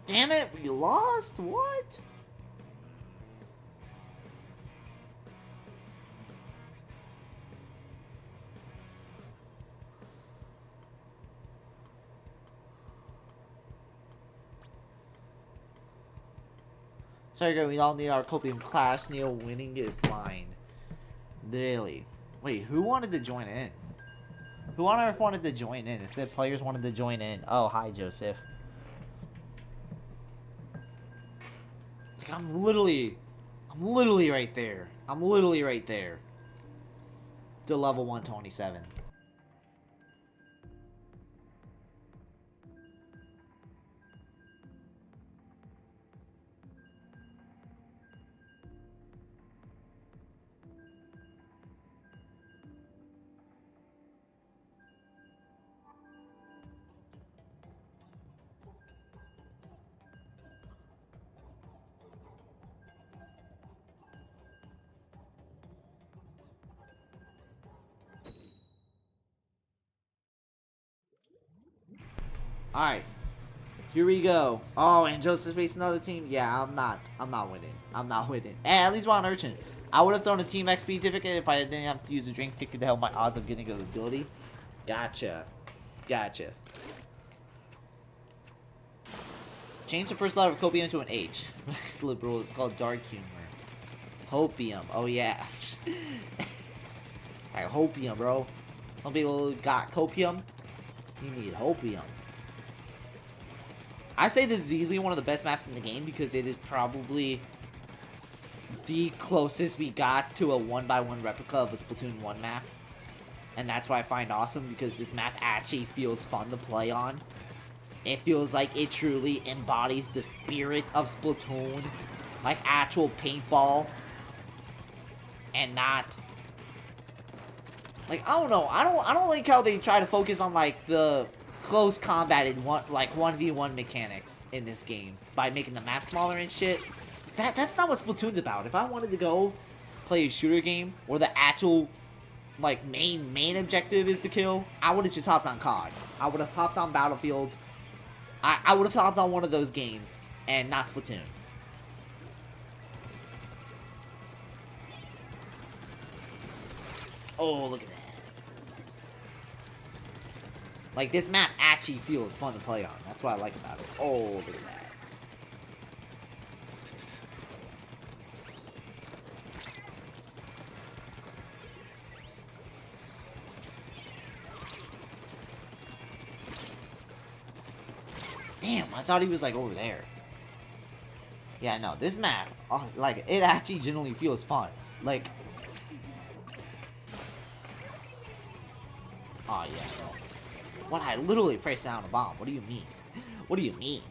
Damn it, we lost? What? Sorry, girl, we all need our copium class. Neil, winning is mine. Really? Wait, who wanted to join in? Who on earth wanted to join in? It said players wanted to join in. Oh, hi, Joseph. Like, I'm literally right there. I'm literally right there. To level 127. Alright. Here we go. Oh, and Joseph's facing another team? Yeah, I'm not winning. I'm not winning. And at least we're on Urchin. I would have thrown a Team XP certificate if I didn't have to use a drink ticket to help my odds of getting a ability. Gotcha. Gotcha. Change the first letter of copium to an H. It's liberal. It's called dark humor. Hopium. Oh, yeah. Like, hopium, bro. Some people got copium. You need hopium. I say this is easily one of the best maps in the game because it is probably the closest we got to a 1x1 replica of a Splatoon 1 map. And that's what I find awesome because this map actually feels fun to play on. It feels like it truly embodies the spirit of Splatoon. Like actual paintball. And not... Like, I don't know. I don't like how they try to focus on, like, the close combat in 1v1 mechanics in this game by making the map smaller and shit. That's not what Splatoon's about. If I wanted to go play a shooter game where the actual like main objective is to kill, I would have just hopped on COD. I would have hopped on Battlefield. I would have hopped on one of those games and not Splatoon. Oh, look at that. Like, this map actually feels fun to play on. That's what I like about it. Oh, look at that. Damn, I thought he was, like, over there. Yeah, no, this map, like, it actually genuinely feels fun. Like... Oh, yeah, no. What? I literally pressed down a bomb. What do you mean? What do you mean?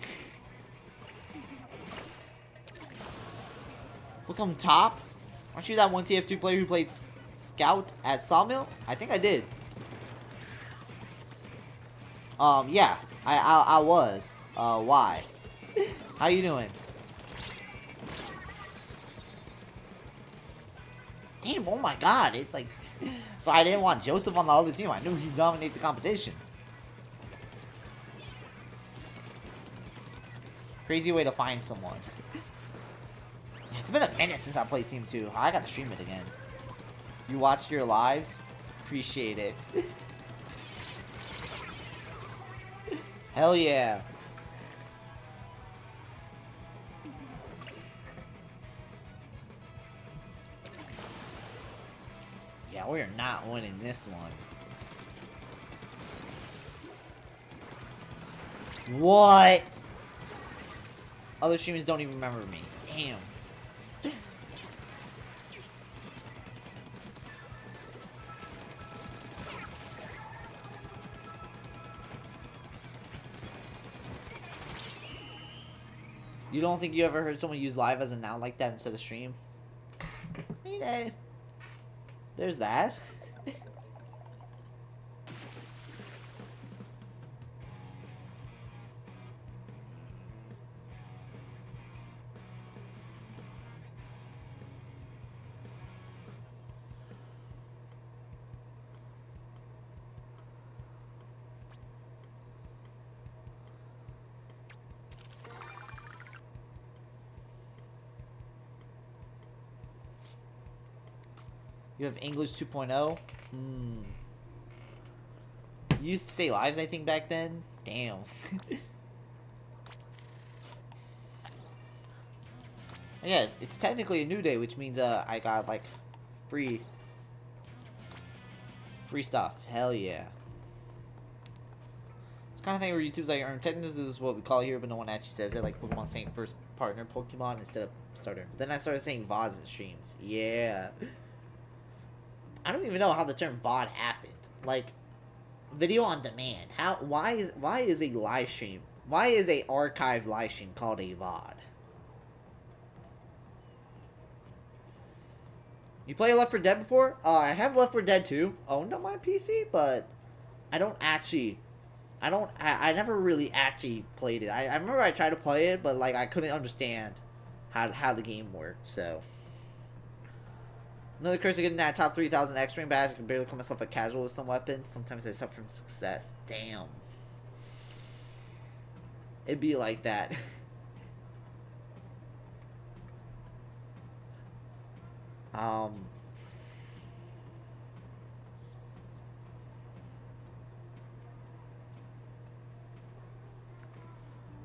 Look, I'm top. Aren't you that one TF2 player who played Scout at Sawmill? I think I did. Yeah, I was. Why? How you doing? Damn, oh my god, it's like... So I didn't want Joseph on the other team. I knew he'd dominate the competition. Crazy way to find someone. It's been a minute since I played Team 2. I gotta stream it again. You watch your lives? Appreciate it. Hell yeah. Yeah, we are not winning this one. What? Other streamers don't even remember me. Damn. You don't think you ever heard someone use live as a noun like that instead of stream? Mayday. There's that. You have English 2.0? You used to say lives, I think, back then? Damn. Yes, it's technically a new day, which means I got, like, free stuff. Hell yeah. It's kind of thing where YouTube's like, technically this is what we call it here, but no one actually says it. Like Pokemon saying first partner Pokemon instead of starter. But then I started saying VODs and streams. Yeah. I don't even know how the term VOD happened. Like, video on demand. Why is a live stream? Why is a archived live stream called a VOD? You play Left 4 Dead before? I have Left 4 Dead 2 owned on my PC, but I never really actually played it. I remember I tried to play it, but like I couldn't understand how the game worked, so. Another curse of getting that top 3,000 X-Ring badge. I can barely call myself a casual with some weapons. Sometimes I suffer from success. Damn. It'd be like that.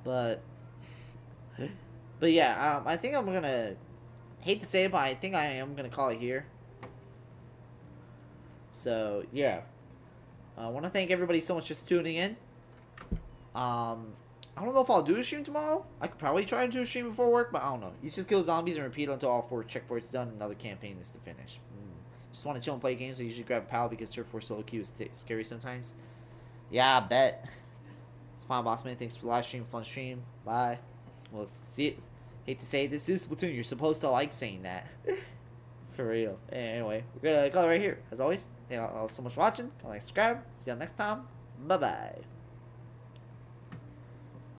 But yeah, I think I'm gonna, hate to say it, but I think I am gonna call it here. So yeah, I want to thank everybody so much for tuning in. I don't know if I'll do a stream tomorrow. I could probably try to do a stream before work, but I don't know. You just kill zombies and repeat until all 4 checkpoints done. Another campaign is to finish. Just want to chill and play games. I usually grab a pal because Turf 4 solo queue is scary sometimes. Yeah, I bet. It's fine, boss man. Thanks for the live stream. Fun stream. Bye. Well, see it. Hate to say it, this is Splatoon. You're supposed to like saying that. For real. Anyway, we're gonna call it right here. As always, thank you all so much for watching. Like, subscribe. See y'all next time. Bye bye.